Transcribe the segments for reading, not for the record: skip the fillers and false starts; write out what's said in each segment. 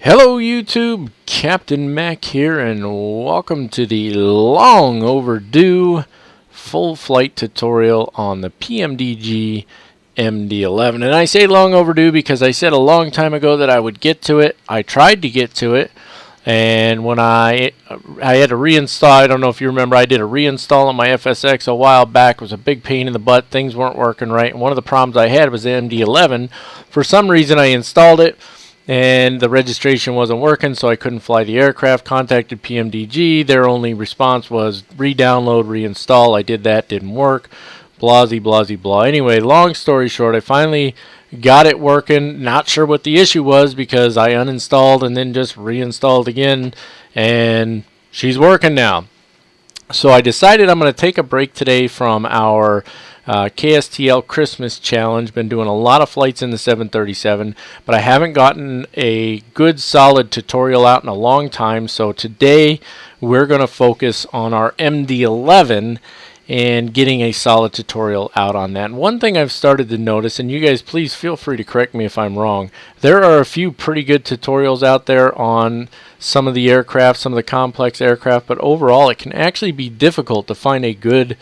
Hello YouTube, Captain Mac here, and welcome to the long overdue full flight tutorial on the PMDG MD-11. And I say long overdue because I said a long time ago that I would get to it. I tried to get to it, and when I had to reinstall, I don't know if you remember, I did a reinstall on my FSX a while back. It was a big pain in the butt. Things weren't working right, and one of the problems I had was the MD-11. For some reason I installed it and the registration wasn't working, so I couldn't fly the aircraft. Contacted PMDG. Their only response was re-download, reinstall. I did that, didn't work. Blasey, blasey, blah. Anyway, long story short, I finally got it working. Not sure what the issue was because I uninstalled and then just reinstalled again, and she's working now. So I decided I'm going to take a break today from our KSTL Christmas challenge. Been doing a lot of flights in the 737, but I haven't gotten a good solid tutorial out in a long time. So today we're going to focus on our MD-11 and getting a solid tutorial out on that. And one thing I've started to notice, and you guys please feel free to correct me if I'm wrong, there are a few pretty good tutorials out there on some of the aircraft, some of the complex aircraft, but overall it can actually be difficult to find a good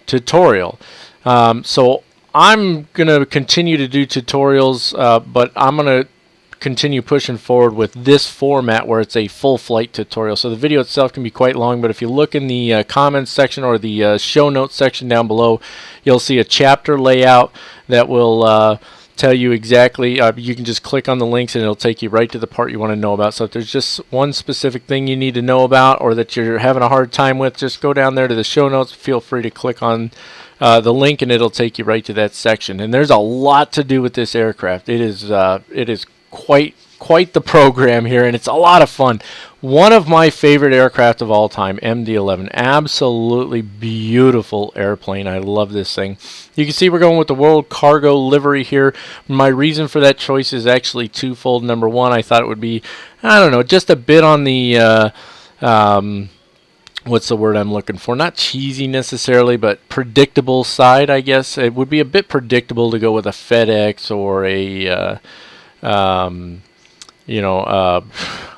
tutorial. So I'm going to continue to do tutorials, but I'm going to continue pushing forward with this format where it's a full flight tutorial. So the video itself can be quite long, but if you look in the comments section or the show notes section down below, you'll see a chapter layout that will tell you exactly. You can just click on the links and it'll take you right to the part you want to know about. So if there's just one specific thing you need to know about or that you're having a hard time with, just go down there to the show notes. Feel free to click on the link and it'll take you right to that section. And there's a lot to do with this aircraft. It is quite the program here, and it's a lot of fun. One of my favorite aircraft of all time, MD-11. Absolutely beautiful airplane. I love this thing. You can see we're going with the World Cargo livery here. My reason for that choice is actually twofold. Number one, I thought it would be, I don't know, just a bit on the what's the word I'm looking for? Not cheesy necessarily, but predictable side, I guess. It would be a bit predictable to go with a FedEx or a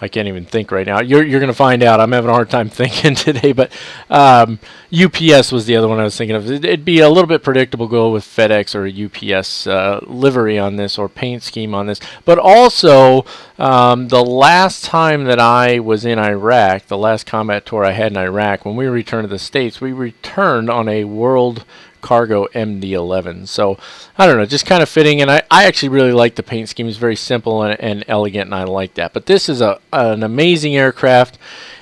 I can't even think right now. You're going to find out. I'm having a hard time thinking today, but UPS was the other one I was thinking of. It'd be a little bit predictable to go with FedEx or a UPS livery on this or paint scheme on this. But also, the last time that I was in Iraq, the last combat tour I had in Iraq, when we returned to the States, we returned on a World Cargo MD-11. So I don't know, just kind of fitting, and I actually really like the paint scheme. It's very simple and elegant, and I like that. But this is an amazing aircraft,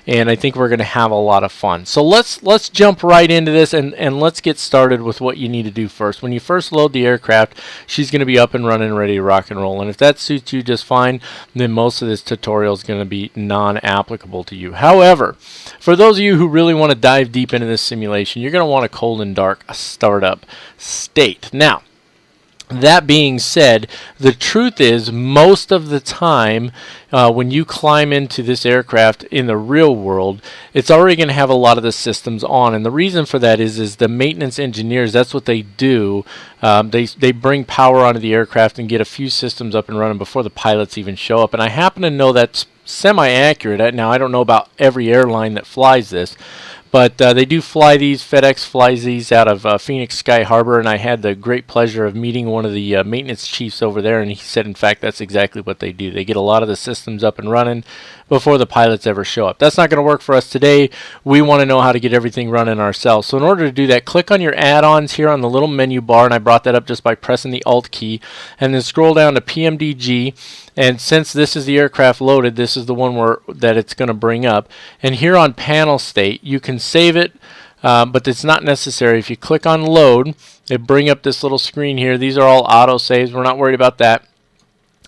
and I think we're going to have a lot of fun. So let's jump right into this, and let's get started with what you need to do first. When you first load the aircraft, she's going to be up and running, ready to rock and roll. And if that suits you just fine, then most of this tutorial is going to be non-applicable to you. However, for those of you who really want to dive deep into this simulation, you're going to want a cold and dark startup state. Now, that being said, the truth is most of the time when you climb into this aircraft in the real world, it's already going to have a lot of the systems on. And the reason for that is the maintenance engineers, that's what they do. They bring power onto the aircraft and get a few systems up and running before the pilots even show up. And I happen to know that's semi-accurate. Now, I don't know about every airline that flies this, but they do fly these. FedEx flies these out of Phoenix Sky Harbor, and I had the great pleasure of meeting one of the maintenance chiefs over there, and he said, in fact, that's exactly what they do. They get a lot of the systems up and running before the pilots ever show up. That's not going to work for us today. We want to know how to get everything running ourselves. So in order to do that, click on your add-ons here on the little menu bar, and I brought that up just by pressing the Alt key, and then scroll down to PMDG. And since this is the aircraft loaded, this is the one that it's going to bring up. And here on panel state, you can save it, but it's not necessary. If you click on load, it bring up this little screen here. These are all auto saves. We're not worried about that.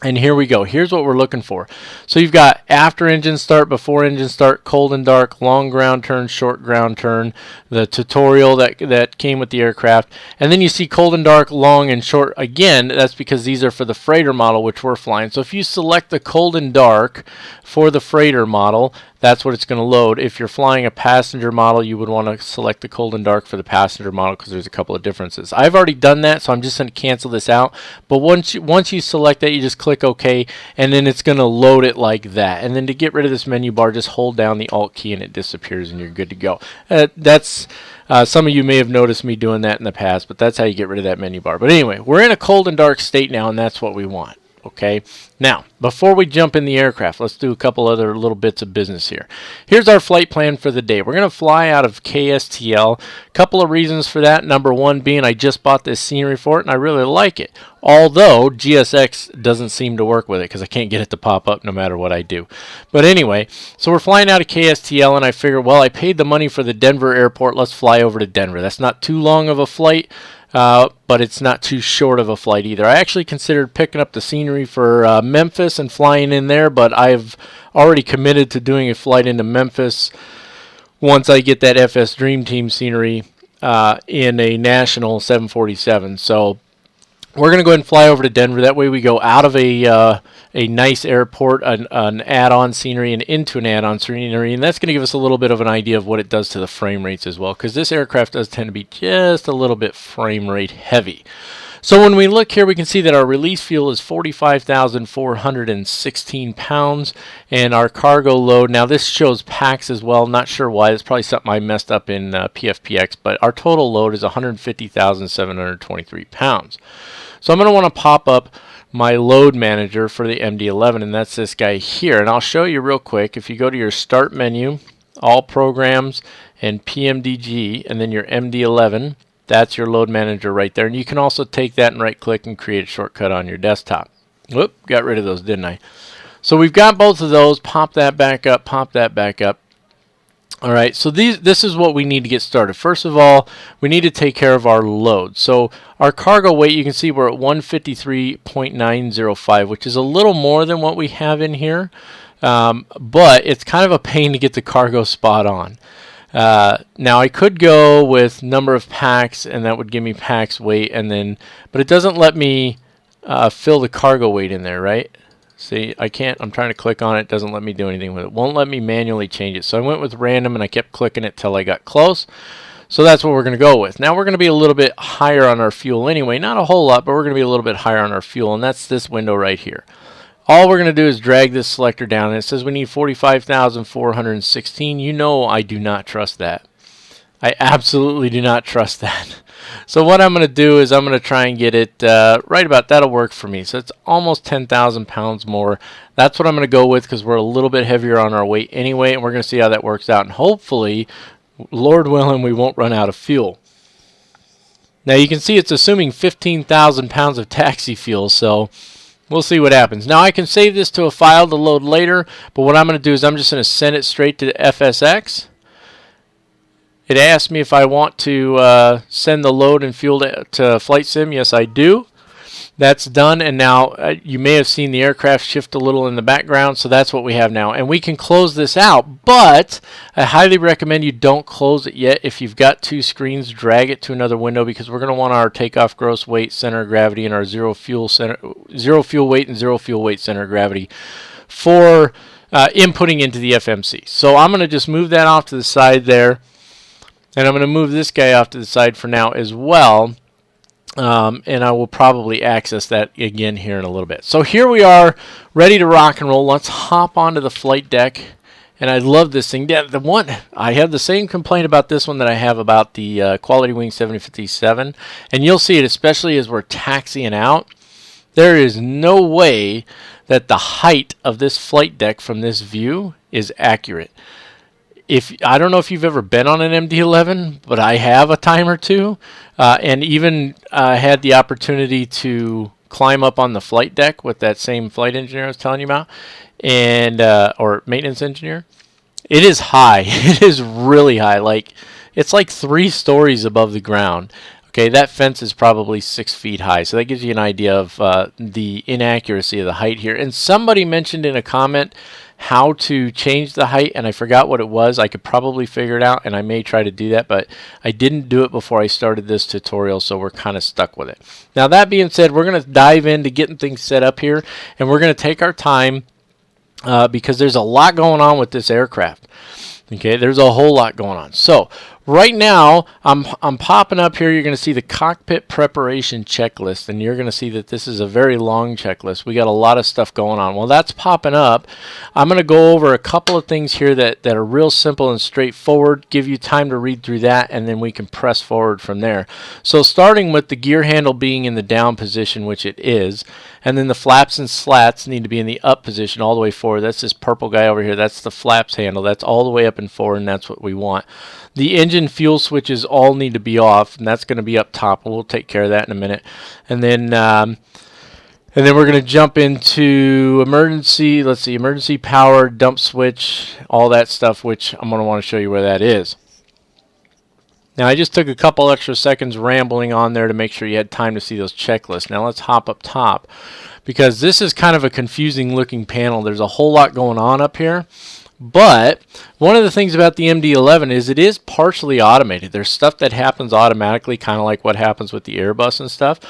And here we go. Here's what we're looking for. So you've got after engine start, before engine start, cold and dark, long ground turn, short ground turn, the tutorial that came with the aircraft. And then you see cold and dark, long and short. Again, that's because these are for the freighter model, which we're flying. So if you select the cold and dark for the freighter model, that's what it's going to load. If you're flying a passenger model, you would want to select the cold and dark for the passenger model because there's a couple of differences. I've already done that, so I'm just going to cancel this out. But once you select that, you just click OK, and then it's going to load it like that. And then to get rid of this menu bar, just hold down the Alt key and it disappears and you're good to go. Some of you may have noticed me doing that in the past, but that's how you get rid of that menu bar. But anyway, we're in a cold and dark state now, and that's what we want. Okay, now before we jump in the aircraft, let's do a couple other little bits of business here. Here's our flight plan for the day. We're going to fly out of KSTL. Couple of reasons for that. Number one being I just bought this scenery for it and I really like it. Although GSX doesn't seem to work with it because I can't get it to pop up no matter what I do. But anyway, so we're flying out of KSTL and I figured, well, I paid the money for the Denver airport. Let's fly over to Denver. That's not too long of a flight. But it's not too short of a flight either. I actually considered picking up the scenery for Memphis and flying in there, but I've already committed to doing a flight into Memphis once I get that FS Dream Team scenery in a national 747. So we're going to go ahead and fly over to Denver. That way we go out of a nice airport, an add-on scenery, and into an add-on scenery. And that's going to give us a little bit of an idea of what it does to the frame rates as well, because this aircraft does tend to be just a little bit frame rate heavy. So when we look here, we can see that our release fuel is 45,416 pounds, and our cargo load, now this shows packs as well, not sure why, it's probably something I messed up in PFPX, but our total load is 150,723 pounds. So I'm going to want to pop up my load manager for the MD-11, and that's this guy here. And I'll show you real quick. If you go to your Start menu, All Programs, and PMDG, and then your MD-11, that's your load manager right there. And you can also take that and right-click and create a shortcut on your desktop. Whoop, got rid of those, didn't I? So we've got both of those. Pop that back up, pop that back up. All right, so this is what we need to get started. First of all, we need to take care of our load. So our cargo weight, you can see we're at 153.905, which is a little more than what we have in here, but it's kind of a pain to get the cargo spot on. Now I could go with number of packs, and that would give me packs weight, but it doesn't let me fill the cargo weight in there, right? See, I can't, I'm trying to click on it, doesn't let me do anything with it. Won't let me manually change it. So I went with random and I kept clicking it till I got close. So that's what we're going to go with. Now we're going to be a little bit higher on our fuel anyway. Not a whole lot, but we're going to be a little bit higher on our fuel, and that's this window right here. All we're going to do is drag this selector down, and it says we need 45,416. You know I do not trust that. I absolutely do not trust that. So what I'm going to do is I'm going to try and get it right about, that'll work for me. So it's almost 10,000 pounds more. That's what I'm going to go with because we're a little bit heavier on our weight anyway, and we're going to see how that works out. And hopefully, Lord willing, we won't run out of fuel. Now you can see it's assuming 15,000 pounds of taxi fuel, so we'll see what happens. Now I can save this to a file to load later, but what I'm going to do is I'm just going to send it straight to FSX. It asks me if I want to send the load and fuel to Flight Sim. Yes, I do. That's done, and now you may have seen the aircraft shift a little in the background, so that's what we have now. And we can close this out, but I highly recommend you don't close it yet. If you've got two screens, drag it to another window because we're going to want our takeoff gross weight, center of gravity, and our zero fuel weight and zero fuel weight center of gravity for inputting into the FMC. So I'm going to just move that off to the side there. And I'm going to move this guy off to the side for now as well. And I will probably access that again here in a little bit. So here we are, ready to rock and roll. Let's hop onto the flight deck. And I love this thing. Yeah, I have the same complaint about this one that I have about the Quality Wing 7057. And you'll see it, especially as we're taxiing out. There is no way that the height of this flight deck from this view is accurate. I don't know if you've ever been on an MD-11, but I have a time or two, and even had the opportunity to climb up on the flight deck with that same flight engineer I was telling you about, and or maintenance engineer. It is high. It is really high. It's like 3 stories above the ground. Okay, that fence is probably 6 feet high, so that gives you an idea of the inaccuracy of the height here. And somebody mentioned in a comment how to change the height, and I forgot what it was. I could probably figure it out, and I may try to do that, but I didn't do it before I started this tutorial, so we're kind of stuck with it. Now that being said, we're going to dive into getting things set up here, and we're going to take our time because there's a lot going on with this aircraft. Okay, there's a whole lot going on. So right now, I'm popping up here. You're going to see the cockpit preparation checklist, and you're going to see that this is a very long checklist. We got a lot of stuff going on. Well, that's popping up. I'm going to go over a couple of things here that are real simple and straightforward, give you time to read through that, and then we can press forward from there. So starting with the gear handle being in the down position, which it is, and then the flaps and slats need to be in the up position all the way forward. That's this purple guy over here. That's the flaps handle. That's all the way up and forward, and that's what we want. The engine fuel switches all need to be off, and that's going to be up top. We'll take care of that in a minute. And then we're going to jump into emergency. Let's see, emergency power, dump switch, all that stuff, which I'm going to want to show you where that is. Now, I just took a couple extra seconds rambling on there to make sure you had time to see those checklists. Now, let's hop up top, because this is kind of a confusing looking panel. There's a whole lot going on up here. But one of the things about the MD-11 is it is partially automated. There's stuff that happens automatically, kind of like what happens with the Airbus and stuff.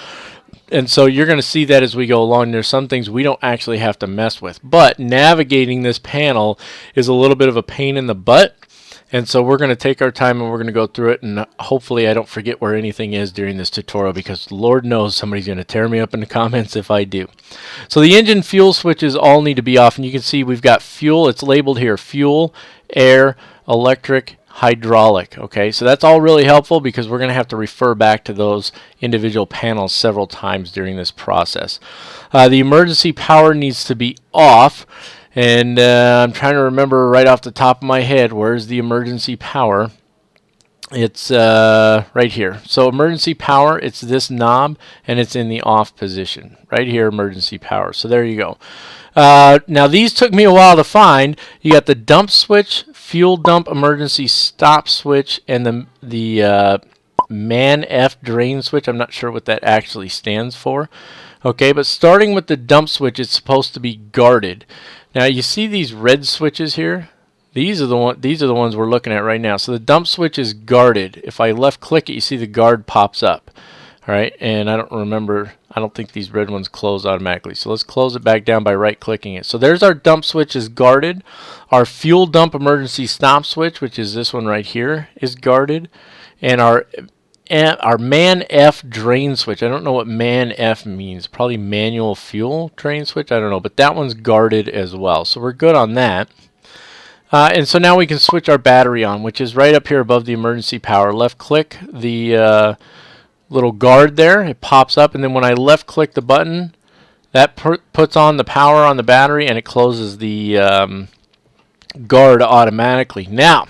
And so you're going to see that as we go along. There's some things we don't actually have to mess with. But navigating this panel is a little bit of a pain in the butt. And so we're going to take our time and we're going to go through it, and hopefully I don't forget where anything is during this tutorial, because Lord knows somebody's going to tear me up in the comments if I do. So the engine fuel switches all need to be off, and you can see we've got fuel. It's labeled here: fuel, air, electric, hydraulic. Okay, so that's all really helpful because we're going to have to refer back to those individual panels several times during this process. The emergency power needs to be off. And I'm trying to remember right off the top of my head, where's the emergency power? It's right here. So emergency power, it's this knob, and it's in the off position. Right here, emergency power. So there you go. Now these took me a while to find. You got the dump switch, fuel dump emergency stop switch, and the man F drain switch. I'm not sure what that actually stands for. Okay, but starting with the dump switch, it's supposed to be guarded. Now you see these red switches here? These are the ones we're looking at right now. So the dump switch is guarded. If I left click it, you see the guard pops up. All right, and I don't think these red ones close automatically. So let's close it back down by right clicking it. So there's our dump switch is guarded. Our fuel dump emergency stop switch, which is this one right here, is guarded. And our man F drain switch, I don't know what man F means, probably manual fuel drain switch, I don't know, but that one's guarded as well, so we're good on that. And so now we can switch our battery on, which is right up here above the emergency power. Left click the little guard there, it pops up, and then when I left click the button, that puts on the power on the battery, and it closes the guard automatically. Now,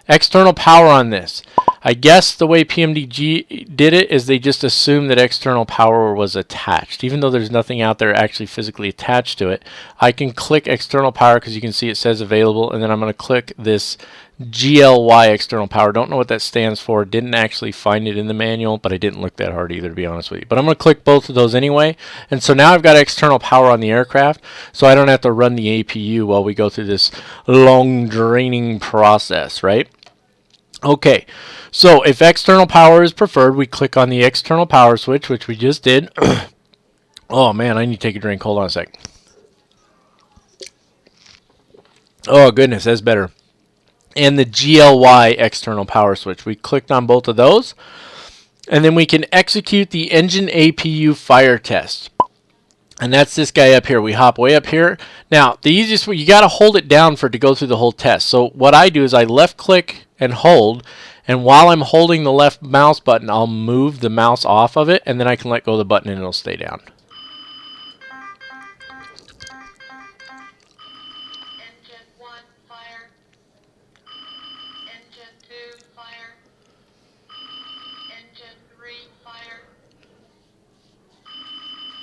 external power on this. I guess the way PMDG did it is they just assumed that external power was attached. Even though there's nothing out there actually physically attached to it, I can click external power because you can see it says available, and then I'm going to click this GLY external power. Don't know what that stands for. Didn't actually find it in the manual, but I didn't look that hard either, to be honest with you. But I'm going to click both of those anyway. And so now I've got external power on the aircraft, so I don't have to run the APU while we go through this long draining process, right? Okay, so if external power is preferred, we click on the external power switch, which we just did. Oh man, I need to take a drink. Hold on a sec. Oh goodness, that's better. And the GLY external power switch. We clicked on both of those. And then we can execute the engine APU fire test. And that's this guy up here. We hop way up here. Now, the easiest way, you got to hold it down for it to go through the whole test. So what I do is I left click and hold. And while I'm holding the left mouse button, I'll move the mouse off of it. And then I can let go of the button and it'll stay down. Engine 1, fire. Engine 2, fire. Engine 3, fire.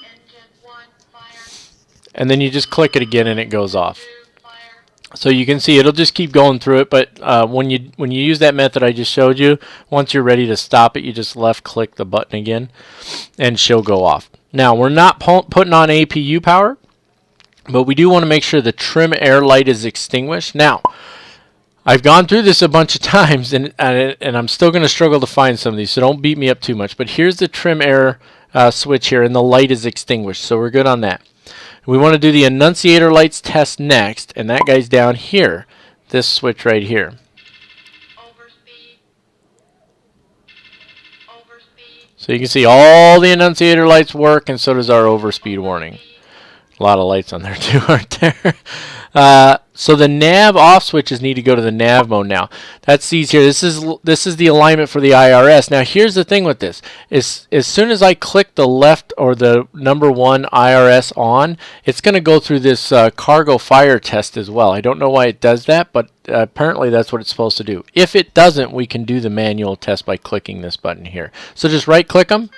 Engine 1, fire. And then you just click it again and it goes off. So you can see it'll just keep going through it, but when you use that method I just showed you, once you're ready to stop it, you just left click the button again and she'll go off. Now we're not putting on APU power, but we do want to make sure the trim air light is extinguished. Now, I've gone through this a bunch of times and I'm still going to struggle to find some of these, so don't beat me up too much. But here's the trim air switch here, and the light is extinguished, so we're good on that. We want to do the annunciator lights test next, and that guy's down here. This switch right here. Overspeed. Overspeed. So you can see all the annunciator lights work, and so does our overspeed warning. A lot of lights on there too, aren't there? So the nav off switches need to go to the nav mode now. That's these here. This is the alignment for the IRS. Now here's the thing with this. As soon as I click the left or the number 1 IRS on, it's going to go through this cargo fire test as well. I don't know why it does that, but apparently that's what it's supposed to do. If it doesn't, we can do the manual test by clicking this button here. So just right click them.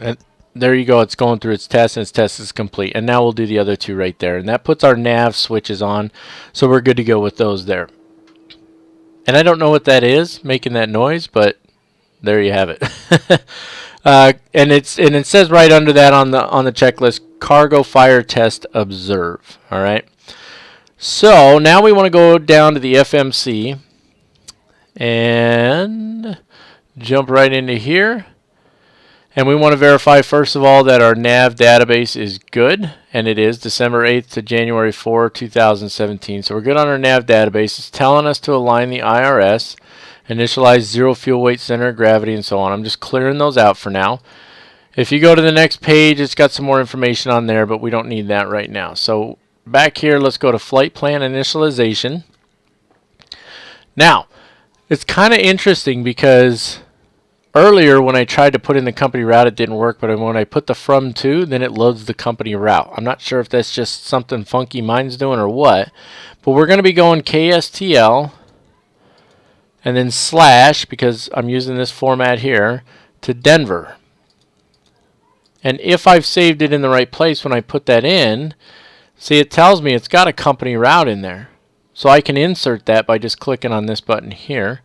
And there you go. It's going through its test, and its test is complete. And now we'll do the other two right there. And that puts our nav switches on, so we're good to go with those there. And I don't know what that is making that noise, but there you have it. And it says right under that on the checklist, cargo fire test observe. All right. So now we want to go down to the FMC and jump right into here. And we want to verify, first of all, that our nav database is good. And it is December 8th to January 4, 2017. So we're good on our nav database. It's telling us to align the IRS, initialize zero fuel weight center of gravity, and so on. I'm just clearing those out for now. If you go to the next page, it's got some more information on there, but we don't need that right now. So back here, let's go to flight plan initialization. Now, it's kind of interesting because earlier, when I tried to put in the company route, it didn't work, but when I put the from to, then it loads the company route. I'm not sure if that's just something funky mine's doing or what, but we're going to be going KSTL and then slash, because I'm using this format here, to Denver. And if I've saved it in the right place when I put that in, see, it tells me it's got a company route in there. So I can insert that by just clicking on this button here.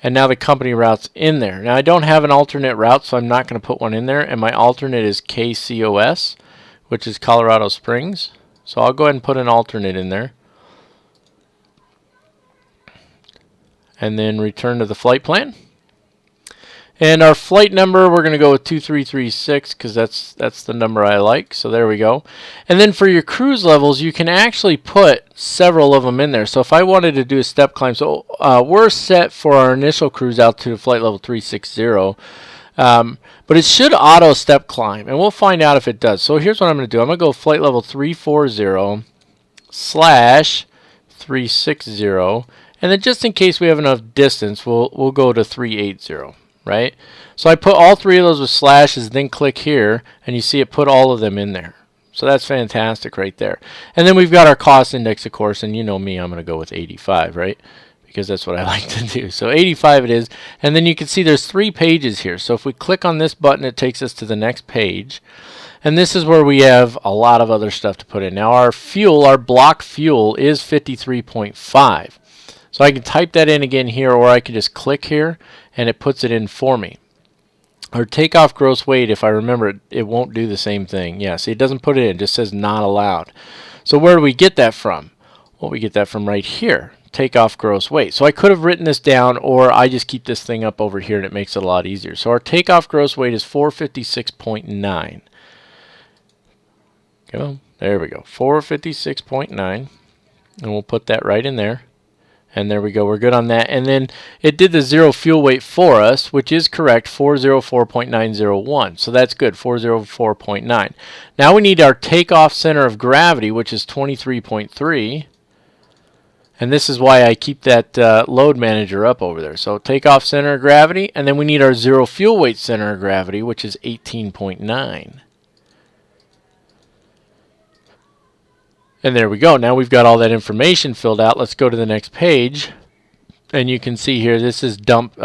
And now the company route's in there. Now I don't have an alternate route, so I'm not going to put one in there. And my alternate is KCOS, which is Colorado Springs. So I'll go ahead and put an alternate in there. And then return to the flight plan. And our flight number, we're going to go with 2336 because that's the number I like. So there we go. And then for your cruise levels, you can actually put several of them in there. So if I wanted to do a step climb, so we're set for our initial cruise out to flight level 360. But it should auto step climb, and we'll find out if it does. So here's what I'm going to do. I'm going to go flight level 340 slash 360. And then just in case we have enough distance, we'll go to 380. Right? So I put all three of those with slashes, then click here, and you see it put all of them in there. So that's fantastic right there. And then we've got our cost index, of course, and you know me, I'm going to go with 85, right? Because that's what I like to do. So 85 it is. And then you can see there's 3 pages here. So if we click on this button, it takes us to the next page. And this is where we have a lot of other stuff to put in. Now our fuel, our block fuel is 53.5. So I can type that in again here, or I can just click here, and it puts it in for me. Our takeoff gross weight, if I remember it, it won't do the same thing. Yeah, see, it doesn't put it in. It just says not allowed. So where do we get that from? Well, we get that from right here, takeoff gross weight. So I could have written this down, or I just keep this thing up over here, and it makes it a lot easier. So our takeoff gross weight is 456.9. Go. There we go, 456.9. And we'll put that right in there. And there we go. We're good on that. And then it did the zero fuel weight for us, which is correct, 404.901. So that's good, 404.9. Now we need our takeoff center of gravity, which is 23.3. And this is why I keep that load manager up over there. So takeoff center of gravity, and then we need our zero fuel weight center of gravity, which is 18.9. And there we go. Now we've got all that information filled out. Let's go to the next page. And you can see here, this is dump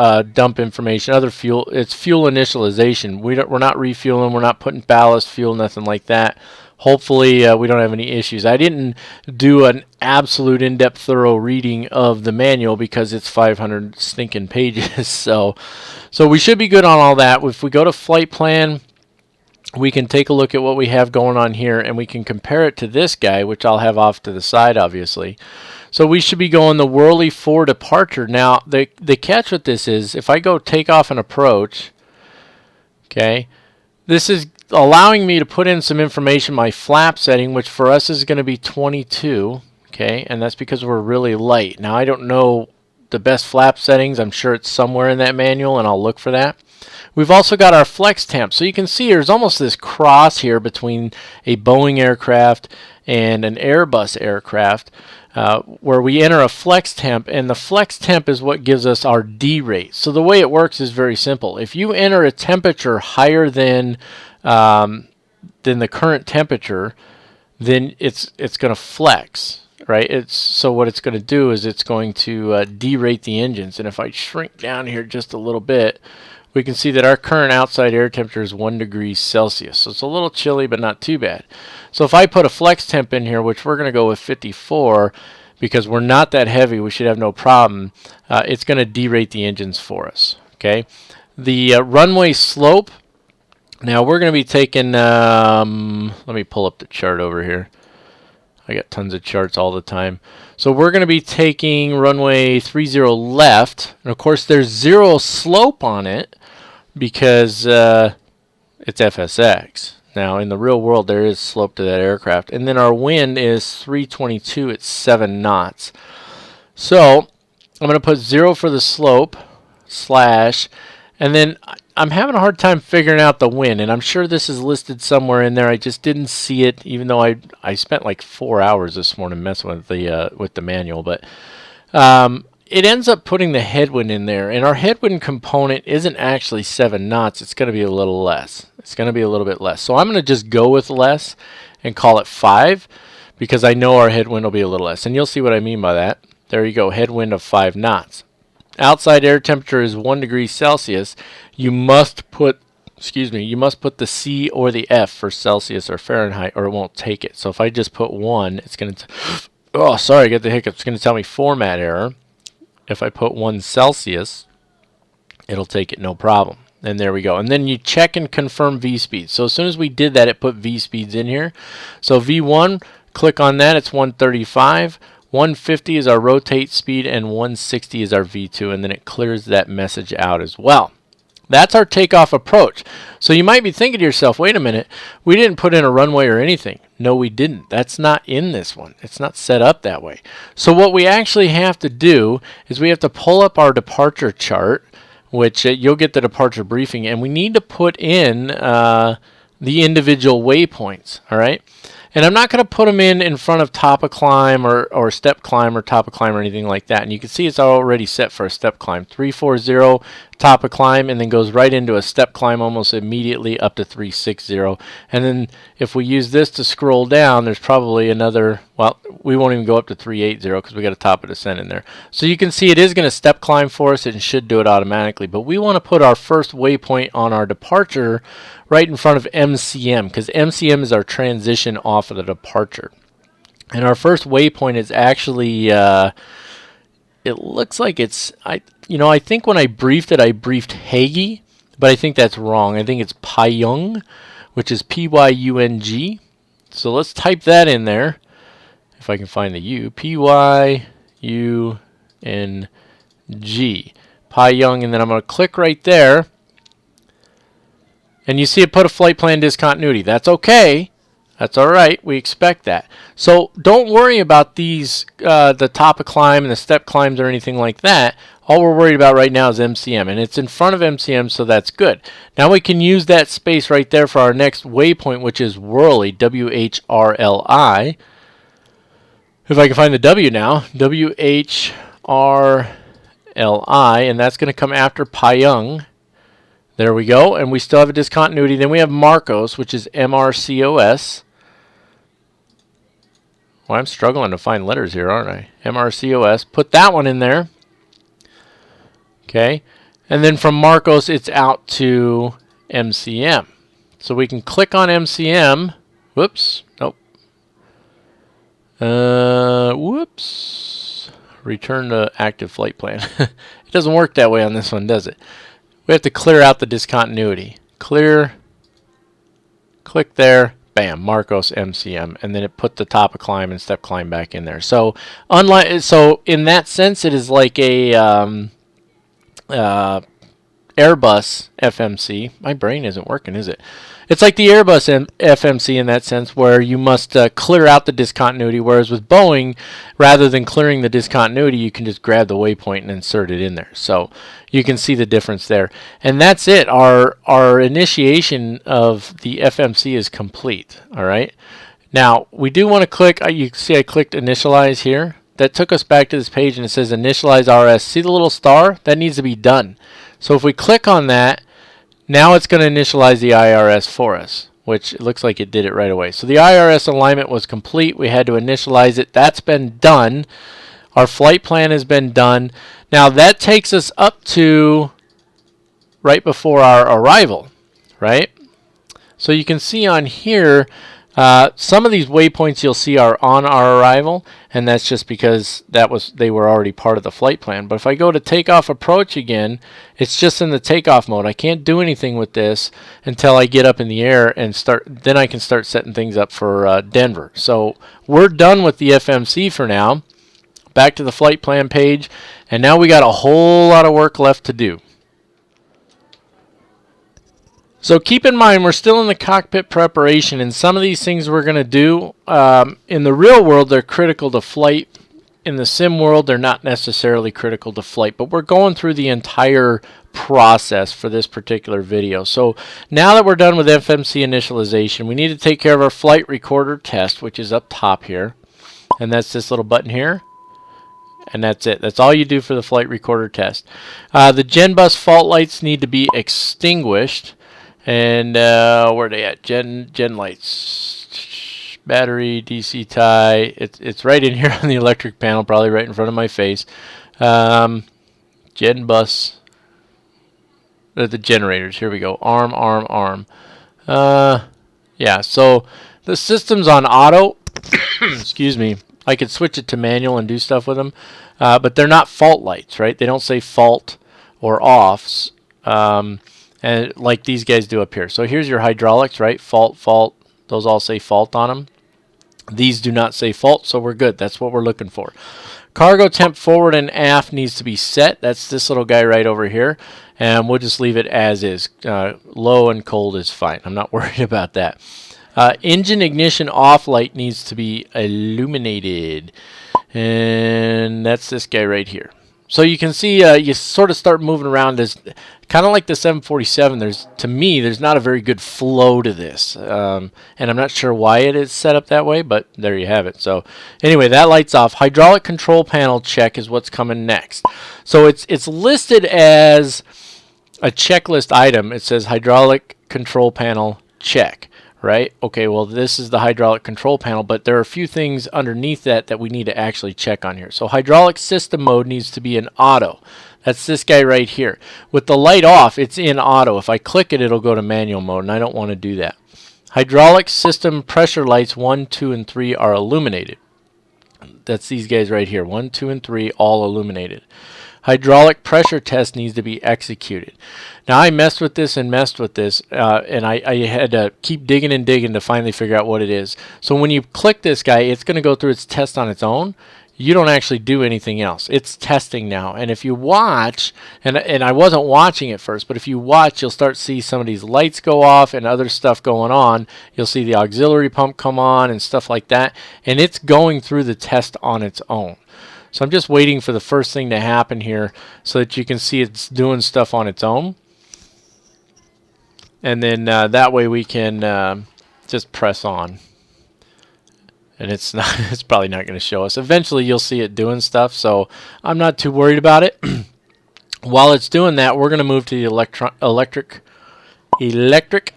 information. Other fuel, it's fuel initialization. We're not refueling. We're not putting ballast fuel, nothing like that. Hopefully we don't have any issues. I didn't do an absolute in-depth thorough reading of the manual because it's 500 stinking pages. So we should be good on all that. If we go to flight plan, we can take a look at what we have going on here, and we can compare it to this guy, which I'll have off to the side, obviously. So we should be going the Whirly 4 departure. Now, the catch with this is, if I go takeoff and approach, okay, This is allowing me to put in some information, my flap setting, which for us is going to be 22, okay, and that's because we're really light. Now I don't know the best flap settings. I'm sure it's somewhere in that manual, and I'll look for that. We've also got our flex temp. So you can see there's almost this cross here between a Boeing aircraft and an Airbus aircraft where we enter a flex temp, and the flex temp is what gives us our D rate. So the way it works is very simple. If you enter a temperature higher than the current temperature, then it's going to flex. Right? So what it's going to do is it's going to derate the engines. And if I shrink down here just a little bit, we can see that our current outside air temperature is 1 degree Celsius. So it's a little chilly, but not too bad. So if I put a flex temp in here, which we're going to go with 54, because we're not that heavy, we should have no problem, it's going to derate the engines for us. Okay. The runway slope, now we're going to be taking, let me pull up the chart over here. I got tons of charts all the time. So we're going to be taking runway 30 left. And of course, there's 0 slope on it because it's FSX. Now, in the real world, there is slope to that aircraft. And then our wind is 322 at 7 knots. So I'm going to put 0 for the slope, slash, and then I'm having a hard time figuring out the wind, and I'm sure this is listed somewhere in there. I just didn't see it, even though I spent like 4 hours this morning messing with the manual. But it ends up putting the headwind in there, and our headwind component isn't actually 7 knots. It's going to be a little less. It's going to be a little bit less. So I'm going to just go with less and call it 5 because I know our headwind will be a little less, and you'll see what I mean by that. There you go, headwind of 5 knots. Outside air temperature is 1 degree Celsius. You must put, you must put the C or the F for Celsius or Fahrenheit, or it won't take it. So if I just put 1, it's going to, oh, sorry, I got the hiccups. It's going to tell me format error. If I put 1 Celsius, it'll take it no problem. And there we go. And then you check and confirm V-speed. So as soon as we did that, it put V-speeds in here. So V1, click on that. It's 135. 150 is our rotate speed, and 160 is our V2, and then it clears that message out as well. That's our takeoff approach. So you might be thinking to yourself, wait a minute, we didn't put in a runway or anything. No, we didn't. That's not in this one. It's not set up that way. So what we actually have to do is we have to pull up our departure chart, which you'll get the departure briefing, and we need to put in the individual waypoints, all right? And I'm not going to put them in front of top of climb or step climb or top of climb or anything like that. And you can see it's already set for a step climb. 340 top of climb, and then goes right into a step climb almost immediately up to 360. And then if we use this to scroll down, there's probably another, well, we won't even go up to 380 because we got a top of descent in there. So you can see it is going to step climb for us. It should do it automatically. But we want to put our first waypoint on our departure right in front of MCM, because MCM is our transition off of the departure. And our first waypoint is actually, it looks like it's, I think when I briefed it, I briefed Hagee, but I think that's wrong. I think it's Pyung, which is Pyung. So let's type that in there, if I can find the U. Pyung, Pyung, and then I'm going to click right there. And you see it put a flight plan discontinuity. That's okay. That's all right. We expect that. So don't worry about these, the top of climb and the step climbs or anything like that. All we're worried about right now is MCM, and it's in front of MCM, so that's good. Now we can use that space right there for our next waypoint, which is Whirly, WHRLI. If I can find the W now, WHRLI, and that's going to come after Pyung. There we go, and we still have a discontinuity. Then we have Marcos, which is MRCOS. Well, I'm struggling to find letters here, aren't I? MRCOS. Put that one in there. Okay, and then from Marcos, it's out to MCM. So we can click on MCM. Whoops, nope. Whoops. Return to active flight plan. It doesn't work that way on this one, does it? We have to clear out the discontinuity. Clear, click there, bam, Marcos MCM, and then it put the top of climb and step climb back in there. So in that sense, it is like a Airbus FMC. My brain isn't working, is it? It's like the Airbus FMC in that sense, where you must clear out the discontinuity, whereas with Boeing, rather than clearing the discontinuity, you can just grab the waypoint and insert it in there. So you can see the difference there. And that's it. Our initiation of the FMC is complete. All right. Now, we do want to click, you can see I clicked Initialize here. That took us back to this page, and it says Initialize RS. See the little star? That needs to be done. So if we click on that, now it's going to initialize the IRS for us, which it looks like it did it right away. So the IRS alignment was complete. We had to initialize it. That's been done. Our flight plan has been done. Now that takes us up to right before our arrival, right? So you can see on here, some of these waypoints you'll see are on our arrival, and that's just because they were already part of the flight plan. But if I go to takeoff approach again, it's just in the takeoff mode. I can't do anything with this until I get up in the air and then I can start setting things up for Denver. So we're done with the FMC for now. Back to the flight plan page, and now we got a whole lot of work left to do. So keep in mind, we're still in the cockpit preparation, and some of these things we're going to do in the real world, they're critical to flight. In the sim world, they're not necessarily critical to flight, but we're going through the entire process for this particular video. So now that we're done with FMC initialization, we need to take care of our flight recorder test, which is up top here, and that's this little button here. And that's it. That's all you do for the flight recorder test. The GEN bus fault lights need to be extinguished. And where are they at? Gen lights, battery, DC tie. It's right in here on the electric panel, probably right in front of my face. Gen bus. The generators. Here we go. Arm. Yeah. So the system's on auto. Excuse me. I could switch it to manual and do stuff with them, but they're not fault lights, right? They don't say fault or offs. And like these guys do up here. So here's your hydraulics, right? Fault. Those all say fault on them. These do not say fault, so we're good. That's what we're looking for. Cargo temp forward and aft needs to be set. That's this little guy right over here. And we'll just leave it as is. Low and cold is fine. I'm not worried about that. Engine ignition off light needs to be illuminated. And that's this guy right here. So you can see you sort of start moving around. As kind of like the 747. To me, there's not a very good flow to this, and I'm not sure why it is set up that way, but there you have it. So anyway, that light's off. Hydraulic control panel check is what's coming next. So it's listed as a checklist item. It says hydraulic control panel check. Right? Okay, well, this is the hydraulic control panel, but there are a few things underneath that we need to actually check on here. So hydraulic system mode needs to be in auto. That's this guy right here. With the light off, it's in auto. If I click it, it'll go to manual mode, and I don't want to do that. Hydraulic system pressure lights 1, 2, and 3 are illuminated. That's these guys right here. 1, 2, and 3 all illuminated. Hydraulic pressure test needs to be executed. Now I messed with this, and I had to keep digging and digging to finally figure out what it is. So when you click this guy, it's going to go through its test on its own. You don't actually do anything else. It's testing now. And if you watch, and I wasn't watching at first, but if you watch, you'll start to see some of these lights go off and other stuff going on. You'll see the auxiliary pump come on and stuff like that. And it's going through the test on its own. So I'm just waiting for the first thing to happen here so that you can see it's doing stuff on its own. And then that way we can just press on. And it's probably not going to show us. Eventually you'll see it doing stuff, so I'm not too worried about it. While it's doing that, we're going to move to the electric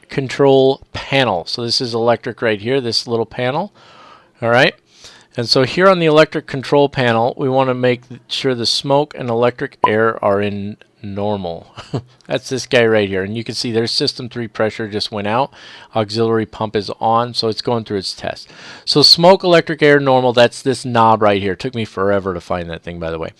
control panel. So this is electric right here, this little panel. All right. And so here on the electric control panel, we want to make sure the smoke and electric air are in normal. That's this guy right here. And you can see there's system 3 pressure just went out. Auxiliary pump is on, so it's going through its test. So smoke, electric, air, normal, that's this knob right here. It took me forever to find that thing, by the way.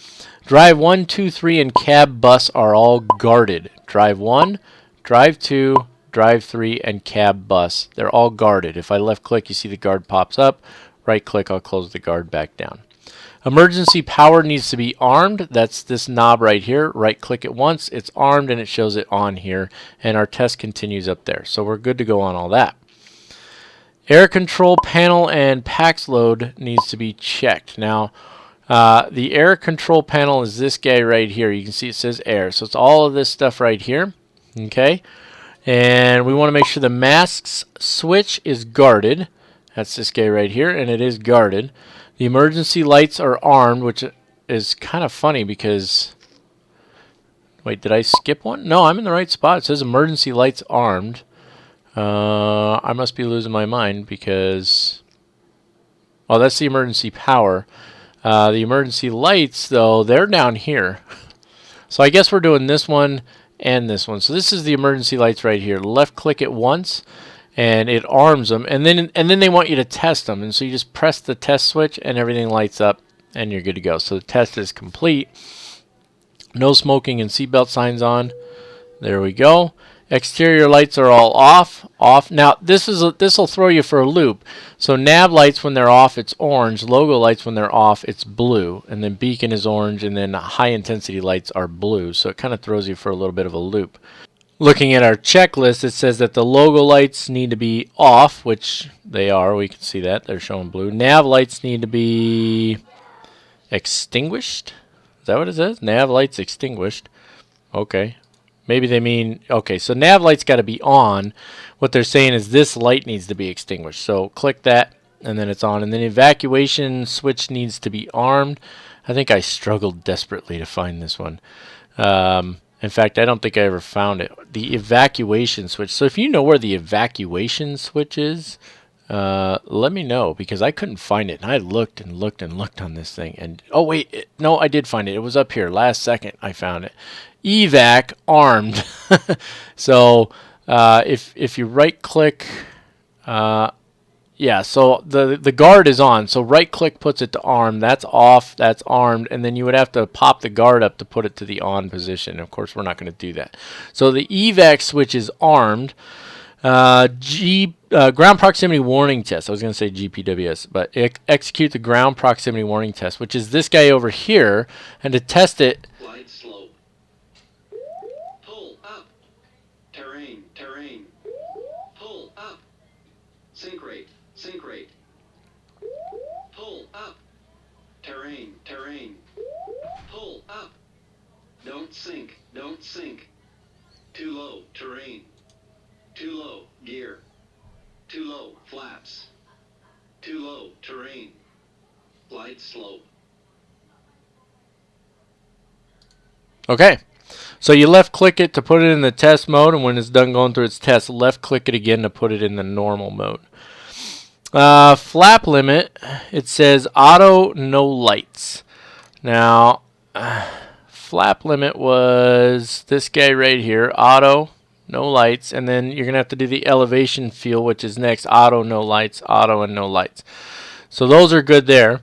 Drive 1, 2, 3, and cab bus are all guarded. Drive 1, drive 2, drive 3, and cab bus. They're all guarded. If I left click, you see the guard pops up. Right click, I'll close the guard back down. Emergency power needs to be armed. That's this knob right here. Right click it once, it's armed, and it shows it on here, and our test continues up there. So we're good to go on all that. Air control panel and PAX load needs to be checked. Now, the air control panel is this guy right here. You can see it says air. So it's all of this stuff right here. Okay. And we want to make sure the masks switch is guarded. That's this guy right here, and it is guarded. The emergency lights are armed, which is kind of funny because... Wait, did I skip one? No, I'm in the right spot. It says emergency lights armed. I must be losing my mind because... Oh, that's the emergency power. The emergency lights, though, they're down here. So I guess we're doing this one and this one. So this is the emergency lights right here. Left click it once, and it arms them. And then they want you to test them. And so you just press the test switch, and everything lights up, and you're good to go. So the test is complete. No smoking and seatbelt signs on. There we go. Exterior lights are all off. Now this will throw you for a loop. So nav lights when they're off, it's orange. Logo lights when they're off, it's blue. And then beacon is orange, and then high intensity lights are blue. So it kind of throws you for a little bit of a loop. Looking at our checklist, it says that the logo lights need to be off, which they are. We can see that they're showing blue. Nav lights need to be extinguished. Is that what it says? Nav lights extinguished. Okay. Maybe they mean, okay, so nav light's got to be on. What they're saying is this light needs to be extinguished. So click that, and then it's on. And then evacuation switch needs to be armed. I think I struggled desperately to find this one. In fact, I don't think I ever found it. The evacuation switch. So if you know where the evacuation switch is, let me know, because I couldn't find it. And I looked and looked and looked on this thing. And oh, wait, no, I did find it. It was up here. Last second I found it. Evac armed. So if you right click, yeah, so the guard is on, so right click puts it to arm. That's off, that's armed, and then you would have to pop the guard up to put it to the on position. Of course, we're not going to do that. So the evac switch is armed. Ground proximity warning test. I was going to say GPWS, but execute the ground proximity warning test, which is this guy over here, and to test it, Glide slope. Pull up. Terrain, terrain. Pull up. Sink rate, sink rate. Pull up. Terrain, terrain. Pull up. Don't sink, don't sink. Too low, terrain. Too low, gear. Too low, flaps. Too low, terrain. Glide slope. okay. So you left click it to put it in the test mode, and when it's done going through its test, left click it again to put it in the normal mode. Flap limit, it says auto no lights. Now, flap limit was this guy right here, auto no lights, and then you're going to have to do the elevation field, which is next, auto no lights, auto and no lights. So those are good there.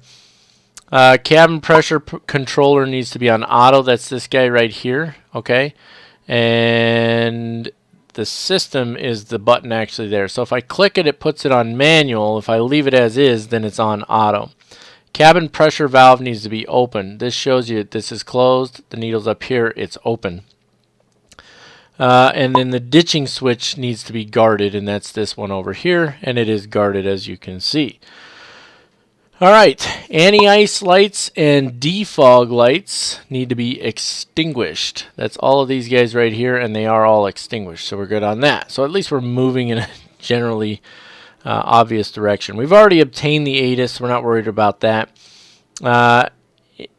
Cabin pressure controller needs to be on auto. That's this guy right here, okay? And the system is the button actually there. So if I click it, it puts it on manual. If I leave it as is, then it's on auto. Cabin pressure valve needs to be open. This shows you this is closed. The needle's up here. It's open. And then the ditching switch needs to be guarded, and that's this one over here, and it is guarded, as you can see. All right, anti-ice lights and defog lights need to be extinguished. That's all of these guys right here, and they are all extinguished, so we're good on that. So at least we're moving in a generally obvious direction. We've already obtained the ATIS, so we're not worried about that.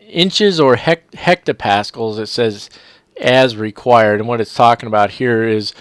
Inches or hectopascals, it says as required, and what it's talking about here is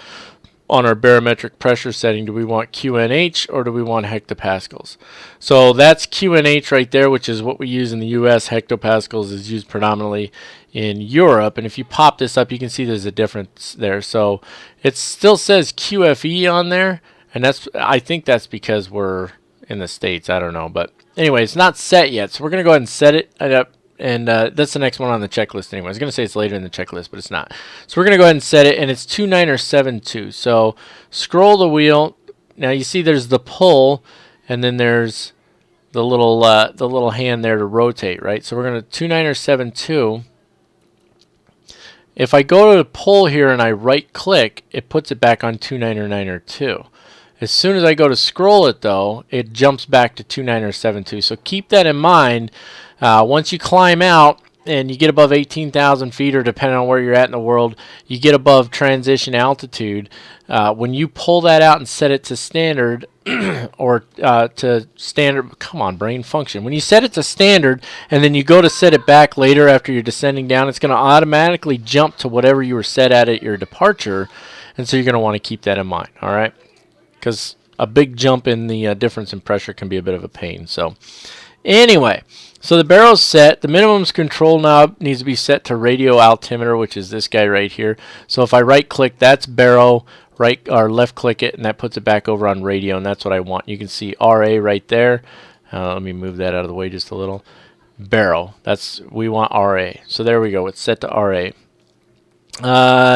on our barometric pressure setting, do we want QNH or do we want hectopascals? So that's QNH right there, which is what we use in the US. Hectopascals is used predominantly in Europe, and if you pop this up, you can see there's a difference there. So it still says QFE on there, and I think that's because we're in the States. I don't know, but anyway, it's not set yet, so we're going to go ahead and set it up. And that's the next one on the checklist anyway. I was going to say it's later in the checklist, but it's not. So we're going to go ahead and set it, and it's 29 or 72. So scroll the wheel. Now you see there's the pull, and then there's the little hand there to rotate, right? So we're going to 29er72. If I go to the pull here and I right click, it puts it back on 29er92. As soon as I go to scroll it though, it jumps back to 29er72. So keep that in mind. Once you climb out and you get above 18,000 feet, or depending on where you're at in the world, you get above transition altitude. When you pull that out and set it to standard, or to standard, come on, brain function. When you set it to standard and then you go to set it back later after you're descending down, it's going to automatically jump to whatever you were set at your departure. And so you're going to want to keep that in mind, all right? Because a big jump in the difference in pressure can be a bit of a pain. So anyway, so the barrel's set. The minimums control knob needs to be set to radio altimeter, which is this guy right here. So if I right click, that's barrel, right or left click it, and that puts it back over on radio, and that's what I want. You can see RA right there. Let me move that out of the way just a little. Barrel, we want RA. So there we go, it's set to RA.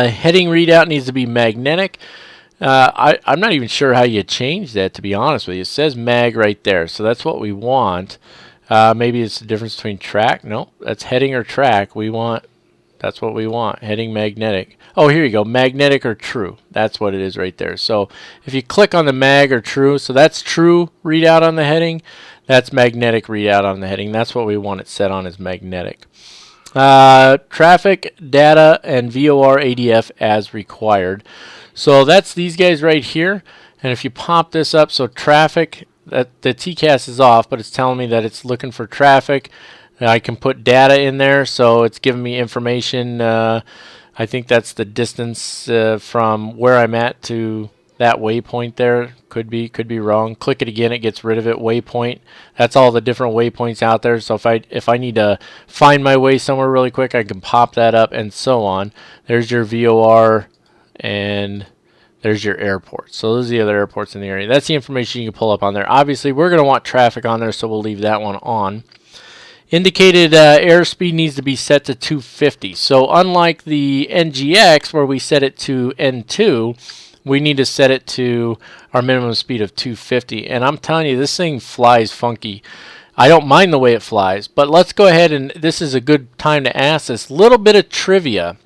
Heading readout needs to be magnetic. I'm not even sure how you change that, to be honest with you. It says mag right there, so that's what we want. Maybe it's the difference between track. No, that's heading or track. That's what we want, heading magnetic. Oh, here you go, magnetic or true. That's what it is right there. So if you click on the mag or true, so that's true readout on the heading. That's magnetic readout on the heading. That's what we want it set on, is magnetic. Traffic, data, and VOR ADF as required. So that's these guys right here. And if you pop this up, so traffic, the TCAS is off, but it's telling me that it's looking for traffic. I can put data in there, so it's giving me information. I think that's the distance from where I'm at to that waypoint there. Could be wrong. Click it again, it gets rid of it. Waypoint. That's all the different waypoints out there. So if I need to find my way somewhere really quick, I can pop that up and so on. There's your VOR. And there's your airport. So those are the other airports in the area. That's the information you can pull up on there. Obviously, we're going to want traffic on there, so we'll leave that one on. Indicated airspeed needs to be set to 250. So unlike the NGX, where we set it to N2, we need to set it to our minimum speed of 250. And I'm telling you, this thing flies funky. I don't mind the way it flies, but let's go ahead, and this is a good time to ask this little bit of trivia.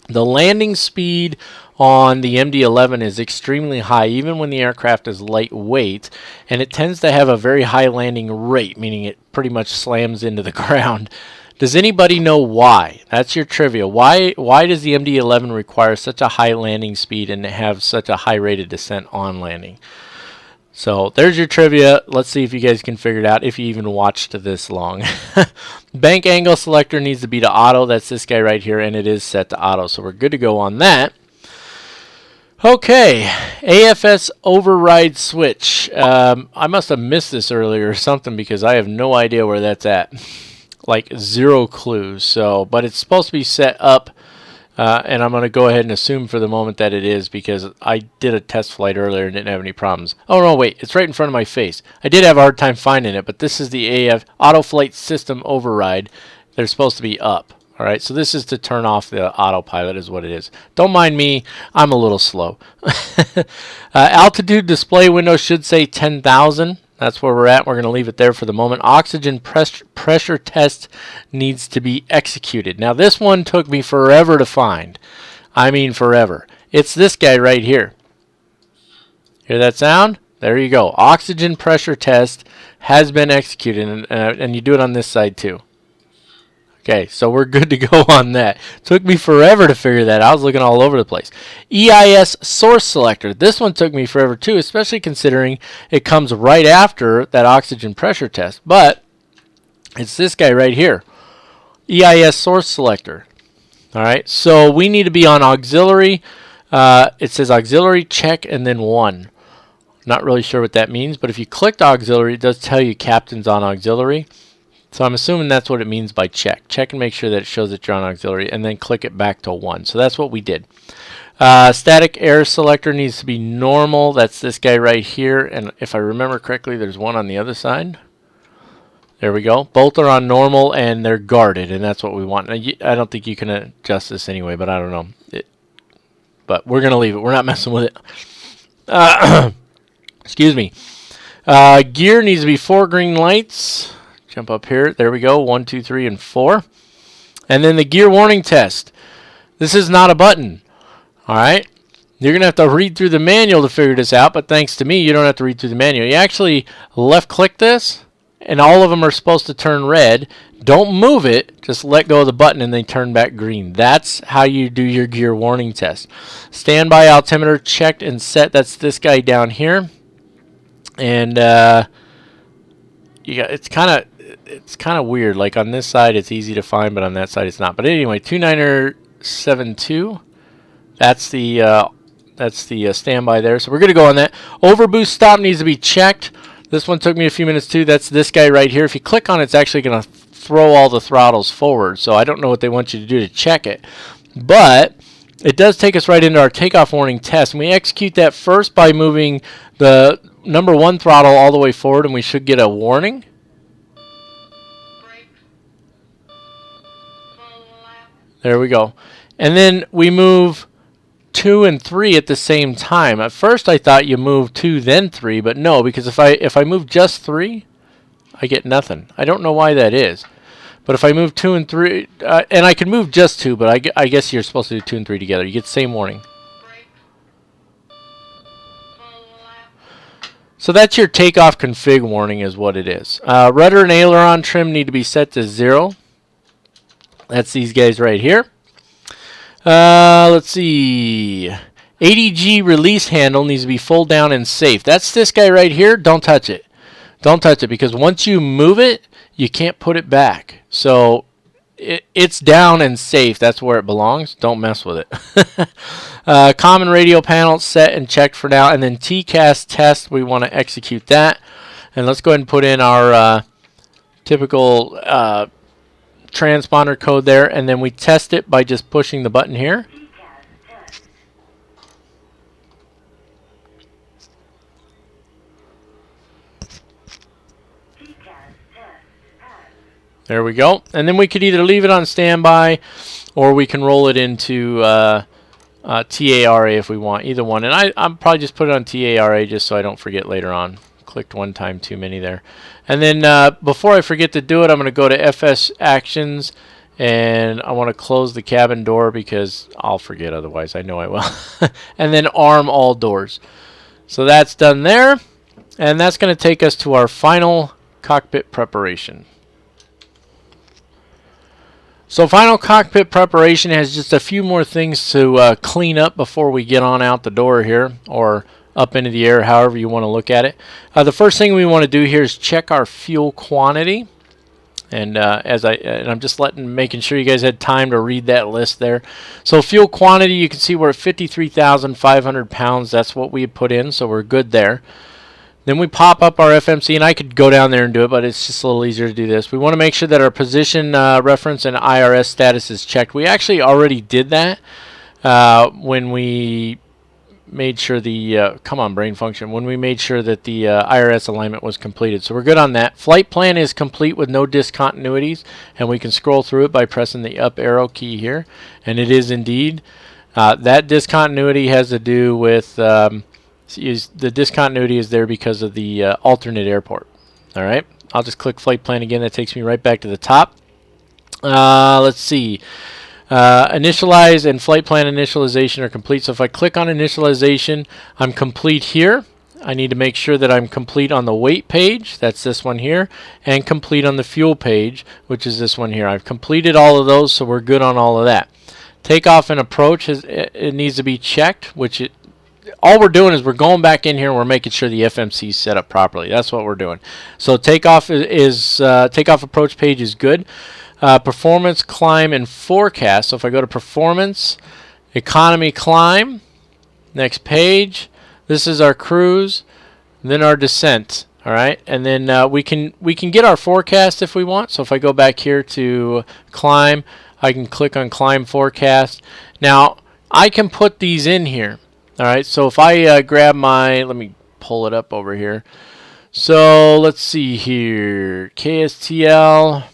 The landing speed on the MD-11 is extremely high, even when the aircraft is lightweight, and it tends to have a very high landing rate, meaning it pretty much slams into the ground. Does anybody know why? That's your trivia. Why does the MD-11 require such a high landing speed and have such a high rate of descent on landing? So there's your trivia. Let's see if you guys can figure it out, if you even watched this long. Bank angle selector needs to be to auto. That's this guy right here, and it is set to auto. So we're good to go on that. Okay, AFS override switch. I must have missed this earlier or something, because I have no idea where that's at. Like zero clues. So, but it's supposed to be set up. And I'm going to go ahead and assume for the moment that it is, because I did a test flight earlier and didn't have any problems. Oh no, wait, it's right in front of my face. I did have a hard time finding it, but this is the AF Auto Flight System Override. They're supposed to be up. All right, so this is to turn off the autopilot is what it is. Don't mind me, I'm a little slow. Altitude display window should say 10,000. That's where we're at. We're going to leave it there for the moment. Oxygen pressure test needs to be executed. Now, this one took me forever to find. I mean forever. It's this guy right here. Hear that sound? There you go. Oxygen pressure test has been executed, and you do it on this side too. Okay, so we're good to go on that. Took me forever to figure that out. I was looking all over the place. EIS source selector. This one took me forever too, especially considering it comes right after that oxygen pressure test. But it's this guy right here. EIS source selector. All right, so we need to be on auxiliary. It says auxiliary check and then 1. Not really sure what that means, but if you clicked auxiliary, it does tell you captain's on auxiliary. So I'm assuming that's what it means by check. Check and make sure that it shows that you're on auxiliary, and then click it back to 1. So that's what we did. Static air selector needs to be normal. That's this guy right here. And if I remember correctly, there's one on the other side. There we go. Both are on normal, and they're guarded, and that's what we want. Now, I don't think you can adjust this anyway, but I don't know. But we're going to leave it. We're not messing with it. Excuse me. Gear needs to be 4 green lights. Jump up here. There we go. 1, 2, 3, and 4. And then the gear warning test. This is not a button. All right. You're going to have to read through the manual to figure this out, but thanks to me, you don't have to read through the manual. You actually left-click this, and all of them are supposed to turn red. Don't move it. Just let go of the button, and they turn back green. That's how you do your gear warning test. Standby altimeter checked and set. That's this guy down here. And you got it's kind of weird. Like on this side, it's easy to find, but on that side, it's not. But anyway, 29er72. That's the standby there. So we're going to go on that. Overboost stop needs to be checked. This one took me a few minutes too. That's this guy right here. If you click on it, it's actually going to throw all the throttles forward. So I don't know what they want you to do to check it. But it does take us right into our takeoff warning test. And we execute that first by moving the number 1 throttle all the way forward, and we should get a warning. Brake. Full lap. There we go. And then we move 2 and 3 at the same time. At first I thought you move 2 then 3, but no, because if I move just 3, I get nothing. I don't know why that is. But if I move 2 and 3, and I can move just 2, but I guess you're supposed to do 2 and 3 together. You get the same warning. Brake. Full lap. So that's your takeoff config warning is what it is. Rudder and aileron trim need to be set to 0. That's these guys right here. Let's see. ADG release handle needs to be full down and safe. That's this guy right here. Don't touch it. Don't touch it, because once you move it, you can't put it back. So it's down and safe. That's where it belongs. Don't mess with it. Common radio panel set and checked for now. And then TCAS test, we want to execute that. And let's go ahead and put in our typical transponder code there, and then we test it by just pushing the button here. There we go. And then we could either leave it on standby, or we can roll it into TARA if we want. Either one. And I'm probably just put it on TARA just so I don't forget later on. Clicked one time too many there. And then before I forget to do it, I'm going to go to FS Actions, and I want to close the cabin door because I'll forget otherwise. I know I will. And then arm all doors. So that's done there. And that's going to take us to our final cockpit preparation. So final cockpit preparation has just a few more things to clean up before we get on out the door here, or up into the air, however you want to look at it. The first thing we want to do here is check our fuel quantity. And I'm just making sure you guys had time to read that list there. So fuel quantity, you can see we're at 53,500 pounds. That's what we put in, so we're good there. Then we pop up our FMC, and I could go down there and do it, but it's just a little easier to do this. We want to make sure that our position reference and IRS status is checked. We actually already did that when we made sure the come on brain function, when we made sure that the IRS alignment was completed. So we're good on that. Flight plan is complete with no discontinuities, and we can scroll through it by pressing the up arrow key here, and it is indeed. That discontinuity has to do with the discontinuity is there because of the alternate airport. All right, I'll just click flight plan again. That takes me right back to the top. Let's see. Initialize and flight plan initialization are complete. So if I click on initialization, I'm complete here. I need to make sure that I'm complete on the weight page. That's this one here. And complete on the fuel page, which is this one here. I've completed all of those, so we're good on all of that. Takeoff and approach, it needs to be checked, which all we're doing is we're going back in here and we're making sure the FMC is set up properly. That's what we're doing. So takeoff takeoff approach page is good. Performance, climb, and forecast. So if I go to performance, economy, climb, next page, this is our cruise, then our descent. All right, and then we can get our forecast if we want. So if I go back here to climb, I can click on climb forecast. Now I can put these in here. All right, so if I grab let me pull it up over here. So let's see here, KSTL.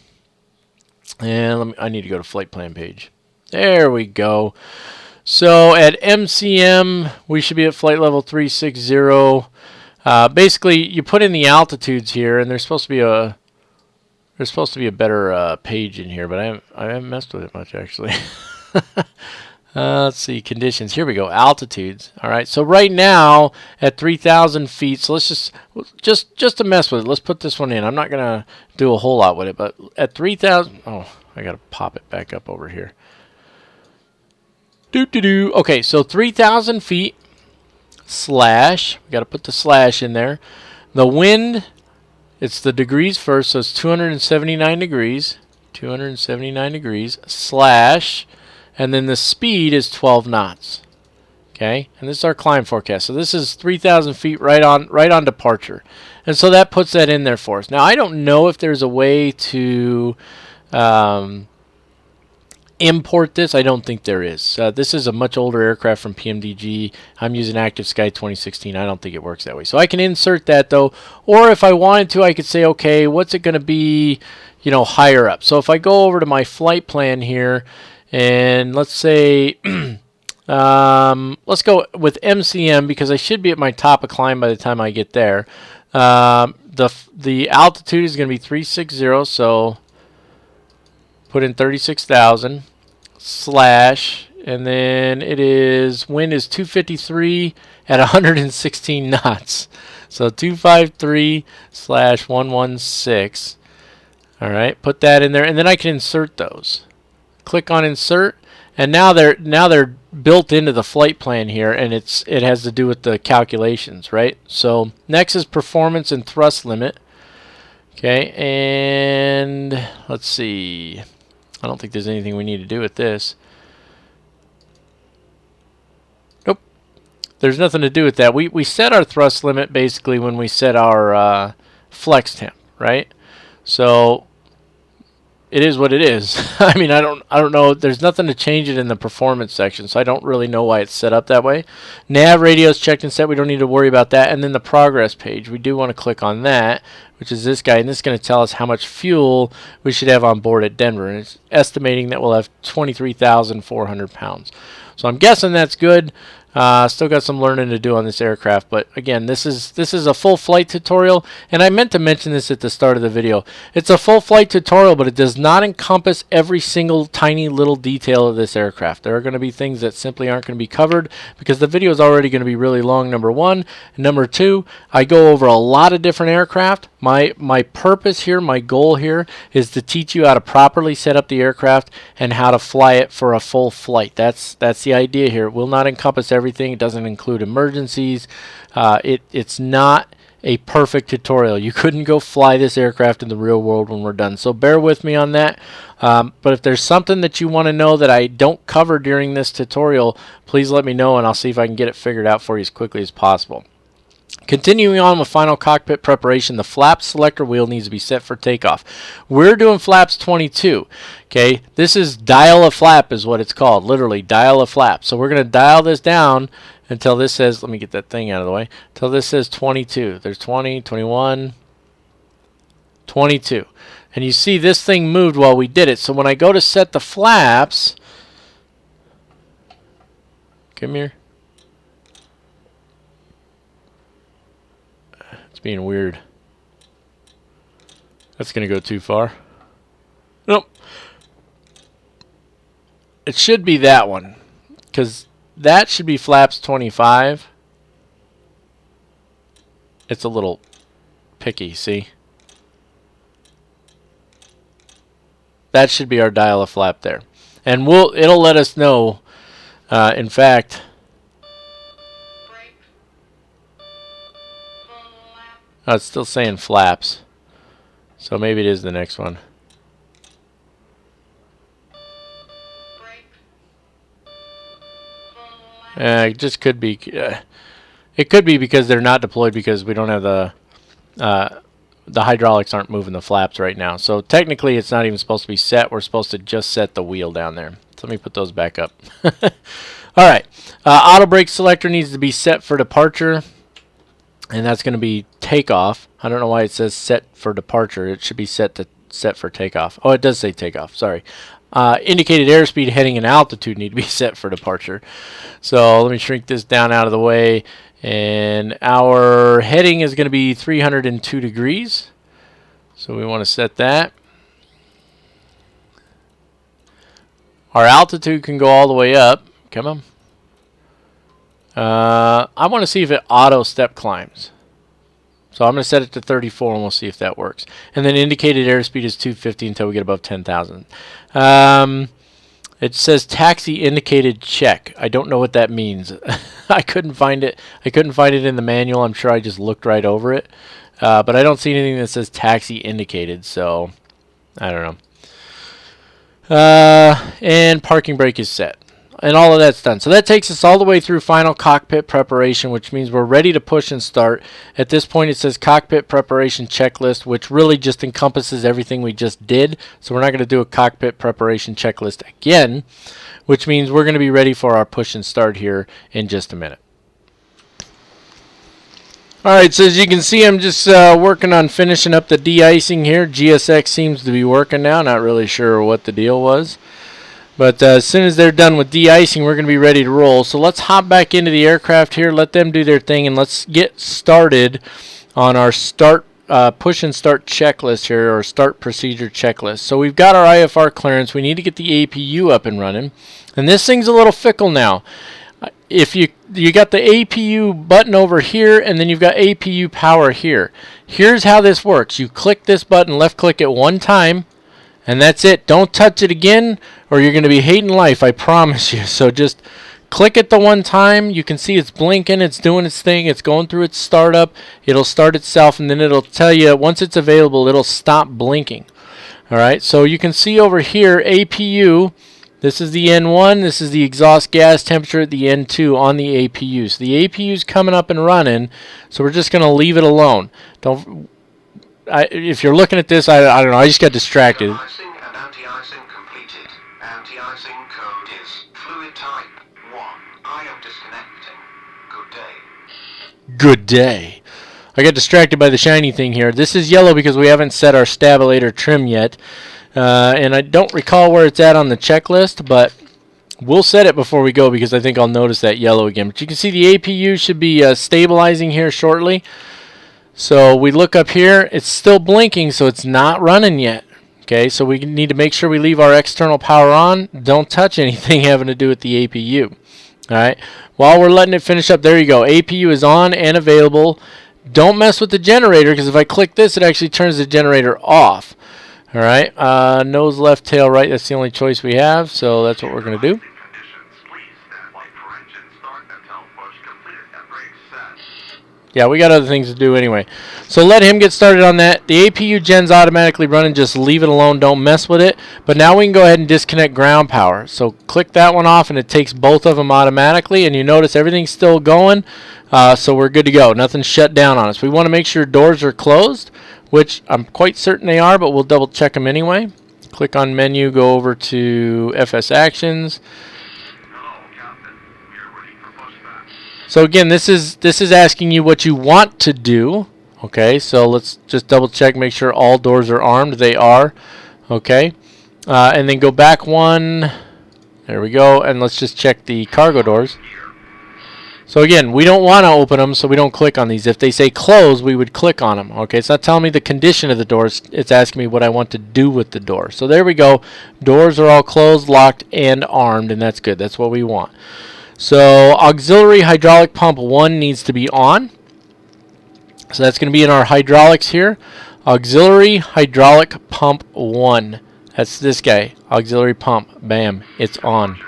And I need to go to flight plan page. There we go. So at MCM, we should be at flight level 360. Basically, you put in the altitudes here, and there's supposed to be a better page in here, but I haven't messed with it much actually. Let's see, conditions. Here we go, altitudes. All right, so right now at 3,000 feet, so let's just to mess with it, let's put this one in. I'm not gonna do a whole lot with it, but at 3,000, oh, I gotta pop it back up over here. Okay, so 3,000 feet slash, we gotta put the slash in there. The wind, it's the degrees first, so it's 279 degrees. 279 degrees slash, and then the speed is 12 knots. Okay, and this is our climb forecast. So this is 3,000 feet right on departure, and so that puts that in there for us. Now I don't know if there's a way to import this. I don't think there is. This is a much older aircraft from PMDG. I'm using Active Sky 2016. I don't think it works that way. So I can insert that though, or if I wanted to, I could say, okay, what's it going to be, you know, higher up. So if I go over to my flight plan here, and let's say, let's go with MCM because I should be at my top of climb by the time I get there. The altitude is going to be 360, so put in 36,000 slash, and then it is, wind is 253 at 116 knots. So 253 slash 116. All right, put that in there, and then I can insert those. Click on insert, and now they're built into the flight plan here, and it has to do with the calculations, right? So next is performance and thrust limit. Okay, and let's see. I don't think there's anything we need to do with this. Nope. There's nothing to do with that. We set our thrust limit basically when we set our flex temp, right? So it is what it is. I mean, I don't know. There's nothing to change it in the performance section, so I don't really know why it's set up that way. Nav radio is checked and set. We don't need to worry about that. And then the progress page, we do want to click on that, which is this guy, and this is going to tell us how much fuel we should have on board at Denver. And it's estimating that we'll have 23,400 pounds. So I'm guessing that's good. Still got some learning to do on this aircraft, but again, this is a full flight tutorial, and I meant to mention this at the start of the video. It's a full flight tutorial, but it does not encompass every single tiny little detail of this aircraft. There are going to be things that simply aren't going to be covered because the video is already going to be really long, number one. And number two, I go over a lot of different aircraft. My purpose here, my goal here, is to teach you how to properly set up the aircraft and how to fly it for a full flight. That's the idea here. It will not encompass everything. It doesn't include emergencies. It's not a perfect tutorial. You couldn't go fly this aircraft in the real world when we're done. So bear with me on that. But if there's something that you want to know that I don't cover during this tutorial, please let me know and I'll see if I can get it figured out for you as quickly as possible. Continuing on with final cockpit preparation, the flap selector wheel needs to be set for takeoff. We're doing flaps 22. Okay, this is dial a flap is what it's called, literally dial a flap. So we're going to dial this down until this says, let me get that thing out of the way, until this says 22. There's 20, 21, 22. And you see this thing moved while we did it. So when I go to set the flaps, come here. Being weird. That's going to go too far. Nope. It should be that one, because that should be flaps 25. It's a little picky, see? That should be our dial a flap there. And it'll let us know, in fact, oh, it's still saying flaps, so maybe it is the next one. It just could be. It could be because they're not deployed because we don't have the hydraulics aren't moving the flaps right now. So technically, it's not even supposed to be set. We're supposed to just set the wheel down there. So let me put those back up. All right, auto brake selector needs to be set for departure. And that's going to be takeoff. I don't know why it says set for departure. It should be set for takeoff. Oh, it does say takeoff. Sorry. indicated airspeed, heading, and altitude need to be set for departure. So let me shrink this down out of the way. And our heading is going to be 302 degrees. So we want to set that. Our altitude can go all the way up. Come on. I want to see if it auto step climbs. So I'm going to set it to 34 and we'll see if that works. And then indicated airspeed is 250 until we get above 10,000. It says taxi indicated check. I don't know what that means. I couldn't find it. I couldn't find it in the manual. I'm sure I just looked right over it. But I don't see anything that says taxi indicated, so I don't know. And parking brake is set. And all of that's done. So that takes us all the way through final cockpit preparation, which means we're ready to push and start. At this point, it says cockpit preparation checklist, which really just encompasses everything we just did. So we're not going to do a cockpit preparation checklist again, which means we're going to be ready for our push and start here in just a minute. Alright, so as you can see, I'm just working on finishing up the de-icing here. GSX seems to be working now. Not really sure what the deal was. But as soon as they're done with de-icing, we're going to be ready to roll. So let's hop back into the aircraft here, let them do their thing, and let's get started on our push and start checklist here, or start procedure checklist. So we've got our IFR clearance. We need to get the APU up and running. And this thing's a little fickle now. If you got the APU button over here, and then you've got APU power here. Here's how this works. You click this button, left click it one time, and that's it. Don't touch it again or you're going to be hating life, I promise you. So just click it the one time. You can see it's blinking, it's doing its thing, it's going through its startup. It'll start itself, and then it'll tell you once it's available, it'll stop blinking. Alright, so you can see over here APU. This is the N1, this is the exhaust gas temperature at the N2 on the APU. So the APU is coming up and running, so we're just going to leave it alone. If you're looking at this, I don't know, I just got distracted. Icing and anti-icing completed. Anti-icing code is fluid type 1. I am disconnecting. Good day. Good day. I got distracted by the shiny thing here. This is yellow because we haven't set our stabilator trim yet. And I don't recall where it's at on the checklist, but we'll set it before we go because I think I'll notice that yellow again. But you can see the APU should be stabilizing here shortly. So we look up here, it's still blinking, so it's not running yet. Okay, so we need to make sure we leave our external power on. Don't touch anything having to do with the APU. Alright, while we're letting it finish up, there you go. APU is on and available. Don't mess with the generator, because if I click this, it actually turns the generator off. Alright, nose left, tail right, that's the only choice we have, so that's what we're going to do. Yeah, we got other things to do anyway. So let him get started on that. The APU gen's automatically running. Just leave it alone. Don't mess with it. But now we can go ahead and disconnect ground power. So click that one off, and it takes both of them automatically. And you notice everything's still going. So we're good to go. Nothing's shut down on us. We want to make sure doors are closed, which I'm quite certain they are, but we'll double check them anyway. Click on menu. Go over to FS Actions. So again, this is asking you what you want to do. Okay, so let's just double check, make sure all doors are armed. They are. Okay, and then go back one. There we go, and let's just check the cargo doors. So again, we don't want to open them, so we don't click on these. If they say close, we would click on them. Okay, it's not telling me the condition of the doors. It's asking me what I want to do with the door. So there we go. Doors are all closed, locked, and armed, and that's good. That's what we want. So auxiliary hydraulic pump 1 needs to be on. So that's going to be in our hydraulics here. Auxiliary hydraulic pump 1. That's this guy. Auxiliary pump. Bam. It's on.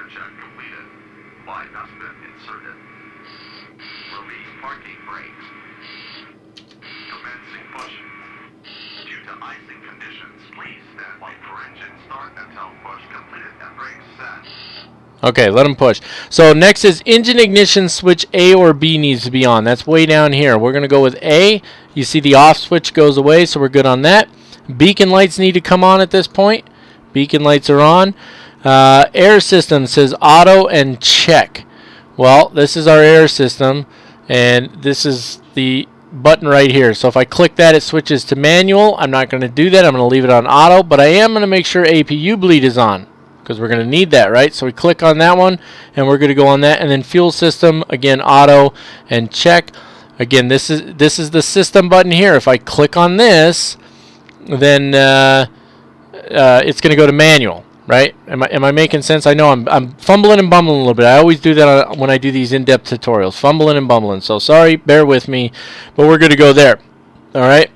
Okay, let them push. So next is engine ignition switch A or B needs to be on. That's way down here. We're going to go with A. You see the off switch goes away, so we're good on that. Beacon lights need to come on at this point. Beacon lights are on. Air system says auto and check. Well, this is our air system, and this is the button right here. So if I click that, it switches to manual. I'm not going to do that. I'm going to leave it on auto, but I am going to make sure APU bleed is on. because we're going to need that, right? So we click on that one, and we're going to go on that, and then fuel system, again, auto, and check. Again, this is the system button here. If I click on this, then it's going to go to manual, right? Am I making sense? I know I'm fumbling and bumbling a little bit. I always do that when I do these in-depth tutorials, fumbling and bumbling. So sorry, bear with me, but we're going to go there. All right.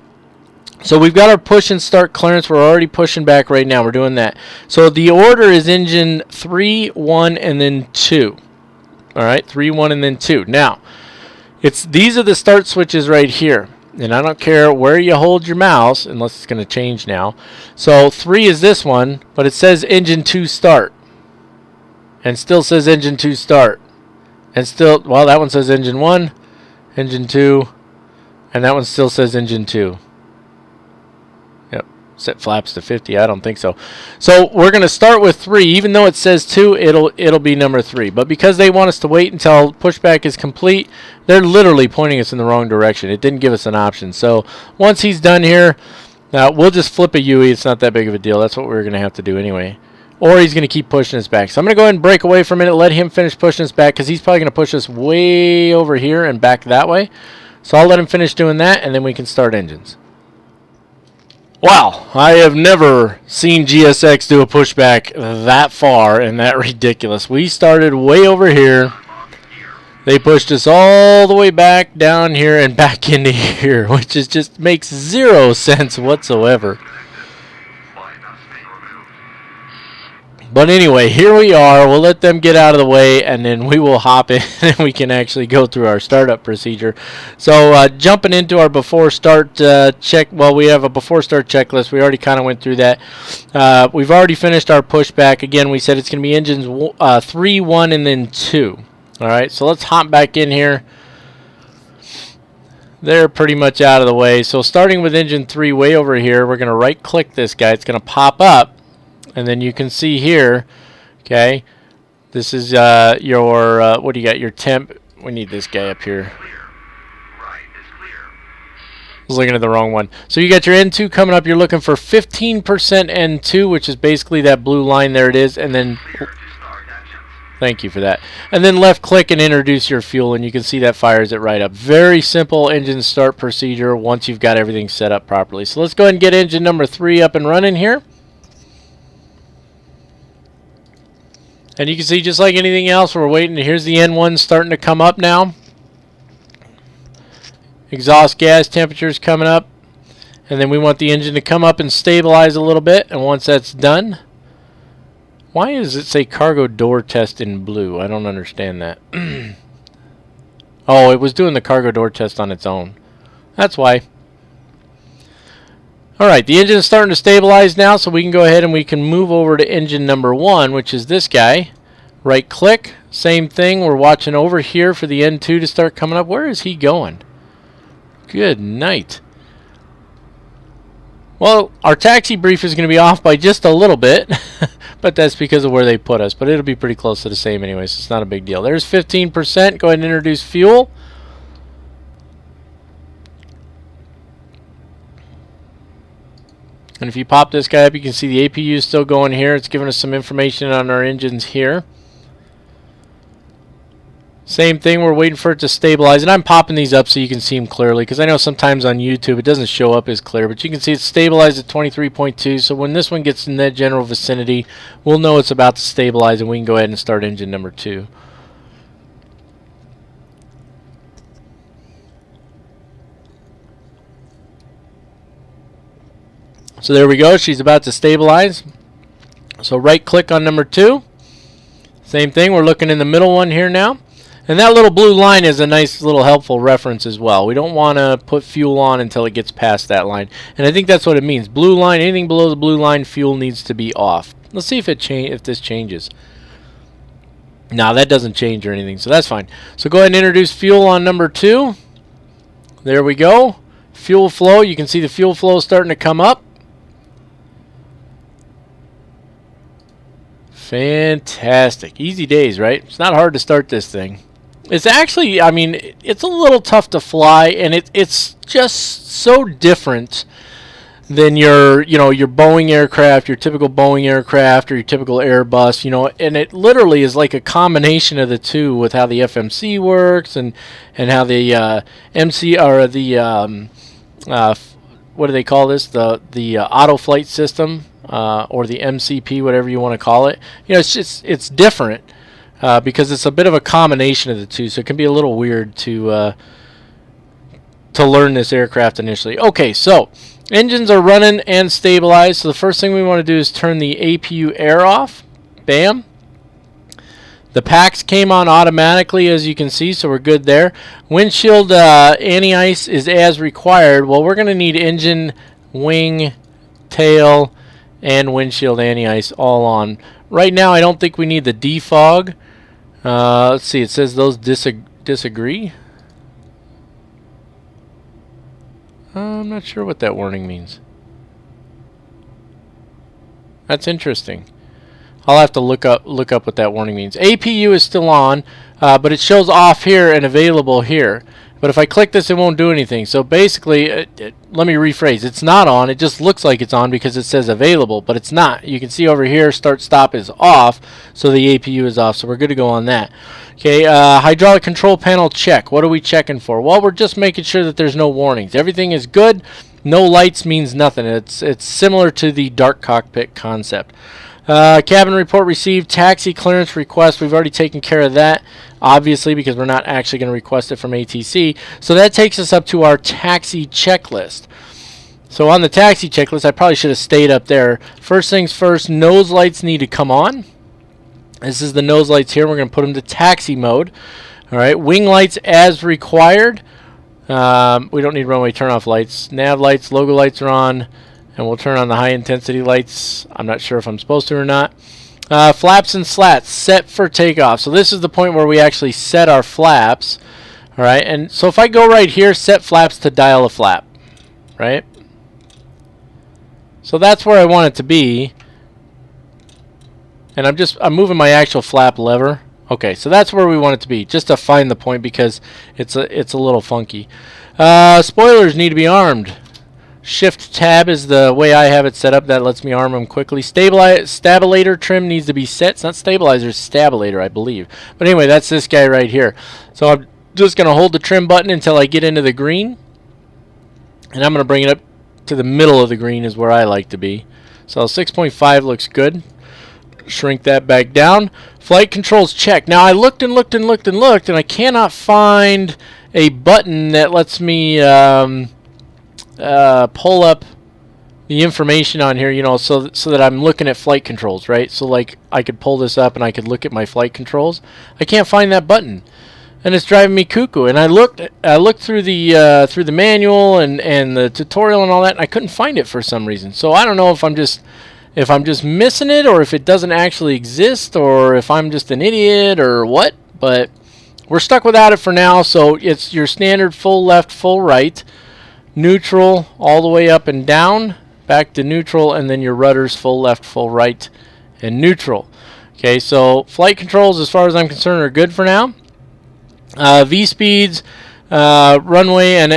So we've got our push and start clearance. We're already pushing back right now. We're doing that. So the order is engine 3, 1, and then 2. All right, 3, 1, and then 2. Now, these are the start switches right here. And I don't care where you hold your mouse, unless it's going to change now. So 3 is this one, but it says engine 2 start. And still says engine 2 start. And still, well, that one says engine 1, engine 2, and that one still says engine 2. Yep, set flaps to 50. I don't think so. So we're going to start with 3. Even though it says 2, it'll be number 3. But because they want us to wait until pushback is complete, they're literally pointing us in the wrong direction. It didn't give us an option. So once he's done here, we'll just flip a UE. It's not that big of a deal. That's what we're going to have to do anyway. Or he's going to keep pushing us back. So I'm going to go ahead and break away for a minute, let him finish pushing us back, because he's probably going to push us way over here and back that way. So I'll let him finish doing that, and then we can start engines. Wow, I have never seen GSX do a pushback that far and that ridiculous. We started way over here. They pushed us all the way back down here and back into here, which is just makes zero sense whatsoever. But anyway, here we are. We'll let them get out of the way, and then we will hop in, and we can actually go through our startup procedure. So jumping into our before start check. Well, we have a before start checklist. We already kind of went through that. We've already finished our pushback. Again, we said it's going to be engines 3, 1, and then 2. All right, so let's hop back in here. They're pretty much out of the way. So starting with engine 3 way over here, we're going to right-click this guy. It's going to pop up. And then you can see here, okay, this is your, what do you got, your temp. We need this guy up here. I was looking at the wrong one. So you got your N2 coming up. You're looking for 15% N2, which is basically that blue line. There it is. And then, thank you for that. And then left click and introduce your fuel, and you can see that fires it right up. Very simple engine start procedure once you've got everything set up properly. So let's go ahead and get engine number 3 up and running here. And you can see, just like anything else, we're waiting. Here's the N1 starting to come up now. Exhaust gas temperature's coming up. And then we want the engine to come up and stabilize a little bit. And once that's done, why does it say cargo door test in blue? I don't understand that. Oh, it was doing the cargo door test on its own. That's why. Alright, the engine is starting to stabilize now, so we can go ahead and we can move over to engine number 1, which is this guy. Right click, same thing. We're watching over here for the N2 to start coming up. Where is he going? Good night. Well, our taxi brief is going to be off by just a little bit, but that's because of where they put us. But it'll be pretty close to the same anyway, so it's not a big deal. There's 15%. Go ahead and introduce fuel. And if you pop this guy up, you can see the APU is still going here. It's giving us some information on our engines here. Same thing, we're waiting for it to stabilize. And I'm popping these up so you can see them clearly, because I know sometimes on YouTube it doesn't show up as clear. But you can see it's stabilized at 23.2. So when this one gets in that general vicinity, we'll know it's about to stabilize, and we can go ahead and start engine number 2. So there we go. She's about to stabilize. So right click on number 2. Same thing. We're looking in the middle one here now. And that little blue line is a nice little helpful reference as well. We don't want to put fuel on until it gets past that line. And I think that's what it means. Blue line, anything below the blue line, fuel needs to be off. Let's see if this changes. No, that doesn't change or anything, so that's fine. So go ahead and introduce fuel on number 2. There we go. Fuel flow. You can see the fuel flow starting to come up. Fantastic. Easy days, right? It's not hard to start this thing. It's actually, I mean, it's a little tough to fly, and it's just so different than your, your Boeing aircraft, your typical Boeing aircraft, or your typical Airbus, and it literally is like a combination of the two with how the FMC works and how the MC or the what do they call this? The auto flight system or the MCP, whatever you want to call it. It's different because it's a bit of a combination of the two, so it can be a little weird to learn this aircraft initially. Okay, so engines are running and stabilized, so the first thing we want to do is turn the APU air off. Bam. The packs came on automatically, as you can see, so we're good there. Windshield anti-ice is as required. Well, we're going to need engine, wing, tail, and windshield anti-ice all on. Right now, I don't think we need the defog. Let's see, it says those disagree. I'm not sure what that warning means. That's interesting. I'll have to look up what that warning means. APU is still on, but it shows off here and available here. But if I click this, it won't do anything. So basically, let me rephrase. It's not on. It just looks like it's on because it says available, but it's not. You can see over here, start stop is off, so the APU is off. So we're good to go on that. Okay, hydraulic control panel check. What are we checking for? Well, we're just making sure that there's no warnings. Everything is good. No lights means nothing. It's similar to the dark cockpit concept. Cabin report received, taxi clearance request. We've already taken care of that, obviously, because we're not actually going to request it from ATC. So that takes us up to our taxi checklist. So on the taxi checklist, I probably should have stayed up there. First things first, nose lights need to come on. This is the nose lights here. We're going to put them to taxi mode. All right, wing lights as required. We don't need runway turn-off lights. Nav lights, logo lights are on. And we'll turn on the high intensity lights. I'm not sure if I'm supposed to or not. Flaps and slats set for takeoff. So this is the point where we actually set our flaps. All right, and so if I go right here, set flaps to dial a flap, right? So that's where I want it to be. And I'm moving my actual flap lever. Okay, so that's where we want it to be, just to find the point because it's a little funky. Spoilers need to be armed. Shift tab is the way I have it set up. That lets me arm them quickly. Stabilator trim needs to be set. It's not stabilizer, it's stabilator, I believe. But anyway, that's this guy right here. So I'm just going to hold the trim button until I get into the green. And I'm going to bring it up to the middle of the green is where I like to be. So 6.5 looks good. Shrink that back down. Flight controls check. Now I looked and looked and looked and looked, and I cannot find a button that lets me pull up the information on here, so that I'm looking at flight controls, right? So like I could pull this up and I could look at my flight controls. I can't find that button, and it's driving me cuckoo. And I looked through the manual and the tutorial and all that, and I couldn't find it for some reason. So I don't know if I'm just missing it, or if it doesn't actually exist, or if I'm just an idiot or what. But we're stuck without it for now. So it's your standard full left, full right. Neutral all the way up and down, back to neutral, and then your rudders full left, full right, and neutral. Okay, so flight controls, as far as I'm concerned, are good for now. V-speeds, runway, and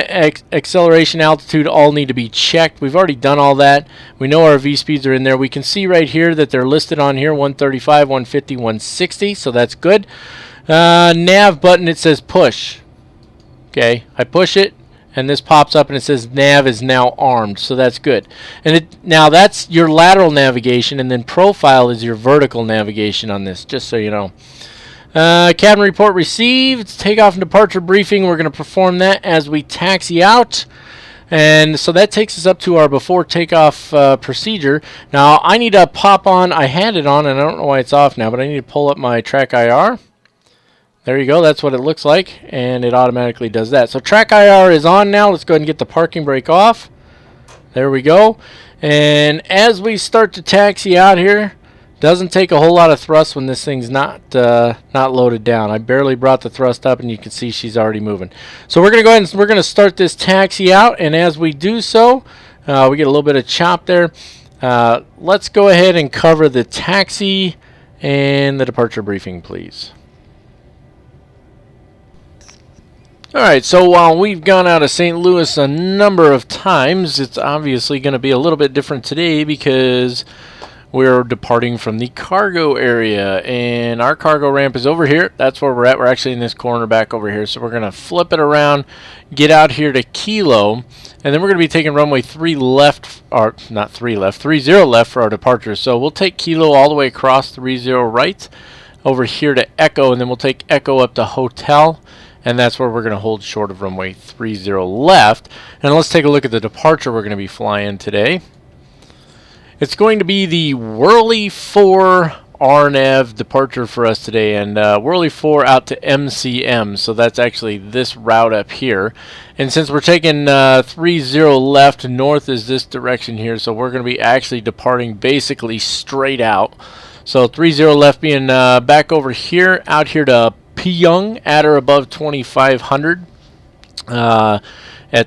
acceleration altitude all need to be checked. We've already done all that. We know our V-speeds are in there. We can see right here that they're listed on here, 135, 150, 160, so that's good. Nav button, it says push. Okay, I push it, and this pops up and it says nav is now armed, so that's good. And now that's your lateral navigation, and then profile is your vertical navigation on this, just so you know. Cabin report received. Takeoff and departure briefing. We're going to perform that as we taxi out. And so that takes us up to our before takeoff procedure. Now I need to pop on. I had it on, and I don't know why it's off now, but I need to pull up my track IR. There you go. That's what it looks like, and it automatically does that. So track IR is on now. Let's go ahead and get the parking brake off. There we go. And as we start to taxi out here, doesn't take a whole lot of thrust when this thing's not loaded down. I barely brought the thrust up, and you can see she's already moving. So we're going to go ahead and we're going to start this taxi out, and as we do so, we get a little bit of chop there. Let's go ahead and cover the taxi and the departure briefing, please. Alright, so while we've gone out of St. Louis a number of times, it's obviously going to be a little bit different today because we're departing from the cargo area, and our cargo ramp is over here. That's where we're at. We're actually in this corner back over here, so we're going to flip it around, get out here to Kilo, and then we're going to be taking runway 3 left, or not 3 left, 30 left for our departure. So we'll take Kilo all the way across 30 right over here to Echo, and then we'll take Echo up to Hotel, and that's where we're going to hold short of runway 30 left. And let's take a look at the departure we're going to be flying today. It's going to be the Whirly 4 RNAV departure for us today, and Whirly 4 out to MCM, so that's actually this route up here. And since we're taking 30 left, north is this direction here, so we're going to be actually departing basically straight out. So 30 left being back over here, out here to Pyongyang at or above 2500 at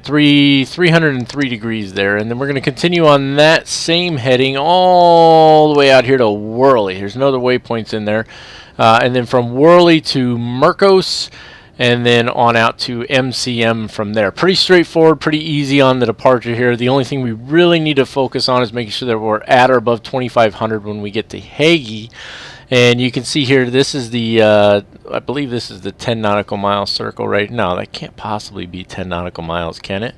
303 degrees there, and then we're going to continue on that same heading all the way out here to Whirly. There's no other waypoints in there, and then from Whirly to Mercos, and then on out to MCM from there. Pretty straightforward, pretty easy on the departure here. The only thing we really need to focus on is making sure that we're at or above 2500 when we get to Hagee. And you can see here, this is the, I believe this is the 10 nautical mile circle, right? No, that can't possibly be 10 nautical miles, can it?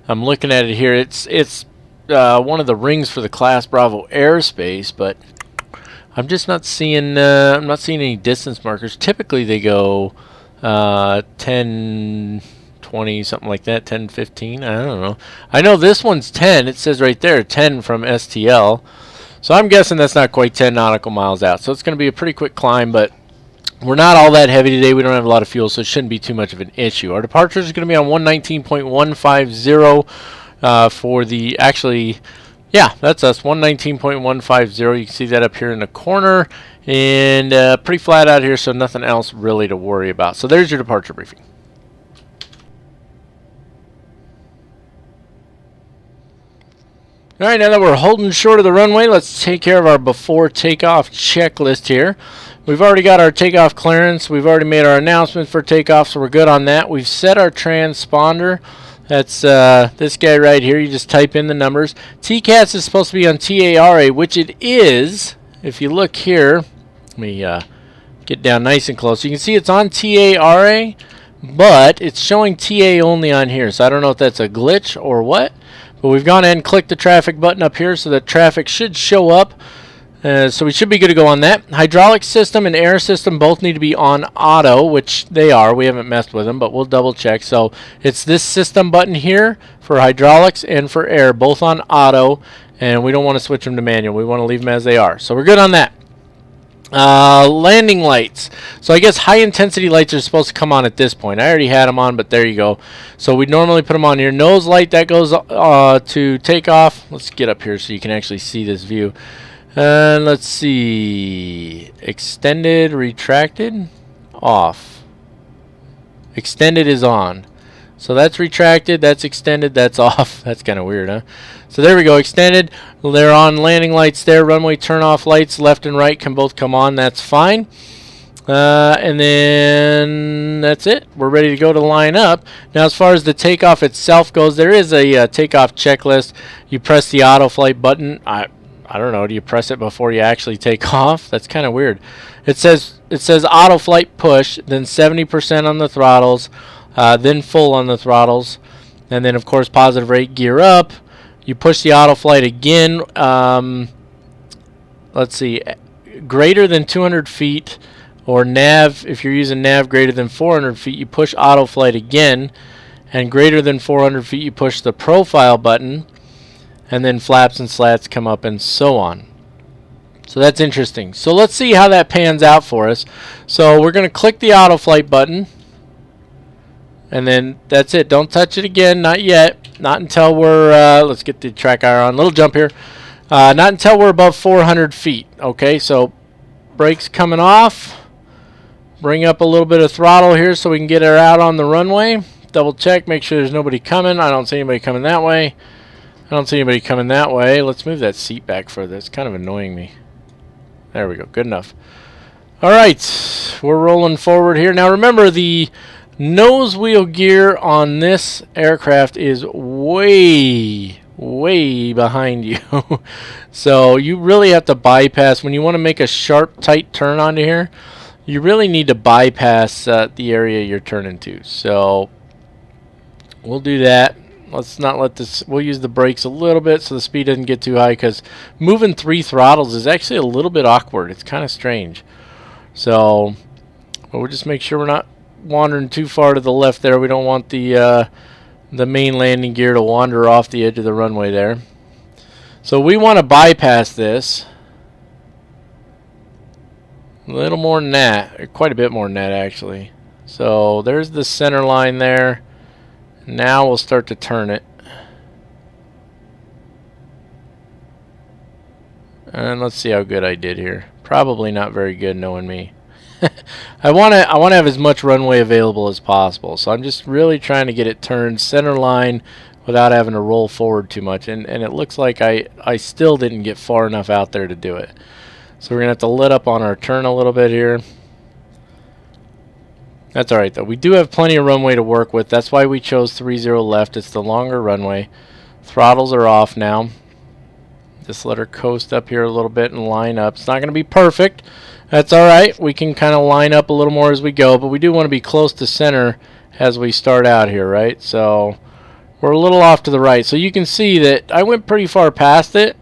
I'm looking at it here. It's one of the rings for the Class Bravo airspace, but I'm just not seeing, I'm not seeing any distance markers. Typically they go 10, 20, something like that, 10, 15, I don't know. I know this one's 10. It says right there, 10 from STL. So I'm guessing that's not quite 10 nautical miles out. So it's going to be a pretty quick climb, but we're not all that heavy today. We don't have a lot of fuel, so it shouldn't be too much of an issue. Our departure is going to be on 119.150 for the, actually, yeah, that's us, 119.150. You can see that up here in the corner, and pretty flat out here, so nothing else really to worry about. So there's your departure briefing. Alright, now that we're holding short of the runway, let's take care of our before takeoff checklist here. We've already got our takeoff clearance. We've already made our announcement for takeoff, so we're good on that. We've set our transponder. That's this guy right here. You just type in the numbers. TCAS is supposed to be on TARA, which it is. If you look here, let me get down nice and close. You can see it's on TARA, but it's showing TA only on here. So I don't know if that's a glitch or what. But we've gone ahead and clicked the traffic button up here, so that traffic should show up. So we should be good to go on that. Hydraulic system and air system both need to be on auto, which they are. We haven't messed with them, but we'll double check. So it's this system button here for hydraulics and for air, both on auto, and we don't want to switch them to manual. We want to leave them as they are. So we're good on that. Landing lights. So I guess high intensity lights are supposed to come on at this point. I already had them on, but there you go. So we normally put them on here. Nose light, that goes to takeoff. Let's get up here so you can actually see this view. Let's see. Extended, retracted, off. Extended is on. So that's retracted, that's extended, that's off. That's kind of weird, huh? So there we go, extended. They're on landing lights there. Runway turn-off lights, left and right, can both come on. That's fine. And then that's it. We're ready to go to line up. Now, as far as the takeoff itself goes, there is a takeoff checklist. You press the auto flight button. I don't know. Do you press it before you actually take off? That's kind of weird. It says auto flight push, then 70% on the throttles. Then full on the throttles, and then of course positive rate gear up. You push the auto flight again. Let's see, greater than 200 feet, or nav, if you're using nav greater than 400 feet, you push auto flight again, and greater than 400 feet, you push the profile button, and then flaps and slats come up and so on. So that's interesting. So let's see how that pans out for us. So we're going to click the auto flight button. And then that's it. Don't touch it again. Not yet. Not until we're, let's get the track IR on. Little jump here. Not until we're above 400 feet. Okay, so brakes coming off. Bring up a little bit of throttle here so we can get her out on the runway. Double check. Make sure there's nobody coming. I don't see anybody coming that way. I don't see anybody coming that way. Let's move that seat back further. It's kind of annoying me. There we go. Good enough. All right. We're rolling forward here. Now remember, the Nose wheel gear on this aircraft is way behind you. So you really have to bypass when you want to make a sharp, tight turn onto here. You really need to bypass the area you're turning to. So we'll do that. Let's not let this, we'll use the brakes a little bit so the speed doesn't get too high, because moving 3 throttles is actually a little bit awkward. It's kind of strange. So we'll just make sure we're not wandering too far to the left there. We don't want the main landing gear to wander off the edge of the runway there. So we want to bypass this. A little more than that, quite a bit more than that actually. So there's the center line there. Now we'll start to turn it. And let's see how good I did here. Probably not very good, knowing me. I want to have as much runway available as possible. So I'm just really trying to get it turned center line without having to roll forward too much. And it looks like I still didn't get far enough out there to do it. So we're going to have to let up on our turn a little bit here. That's alright though. We do have plenty of runway to work with. That's why we chose 30 left. It's the longer runway. Throttles are off now. Just let her coast up here a little bit and line up. It's not going to be perfect. That's alright. We can kind of line up a little more as we go, but we do want to be close to center as we start out here, right? So we're a little off to the right. So you can see that I went pretty far past it,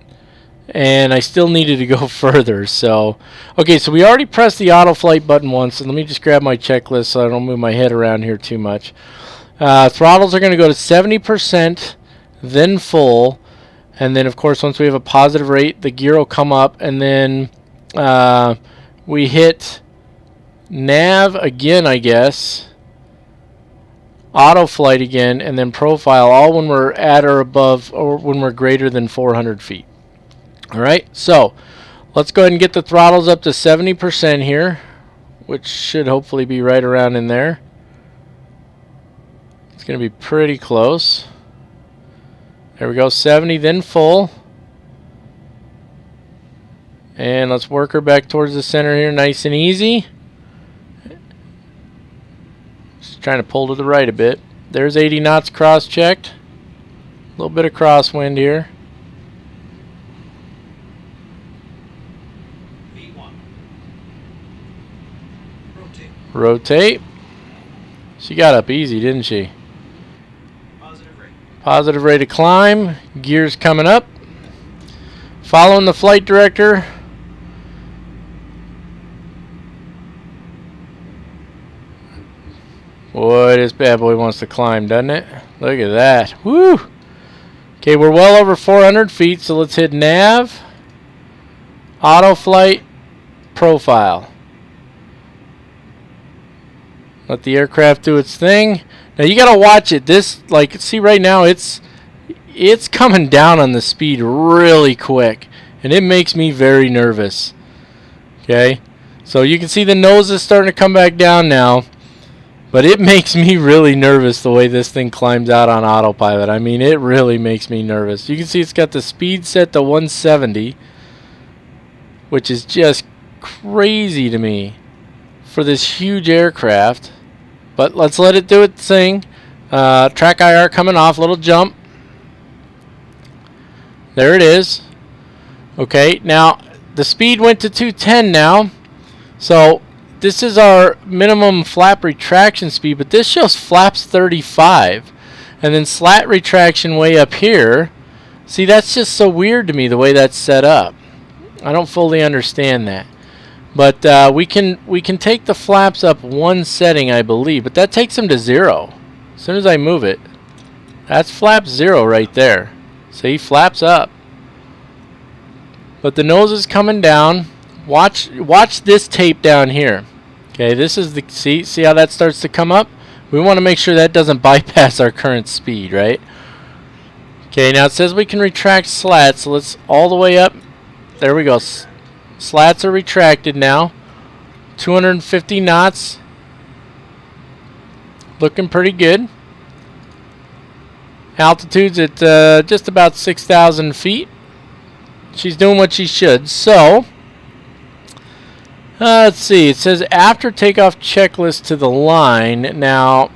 and I still needed to go further. So okay, so we already pressed the auto flight button once, and let me just grab my checklist so I don't move my head around here too much. Throttles are going to go to 70%, then full, and then of course once we have a positive rate, the gear will come up, and then we hit nav again, I guess, auto flight again, and then profile, all when we're at or above, or when we're greater than 400 feet. Alright, so let's go ahead and get the throttles up to 70% here, which should hopefully be right around in there. It's going to be pretty close. There we go, 70, then full. And let's work her back towards the center here, nice and easy. Just trying to pull to the right a bit. There's 80 knots cross-checked. A little bit of crosswind here. Rotate. She got up easy, didn't she? Positive rate of climb. Gears coming up. Following the flight director. Boy, this bad boy wants to climb, doesn't it? Look at that. Woo! Okay, we're well over 400 feet, so let's hit nav, auto flight, profile. Let the aircraft do its thing. Now you gotta watch it. This, like, see right now, it's coming down on the speed really quick, and it makes me very nervous. Okay, so you can see the nose is starting to come back down now, but it makes me really nervous the way this thing climbs out on autopilot. I mean, it really makes me nervous. You can see it's got the speed set to 170, which is just crazy to me for this huge aircraft. But let's let it do its thing. Track IR coming off, little jump. There it is. Okay, now the speed went to 210 now. So this is our minimum flap retraction speed, but this shows flaps 35. And then slat retraction way up here. See, that's just so weird to me the way that's set up. I don't fully understand that. But we can take the flaps up one setting, I believe, but that takes them to 0. As soon as I move it, that's flap 0 right there. See, flaps up. But the nose is coming down. Watch this tape down here. Okay, this is the see how that starts to come up? We want to make sure that doesn't bypass our current speed, right? Okay, now it says we can retract slats, so let's all the way up. There we go. Slats are retracted now. 250 knots. Looking pretty good. Altitude's at just about 6,000 feet. She's doing what she should. So Let's see. It says after takeoff checklist to the line. Now,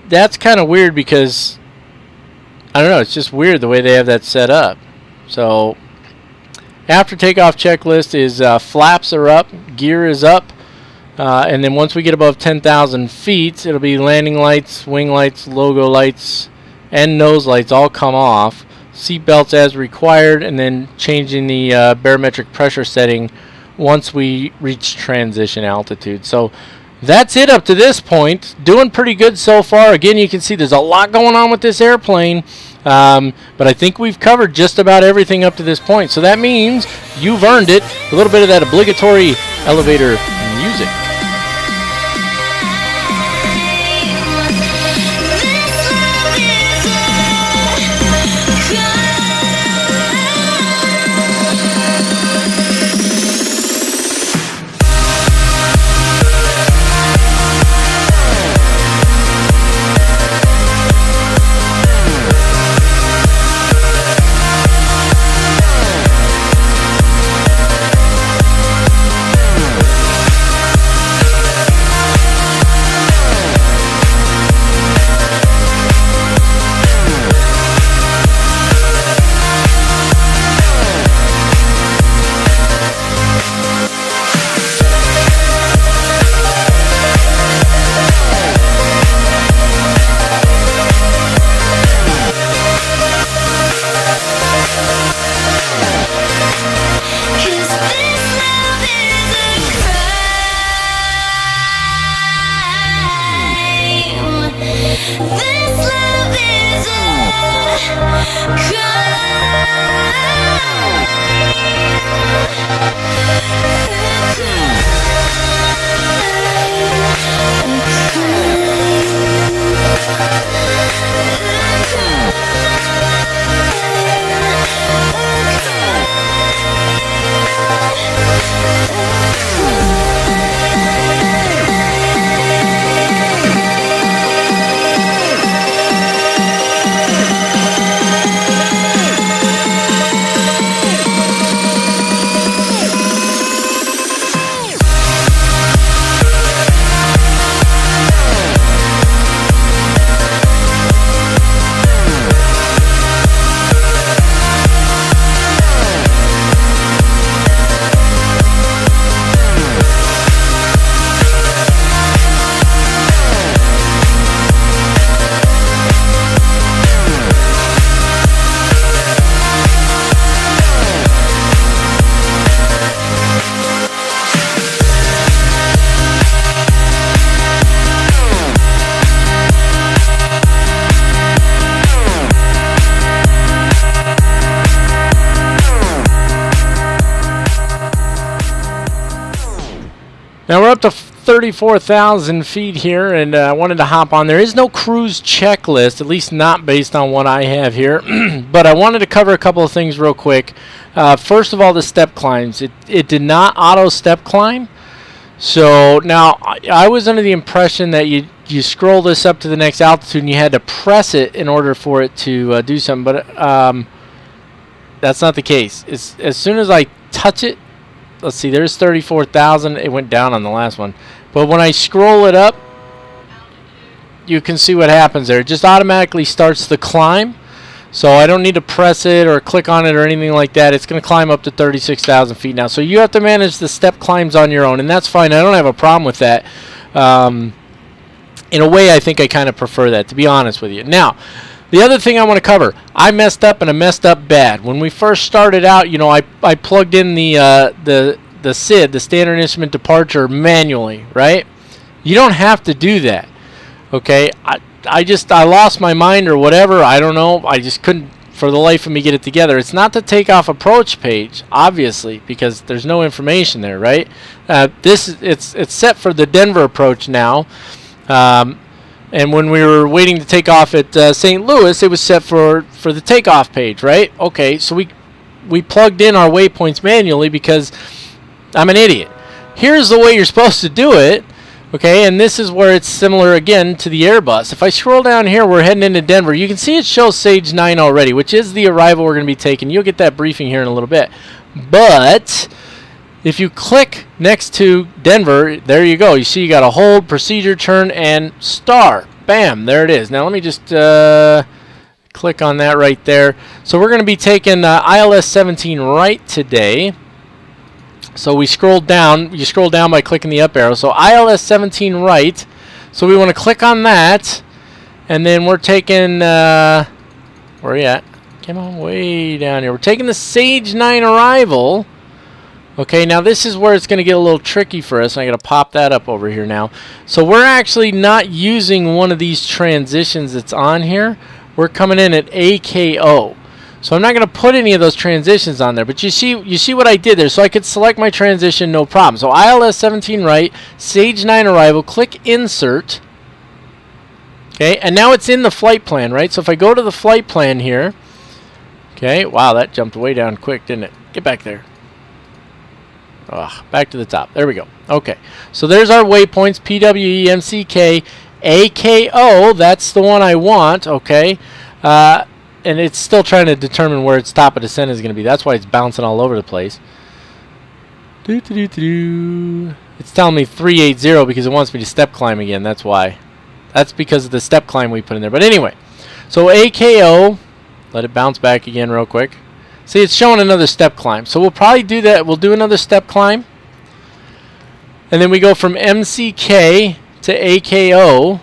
that's kind of weird because, I don't know, it's just weird the way they have that set up. So, after takeoff checklist is flaps are up, gear is up, and then once we get above 10,000 feet, it'll be landing lights, wing lights, logo lights, and nose lights all come off. Seat belts as required, and then changing the barometric pressure setting once we reach transition altitude. So that's it up to this point. Doing pretty good so far. Again, you can see there's a lot going on with this airplane, but I think we've covered just about everything up to this point. So that means you've earned it. A little bit of that obligatory elevator music. Now we're up to 34,000 feet here, and I wanted to hop on. There is no cruise checklist, at least not based on what I have here, but I wanted to cover a couple of things real quick. First of all, the step climbs. It did not auto step climb. So now I was under the impression that you scroll this up to the next altitude and you had to press it in order for it to do something, but that's not the case. As soon as I touch it, let's see, there's 34,000. It went down on the last one. But when I scroll it up, you can see what happens there. It just automatically starts the climb. So I don't need to press it or click on it or anything like that. It's going to climb up to 36,000 feet now. So you have to manage the step climbs on your own, and that's fine. I don't have a problem with that. In a way, I think I kind of prefer that, to be honest with you. Now, the other thing I want to cover, I messed up, and I messed up bad. When we first started out, you know, I plugged in the SID, the Standard Instrument Departure, manually, right? You don't have to do that, okay? I lost my mind or whatever. I don't know. I just couldn't, for the life of me, get it together. It's not the takeoff approach page, obviously, because there's no information there, right? It's set for the Denver approach now. And when we were waiting to take off at St. Louis, it was set for the takeoff page, right? Okay, so we plugged in our waypoints manually because I'm an idiot. Here's the way you're supposed to do it, okay? And this is where it's similar again to the Airbus. If I scroll down here, we're heading into Denver. You can see it shows Sage 9 already, which is the arrival we're going to be taking. You'll get that briefing here in a little bit. But if you click next to Denver, there you go. You see you got a hold, procedure, turn, and star. Bam, there it is. Now let me just click on that right there. So we're going to be taking ILS 17 right today. So we scrolled down. You scroll down by clicking the up arrow. So ILS 17 right. So we want to click on that. And then we're taking, where are you at? Come on, way down here. We're taking the Sage 9 arrival. Okay, now this is where it's going to get a little tricky for us. I got to pop that up over here now. So we're actually not using one of these transitions that's on here. We're coming in at AKO. So I'm not going to put any of those transitions on there. But you see what I did there. So I could select my transition, no problem. So ILS 17 right, Sage 9 arrival, click Insert. Okay, and now it's in the flight plan, right? So if I go to the flight plan here. Okay, wow, that jumped way down quick, didn't it? Get back there. Back to the top. There we go. Okay, so there's our waypoints, PWE, MCK, AKO. That's the one I want, okay? And it's still trying to determine where its top of descent is going to be. That's why it's bouncing all over the place. It's telling me 380 because it wants me to step climb again. That's why. That's because of the step climb we put in there. But anyway, so AKO, let it bounce back again real quick. See, it's showing another step climb. So we'll probably do that. We'll do another step climb. And then we go from MCK to AKO.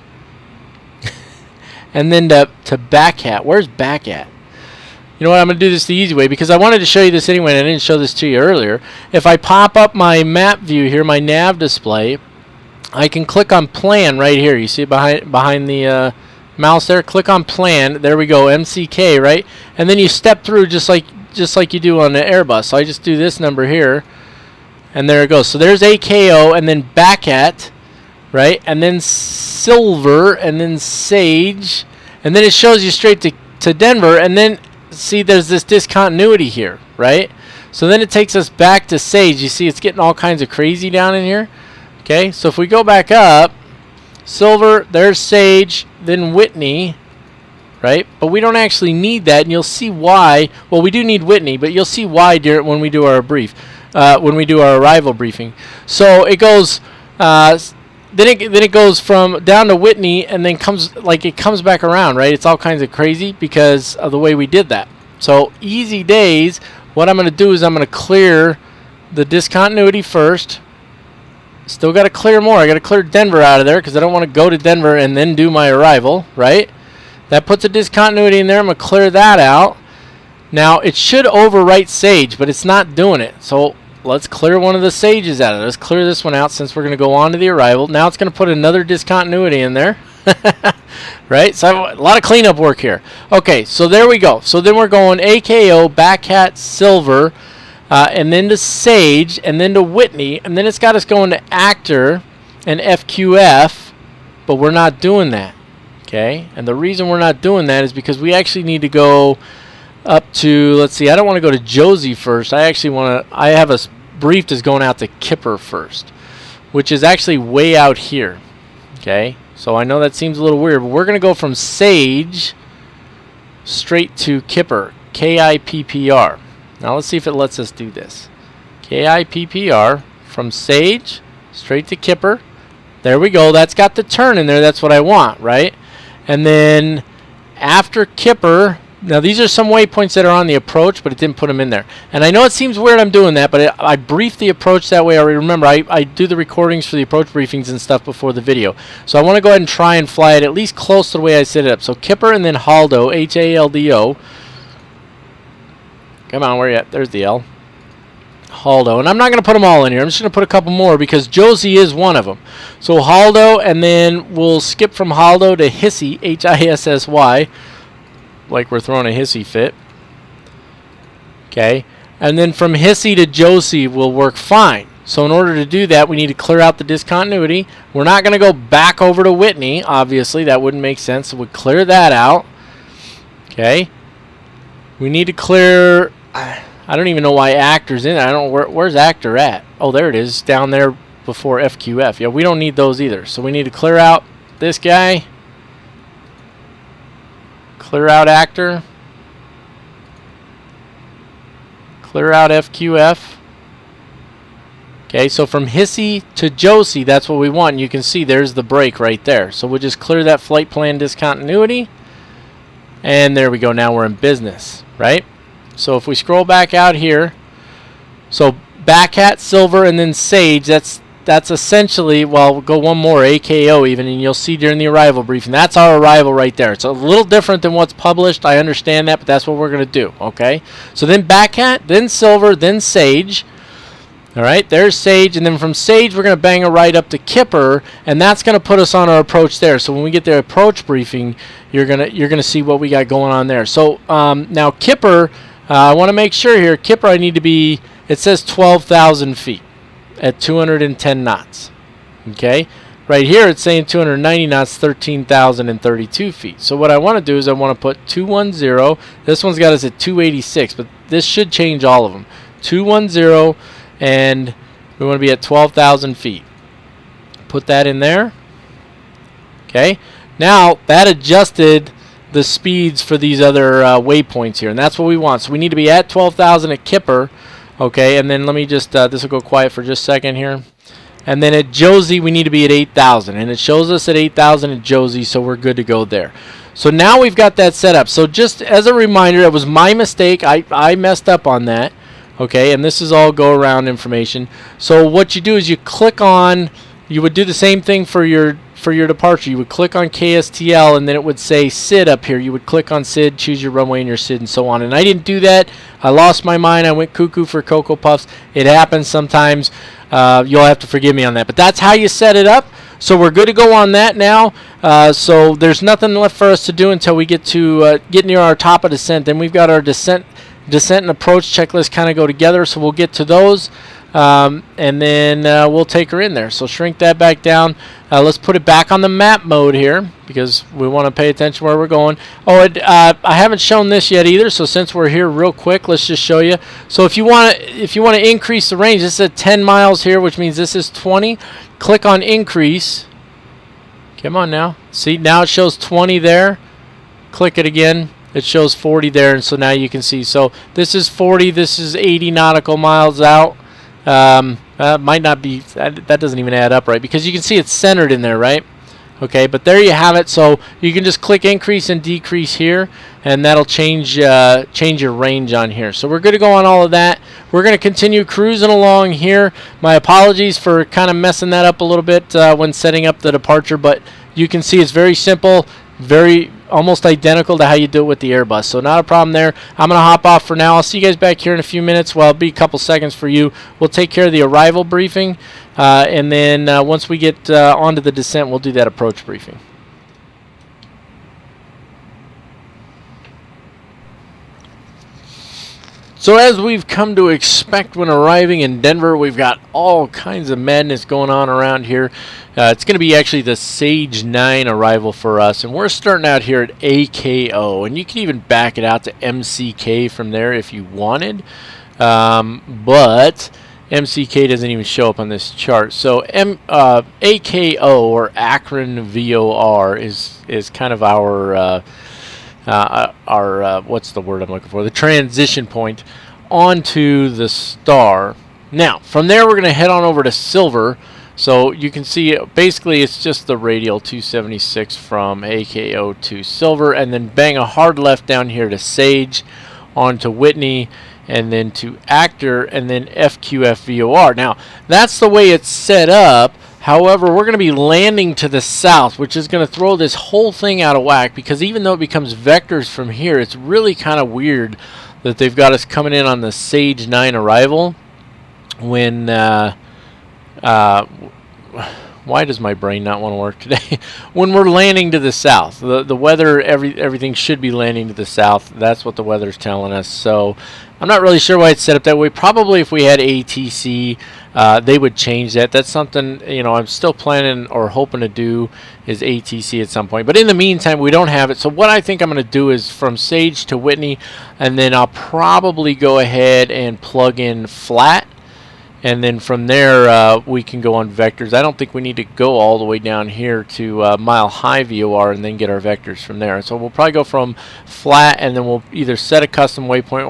And then to back hat. Where's back at? You know what? I'm going to do this the easy way because I wanted to show you this anyway, and I didn't show this to you earlier. If I pop up my map view here, my nav display, I can click on plan right here. You see it behind the mouse there? Click on plan. There we go, MCK, right? And then you step through just like you do on the Airbus. So I just do this number here, and there it goes. So there's AKO, and then back at, right? And then silver, and then Sage, and then it shows you straight to Denver, and then see there's this discontinuity here, right? So then it takes us back to Sage. You see it's getting all kinds of crazy down in here. Okay, so if we go back up, silver, there's Sage, then Whitney, right? But we don't actually need that, and you'll see why. Well, we do need Whitney, but you'll see why when we do our when we do our arrival briefing. So it goes, then it goes from down to Whitney, and then comes back around, right? It's all kinds of crazy because of the way we did that. So easy days. What I'm going to do is I'm going to clear the discontinuity first. Still got to clear more. I got to clear Denver out of there because I don't want to go to Denver and then do my arrival, right? That puts a discontinuity in there. I'm going to clear that out. Now, it should overwrite Sage, but it's not doing it. So let's clear one of the Sages out of it. Let's clear this one out since we're going to go on to the arrival. Now it's going to put another discontinuity in there. Right? So a lot of cleanup work here. Okay, so there we go. So then we're going AKO, back hat, silver, and then to Sage, and then to Whitney, and then it's got us going to actor and FQF, but we're not doing that. Okay? And the reason we're not doing that is because we actually need to go up to, let's see, I don't want to go to Josie first. I have a brief that's going out to Kipper first, which is actually way out here. Okay? So I know that seems a little weird, but we're going to go from Sage straight to Kipper, KIPPR. Now let's see if it lets us do this. KIPPR from Sage straight to Kipper. There we go. That's got the turn in there. That's what I want, right? And then after Kipper, now these are some waypoints that are on the approach, but it didn't put them in there. And I know it seems weird I'm doing that, but I briefed the approach that way already. Remember, I do the recordings for the approach briefings and stuff before the video. So I want to go ahead and try and fly it at least close to the way I set it up. So Kipper and then Haldo, Haldo. Come on, where are you at? There's the L. Haldo. And I'm not going to put them all in here. I'm just going to put a couple more because Josie is one of them. So Haldo, and then we'll skip from Haldo to Hissy, Hissy, like we're throwing a hissy fit. Okay. And then from Hissy to Josie will work fine. So in order to do that, we need to clear out the discontinuity. We're not going to go back over to Whitney, obviously. That wouldn't make sense. So we'll clear that out. Okay. We need to clear... I don't even know why actor's in it. I don't know where's actor at. Oh, there it is, down there before FQF. Yeah, we don't need those either. So we need to clear out this guy. Clear out actor. Clear out FQF. Okay, so from Hissy to Josie, that's what we want. And you can see there's the break right there. So we'll just clear that flight plan discontinuity. And there we go. Now we're in business, right? So if we scroll back out here, so Backhat, Silver, and then Sage, that's essentially, well, we'll go one more, AKO even, and you'll see during the arrival briefing, that's our arrival right there. It's a little different than what's published. I understand that, but that's what we're going to do, okay? So then Backhat, then Silver, then Sage. All right, there's Sage, and then from Sage we're going to bang a right up to Kipper, and that's going to put us on our approach there. So when we get the approach briefing, you're gonna see what we got going on there. So now Kipper, I want to make sure here, Kipper, I need to be, it says 12,000 feet at 210 knots. Okay, right here it's saying 290 knots, 13,032 feet. So what I want to do is I want to put 210. This one's got us at 286, but this should change all of them. 210. And we want to be at 12,000 feet. Put that in there. Okay. Now that adjusted the speeds for these other waypoints here, and that's what we want. So we need to be at 12,000 at Kipper. Okay. And then let me just this will go quiet for just a second here. And then at Josie we need to be at 8,000, and it shows us at 8,000 at Josie, so we're good to go there. So now we've got that set up. So just as a reminder, it was my mistake. I messed up on that. Okay, and this is all go around information. So what you do is you click on, you would do the same thing for your departure. You would click on KSTL, and then it would say SID up here. You would click on SID, choose your runway and your SID, and so on. And I didn't do that. I lost my mind. I went cuckoo for Cocoa Puffs. It happens sometimes. You'll have to forgive me on that. But that's how you set it up. So we're good to go on that now. So there's nothing left for us to do until we get to get near our top of descent. Then we've got our descent and approach checklist kind of go together, so we'll get to those, and then we'll take her in there. So shrink that back down. Let's put it back on the map mode here because we want to pay attention where we're going. Oh, I haven't shown this yet either, so since we're here real quick, let's just show you. So if you want to increase the range, this is at 10 miles here, which means this is 20. Click on increase. Come on now. See, now it shows 20 there. Click it again. It shows 40 there, and so now you can see. So this is 40. This is 80 nautical miles out. Might not be. That doesn't even add up right because you can see it's centered in there, right? Okay, but there you have it. So you can just click increase and decrease here, and that'll change your range on here. So we're good to go on all of that. We're going to continue cruising along here. My apologies for kind of messing that up a little bit when setting up the departure, but you can see it's very simple, very almost identical to how you do it with the Airbus. So not a problem there. I'm going to hop off for now. I'll see you guys back here in a few minutes. Well, it'll be a couple seconds for you. We'll take care of the arrival briefing, and then once we get onto the descent, we'll do that approach briefing. So as we've come to expect when arriving in Denver, we've got all kinds of madness going on around here. It's going to be actually the Sage 9 arrival for us, and we're starting out here at AKO, and you can even back it out to MCK from there if you wanted, but MCK doesn't even show up on this chart. So AKO, or Akron VOR, is kind of our what's the word I'm looking for? The transition point onto the star. Now, from there we're going to head on over to Silver. So you can see basically it's just the radial 276 from AKO to Silver, and then bang a hard left down here to Sage, onto Whitney, and then to Actor, and then FQF VOR. Now, that's the way it's set up. However, we're going to be landing to the south, which is going to throw this whole thing out of whack, because even though it becomes vectors from here, it's really kind of weird that they've got us coming in on the Sage 9 arrival when why does my brain not want to work today? When we're landing to the south, the weather, everything should be landing to the south. That's what the weather's telling us. So I'm not really sure why it's set up that way. Probably if we had ATC, they would change that. That's something, you know, I'm still planning or hoping to do is ATC at some point. But in the meantime, we don't have it. So what I think I'm going to do is from Sage to Whitney, and then I'll probably go ahead and plug in flat. And then from there, we can go on vectors. I don't think we need to go all the way down here to Mile High VOR and then get our vectors from there. So we'll probably go from flat, and then we'll either set a custom waypoint,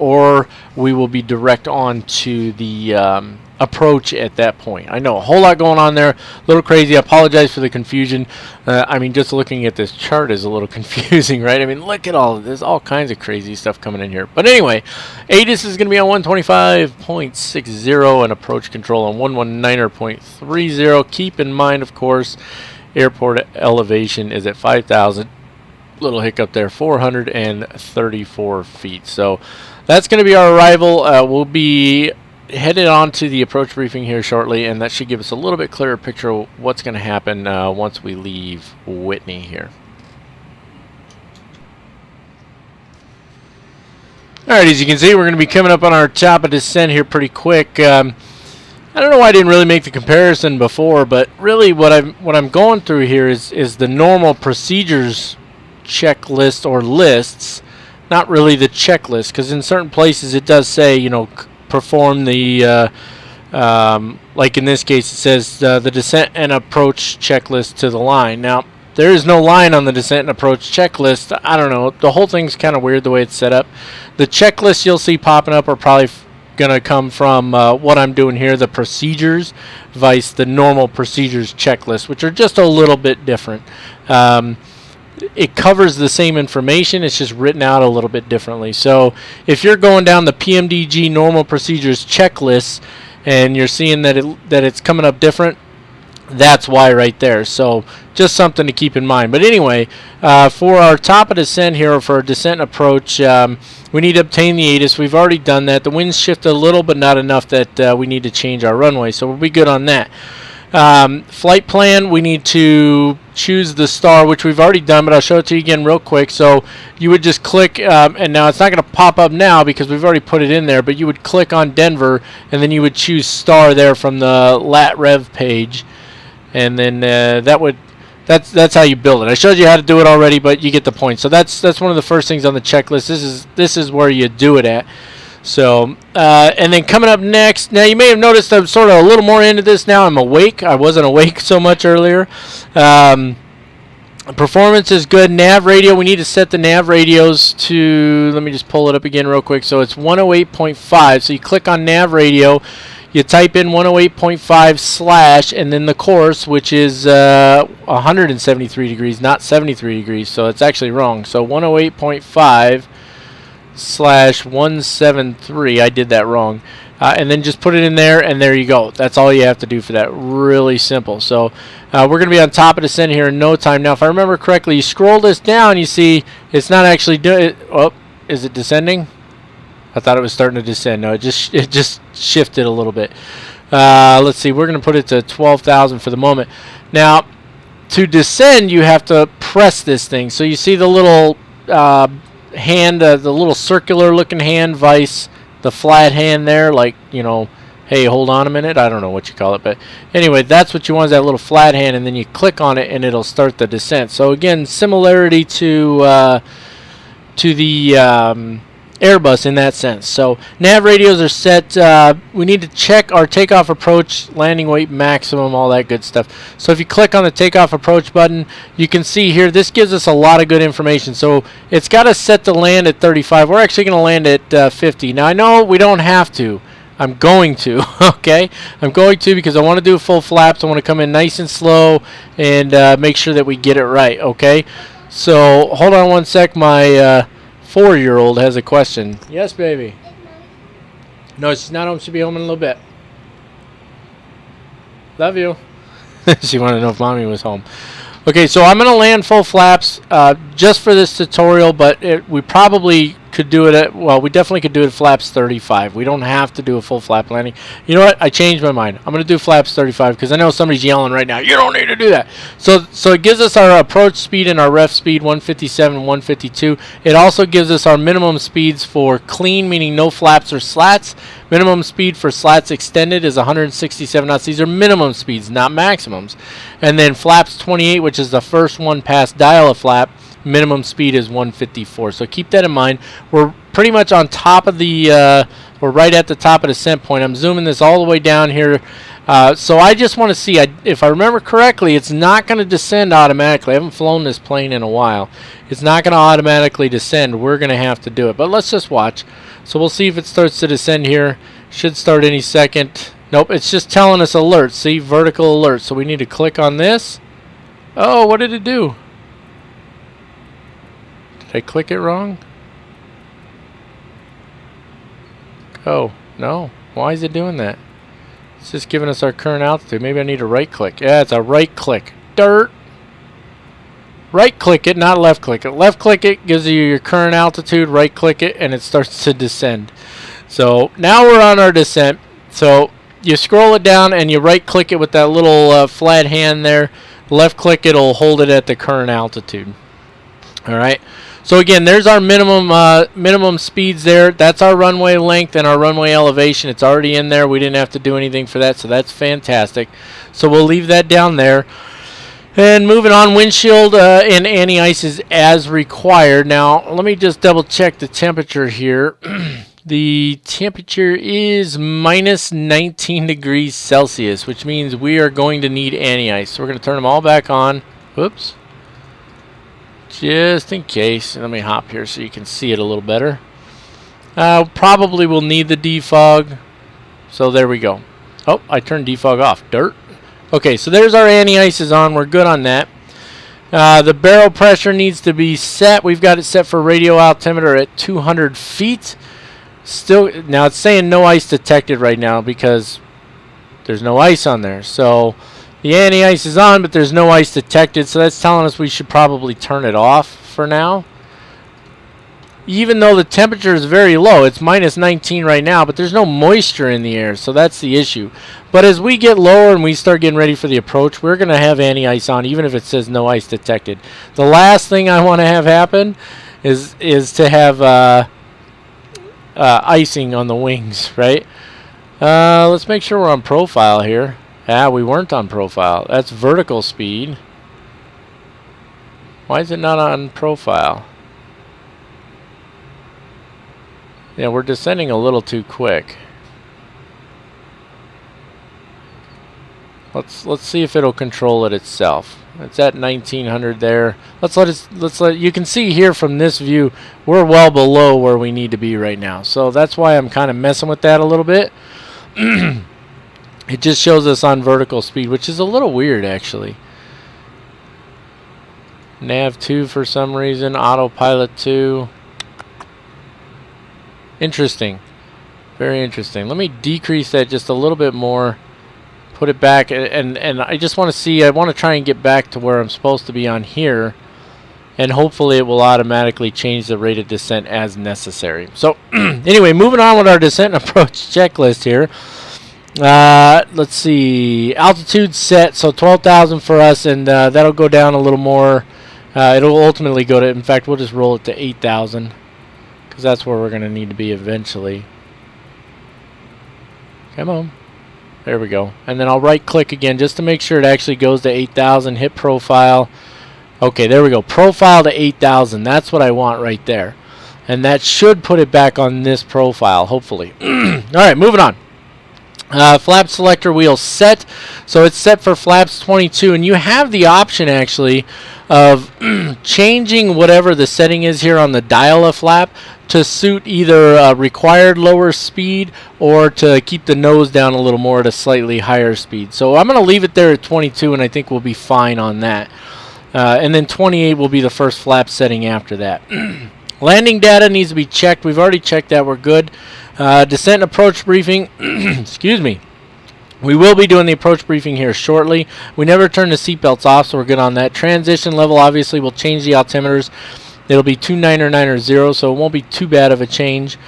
or we will be direct on to the approach at that point. I know a whole lot going on there, a little crazy. I apologize for the confusion. I mean, just looking at this chart is a little confusing, right? I mean, look at all of this, all kinds of crazy stuff coming in here. But anyway, ATIS is going to be on 125.60 and approach control on 119.30. Keep in mind, of course, airport elevation is at 5,000. Little hiccup there, 434 feet. So that's going to be our arrival. We'll be headed on to the approach briefing here shortly, and that should give us a little bit clearer picture of what's going to happen once we leave Whitney here. Alright, as you can see, we're going to be coming up on our top of descent here pretty quick. I don't know why I didn't really make the comparison before, but really what I'm going through here is the normal procedures checklist or lists, not really the checklist, because in certain places it does say, you know, perform the like in this case it says the descent and approach checklist to the line. Now there is no line on the descent and approach checklist. I don't know, the whole thing's kind of weird the way it's set up. The checklists you'll see popping up are probably gonna come from what I'm doing here, the procedures vice the normal procedures checklist, which are just a little bit different. It covers the same information, it's just written out a little bit differently. So if you're going down the PMDG normal procedures checklist and you're seeing that it's coming up different, that's why right there. So just something to keep in mind. But anyway, for our top of descent here, or for our descent and approach, we need to obtain the ATIS. We've already done that. The winds shifted a little, but not enough that we need to change our runway, so we'll be good on that. Flight plan, we need to choose the star, which we've already done, but I'll show it to you again real quick. So you would just click, and now it's not going to pop up now because we've already put it in there, but you would click on Denver, and then you would choose star there from the lat rev page, and then that's how you build it. I showed you how to do it already, but you get the point. So that's one of the first things on the checklist. This is where you do it at. So, and then coming up next, now you may have noticed I'm sort of a little more into this now. I'm awake. I wasn't awake so much earlier. Performance is good. Nav radio, we need to set the nav radios to, let me just pull it up again real quick. So it's 108.5. So you click on nav radio, you type in 108.5 / and then the course, which is 173 degrees, not 73 degrees. So it's actually wrong. So 108.5 / 173. I did that wrong. And then just put it in there, and there you go. That's all you have to do for that. Really simple. So we're going to be on top of descent here in no time. Now, if I remember correctly, you scroll this down, you see it's not actually doing it. Oh, is it descending? I thought it was starting to descend. No, it just shifted a little bit. Let's see. We're going to put it to 12,000 for the moment. Now, to descend, you have to press this thing. So you see the little hand, the little circular looking hand vice the flat hand there, like, you know, hey, hold on a minute. I don't know what you call it, but anyway, that's what you want, is that little flat hand, and then you click on it and it'll start the descent. So again, similarity to the Airbus in that sense. So nav radios are set. We need to check our takeoff approach, landing weight maximum, all that good stuff. So if you click on the takeoff approach button, you can see here this gives us a lot of good information. So it's got us set to land at 35. We're actually going to land at 50. Now I know we don't have to. I'm going to, okay? I'm going to, because I want to do full flaps. I want to come in nice and slow and make sure that we get it right, okay? So hold on one sec. My 4-year-old has a question. Yes, baby. No, she's not home. She'll be home in a little bit. Love you. She wanted to know if mommy was home. Okay, so I'm going to land full flaps just for this tutorial, but we probably could do it at, well, we definitely could do it at flaps 35. We don't have to do a full flap landing. You know what? I changed my mind. I'm going to do flaps 35 because I know somebody's yelling right now, you don't need to do that. So it gives us our approach speed and our ref speed, 157 and 152. It also gives us our minimum speeds for clean, meaning no flaps or slats. Minimum speed for slats extended is 167 knots. These are minimum speeds, not maximums. And then flaps 28, which is the first one past dial a flap, minimum speed is 154. So keep that in mind. We're pretty much on top of the, we're right at the top of the descent point. I'm zooming this all the way down here. So I just want to see, if I remember correctly, it's not going to descend automatically. I haven't flown this plane in a while. It's not going to automatically descend. We're going to have to do it. But let's just watch. So we'll see if it starts to descend here. Should start any second. Nope, it's just telling us alert. See, vertical alert. So we need to click on this. Oh, what did it do? Did I click it wrong? Oh, no. Why is it doing that? It's just giving us our current altitude. Maybe I need to right click. Yeah, it's a right click. Dirt. Right click it, not left click it. Left click it gives you your current altitude. Right click it, and it starts to descend. So now we're on our descent. So you scroll it down and you right click it with that little flat hand there. Left click it will hold it at the current altitude. Alright, so again, there's our minimum speeds there. That's our runway length and our runway elevation. It's already in there. We didn't have to do anything for that, so that's fantastic. So we'll leave that down there. And moving on, windshield and anti-ice is as required. Now, let me just double check the temperature here. The temperature is minus 19 degrees Celsius, which means we are going to need anti-ice. So we're going to turn them all back on. Whoops. Just in case. Let me hop here so you can see it a little better. Probably will need the defog. So there we go. Oh, I turned defog off. Dirt. Okay, so there's our anti-ice is on. We're good on that. The barrel pressure needs to be set. We've got it set for radio altimeter at 200 feet. Still, now it's saying no ice detected right now because there's no ice on there. So the anti-ice is on, but there's no ice detected. So that's telling us we should probably turn it off for now. Even though the temperature is very low, it's minus 19 right now, but there's no moisture in the air, so that's the issue. But as we get lower and we start getting ready for the approach, we're going to have anti-ice on, even if it says no ice detected. The last thing I want to have happen is to have icing on the wings, right? Let's make sure we're on profile here. We weren't on profile. That's vertical speed. Why is it not on profile? Yeah, we're descending a little too quick. Let's see if it'll control it itself. It's at 1900 there. You can see here from this view we're well below where we need to be right now. So that's why I'm kind of messing with that a little bit. It just shows us on vertical speed, which is a little weird actually. Nav 2 for some reason, autopilot 2. Interesting. Very interesting. Let me decrease that just a little bit more. Put it back. And I just want to see. I want to try and get back to where I'm supposed to be on here. And hopefully it will automatically change the rate of descent as necessary. So anyway, moving on with our descent and approach checklist here. Let's see. Altitude set. So 12,000 for us. And that'll go down a little more. It'll ultimately go to, in fact, we'll just roll it to 8,000. Because that's where we're going to need to be eventually. Come on. There we go. And then I'll right click again just to make sure it actually goes to 8,000. Hit profile. Okay, there we go. Profile to 8,000. That's what I want right there. And that should put it back on this profile, hopefully. Alright, moving on. Flap selector wheel set. So it's set for flaps 22. And you have the option actually of changing whatever the setting is here on the dial of flap to suit either required lower speed or to keep the nose down a little more at a slightly higher speed. So I'm going to leave it there at 22 and I think we'll be fine on that. And then 28 will be the first flap setting after that. Landing data needs to be checked. We've already checked that. We're good. Descent and approach briefing. Excuse me. We will be doing the approach briefing here shortly. We never turn the seatbelts off, so we're good on that. Transition level, obviously, we'll change the altimeters. It'll be 299 so it won't be too bad of a change.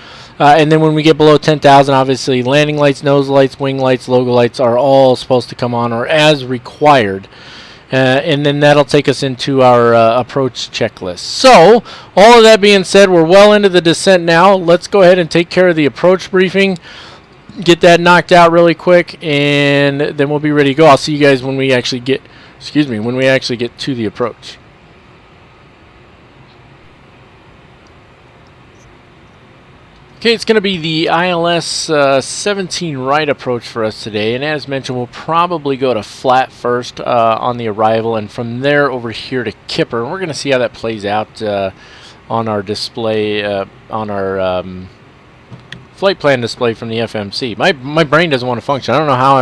And then when we get below 10,000, obviously, landing lights, nose lights, wing lights, logo lights are all supposed to come on or as required. And then that'll take us into our approach checklist. So, all of that being said, we're well into the descent now. Let's go ahead and take care of the approach briefing. Get that knocked out really quick, and then we'll be ready to go. I'll see you guys when we actually get, when we actually get to the approach. Okay, it's going to be the ILS 17 right approach for us today, and as mentioned, we'll probably go to flat first on the arrival, and from there over here to Kipper. And we're going to see how that plays out on our display, on our flight plan display from the FMC. My brain doesn't want to function. I don't know how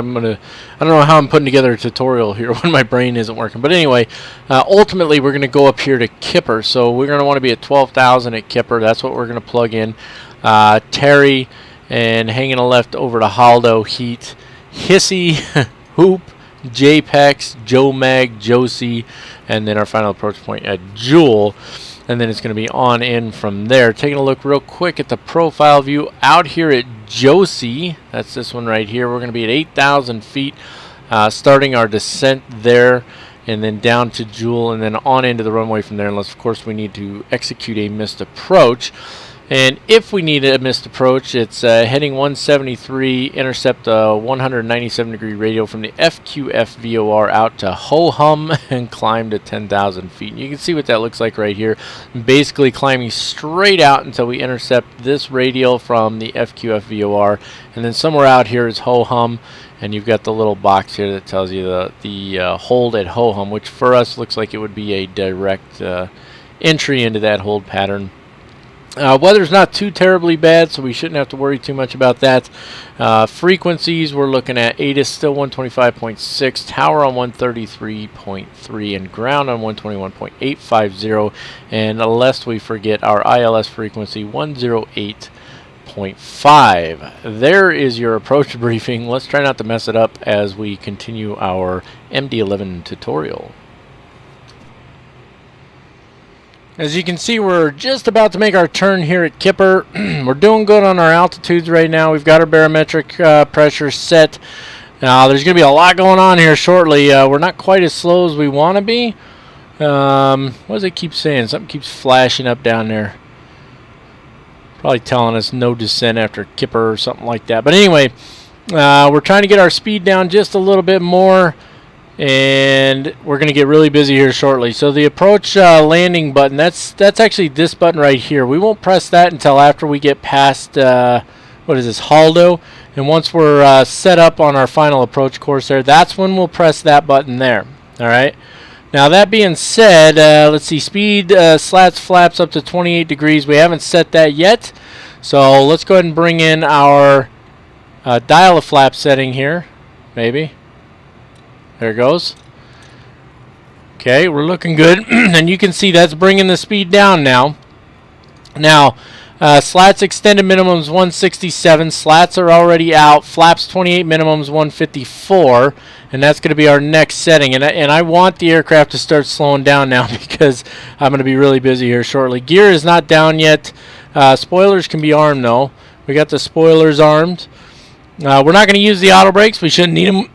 I'm putting together a tutorial here when my brain isn't working. But anyway, ultimately we're going to go up here to Kipper. So we're going to want to be at 12,000 at Kipper. That's what we're going to plug in. Terry, and hanging a left over to Haldo, Heat, Hissy, Hoop, JPEX, Joe Mag, Josie, and then our final approach point at Jewel. And then it's going to be on in from there. Taking a look real quick at the profile view out here at Josie. That's this one right here. We're going to be at 8,000 feet, starting our descent there, and then down to Jewel, and then on into the runway from there, unless, of course, we need to execute a missed approach. And if we need a missed approach, it's heading 173, intercept a 197 degree radial from the FQF VOR out to Ho-Hum and climb to 10,000 feet. And you can see what that looks like right here. Basically climbing straight out until we intercept this radial from the FQF VOR. And then somewhere out here is Ho-Hum. And you've got the little box here that tells you the hold at Ho-Hum, which for us looks like it would be a direct entry into that hold pattern. Weather's not too terribly bad, so we shouldn't have to worry too much about that. Frequencies, we're looking at ATIS still 125.6, tower on 133.3, and ground on 121.850. And lest we forget our ILS frequency 108.5. There is your approach briefing. Let's try not to mess it up as we continue our MD-11 tutorial. As you can see, we're just about to make our turn here at Kipper. We're doing good on our altitudes right now. We've got our barometric pressure set. Now, there's going to be a lot going on here shortly. We're not quite as slow as we want to be. What does it keep saying? Something keeps flashing up down there. Probably telling us no descent after Kipper or something like that. But anyway, we're trying to get our speed down just a little bit more. And we're going to get really busy here shortly. So the approach landing button, that's actually this button right here. We won't press that until after we get past, what is this, Haldo. And once we're set up on our final approach course there, that's when we'll press that button there. All right. Now that being said, let's see, speed slats flaps up to 28 degrees. We haven't set that yet. So let's go ahead and bring in our dial a flap setting here, maybe. There it goes. Okay, we're looking good. And you can see that's bringing the speed down now. Now, slats extended minimums 167. Slats are already out. Flaps 28 minimums 154. And that's going to be our next setting. And I want the aircraft to start slowing down now because I'm going to be really busy here shortly. Gear is not down yet. Spoilers can be armed, though. We got the spoilers armed. We're not going to use the auto brakes. We shouldn't need them.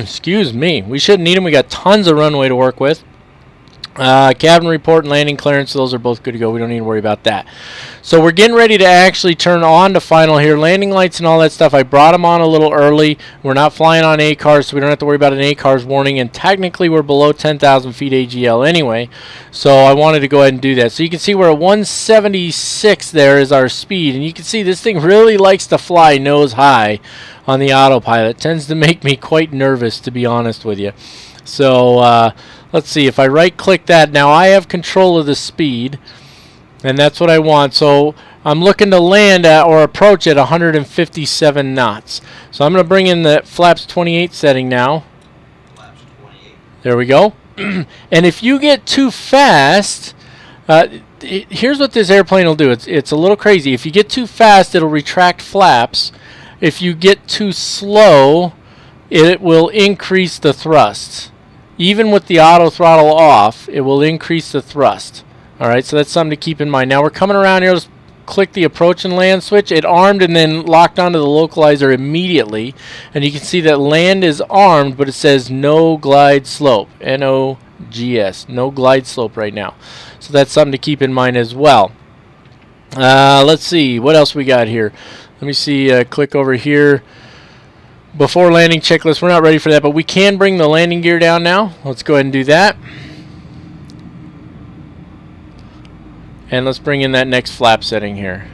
Excuse me. We shouldn't need them. We got tons of runway to work with. Cabin report and landing clearance, those are both good to go. We don't need to worry about that. So we're getting ready to actually turn on to final here. Landing lights and all that stuff, I brought them on a little early. We're not flying on ACARS, so we don't have to worry about an ACARS warning. And technically, we're below 10,000 feet AGL anyway. So I wanted to go ahead and do that. So you can see we're at 176 there is our speed. And you can see this thing really likes to fly nose high on the autopilot. It tends to make me quite nervous, to be honest with you. So let's see, if I right-click that, now I have control of the speed, and that's what I want. So I'm looking to land at or approach at 157 knots. So I'm going to bring in the flaps 28 setting now. Flaps 28. There we go. And if you get too fast, here's what this airplane will do. It's a little crazy. If you get too fast, it'll retract flaps. If you get too slow, it will increase the thrust. Even with the auto throttle off, it will increase the thrust. All right, so that's something to keep in mind. Now we're coming around here. Let's click the approach and land switch. It armed and then locked onto the localizer immediately. And you can see that land is armed, but it says no glide slope. NOGS, no glide slope right now. So that's something to keep in mind as well. Let's see, what else we got here? Let me see, click over here. Before landing checklist, we're not ready for that, but we can bring the landing gear down now. Let's go ahead and do that. And let's bring in that next flap setting here.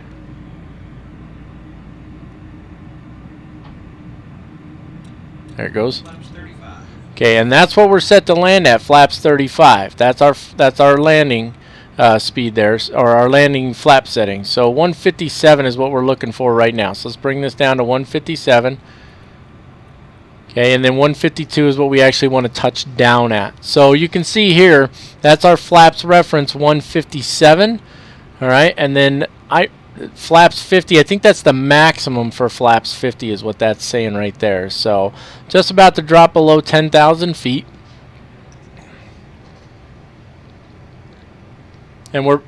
There it goes. Flaps 35. Okay, and that's what we're set to land at, flaps 35. That's our landing speed there, or our landing flap setting. So 157 is what we're looking for right now. So let's bring this down to 157. Okay, and then 152 is what we actually want to touch down at. So you can see here, that's our flaps reference, 157. All right, and then flaps 50, I think that's the maximum for flaps 50 is what that's saying right there. So just about to drop below 10,000 feet. And we're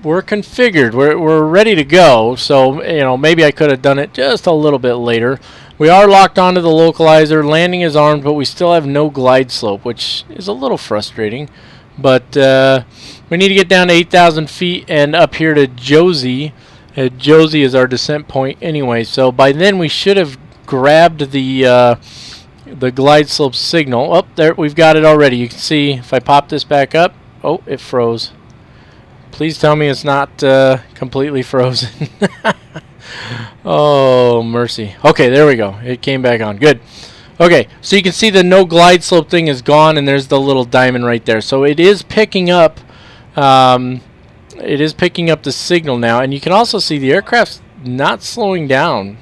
configured. We're ready to go. So, you know, maybe I could have done it just a little bit later. We are locked onto the localizer. Landing is armed, but we still have no glide slope, which is a little frustrating. But we need to get down to 8,000 feet and up here to Josie. Josie is our descent point anyway. So by then we should have grabbed the glide slope signal. Oh, there, we've got it already. You can see if I pop this back up. Oh, it froze. Please tell me it's not completely frozen. Oh, mercy. Okay, there we go. It came back on. Good. Okay, so you can see the no glide slope thing is gone, and there's the little diamond right there. So it is picking up. It is picking up the signal now, and you can also see the aircraft's not slowing down.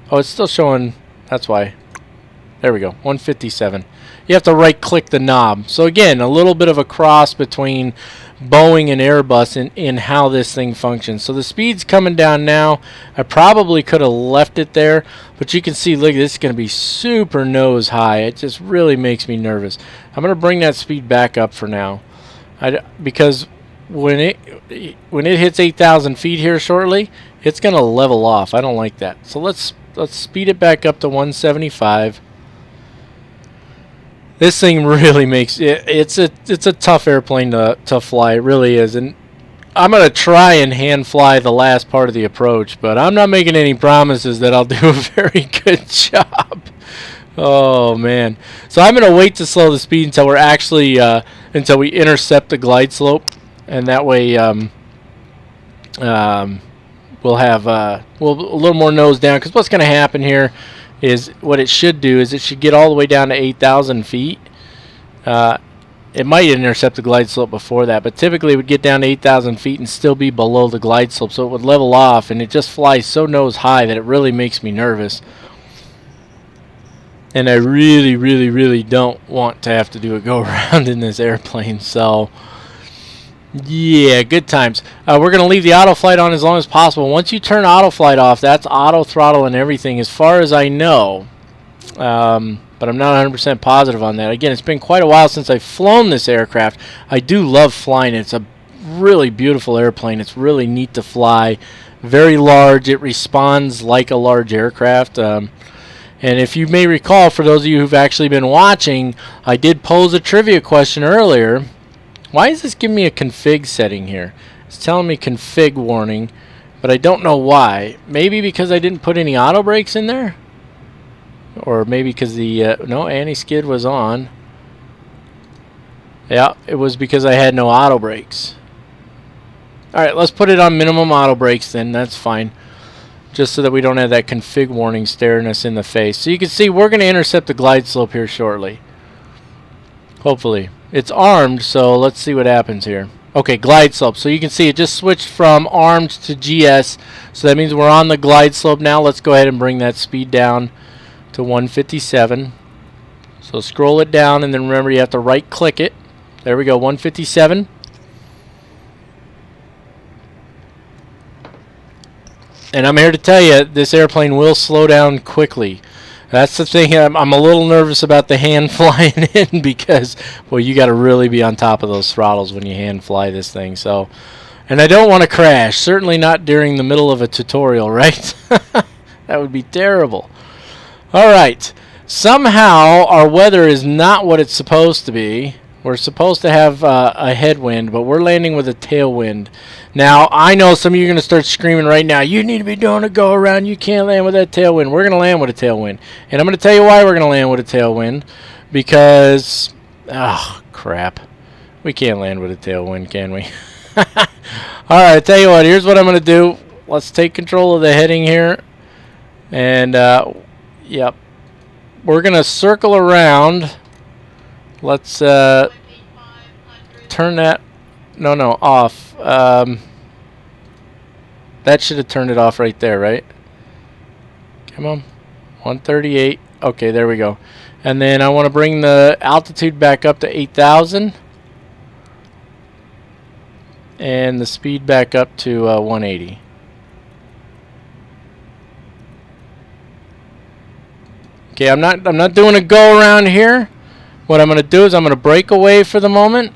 Oh, it's still showing. That's why. There we go. 157. You have to right-click the knob. So again, a little bit of a cross between Boeing and Airbus in how this thing functions. So the speed's coming down now. I probably could have left it there, but you can see, look, this is going to be super nose high. It just really makes me nervous. I'm going to bring that speed back up for now, because when it hits 8,000 feet here shortly, it's going to level off. I don't like that. So let's speed it back up to 175. This thing really makes it. It's a tough airplane to fly. It really is, and I'm gonna try and hand fly the last part of the approach, but I'm not making any promises that I'll do a very good job. Oh man! So I'm gonna wait to slow the speed until we're actually until we intercept the glide slope, and that way we'll have a little more nose down. Because what's gonna happen here is what it should do is it should get all the way down to 8,000 feet. It might intercept the glide slope before that, but typically it would get down to 8,000 feet and still be below the glide slope, so it would level off, and it just flies so nose high that it really makes me nervous. And I really, really, really don't want to have to do a go-around in this airplane, so yeah, good times. We're going to leave the auto flight on as long as possible. Once you turn auto flight off, that's auto throttle and everything as far as I know. But I'm not 100% positive on that. Again, it's been quite a while since I've flown this aircraft. I do love flying it. It's a really beautiful airplane. It's really neat to fly. Very large. It responds like a large aircraft. And if you may recall, for those of you who've actually been watching, I did pose a trivia question earlier. Why is this giving me a config setting here? It's telling me config warning, but I don't know why. Maybe because I didn't put any auto brakes in there? Or maybe because the no, anti-skid was on. Yeah, it was because I had no auto brakes. Alright, let's put it on minimum auto brakes then. That's fine. Just so that we don't have that config warning staring us in the face. So you can see we're going to intercept the glide slope here shortly. Hopefully. It's armed, so let's see what happens here. Okay, glide slope. So you can see it just switched from armed to GS. So that means we're on the glide slope now. Let's go ahead and bring that speed down to 157. So scroll it down, and then remember you have to right click it. There we go, 157. And I'm here to tell you, this airplane will slow down quickly. That's the thing. I'm a little nervous about the hand flying in because, well, you got to really be on top of those throttles when you hand fly this thing. So, and I don't want to crash. Certainly not during the middle of a tutorial, right? That would be terrible. All right. Somehow our weather is not what it's supposed to be. We're supposed to have a headwind, but we're landing with a tailwind. Now, I know some of you are going to start screaming right now, you need to be doing a go-around. You can't land with that tailwind. We're going to land with a tailwind. And I'm going to tell you why we're going to land with a tailwind. Because, oh, crap. We can't land with a tailwind, can we? All right, I'll tell you what. Here's what I'm going to do. Let's take control of the heading here. And, yep. We're going to circle around. Let's turn that No, off. That should have turned it off right there, right? Come on. 138. Okay, there we go. And then I want to bring the altitude back up to 8,000. And the speed back up to 180. Okay, I'm not doing a go around here. What I'm going to do is I'm going to break away for the moment.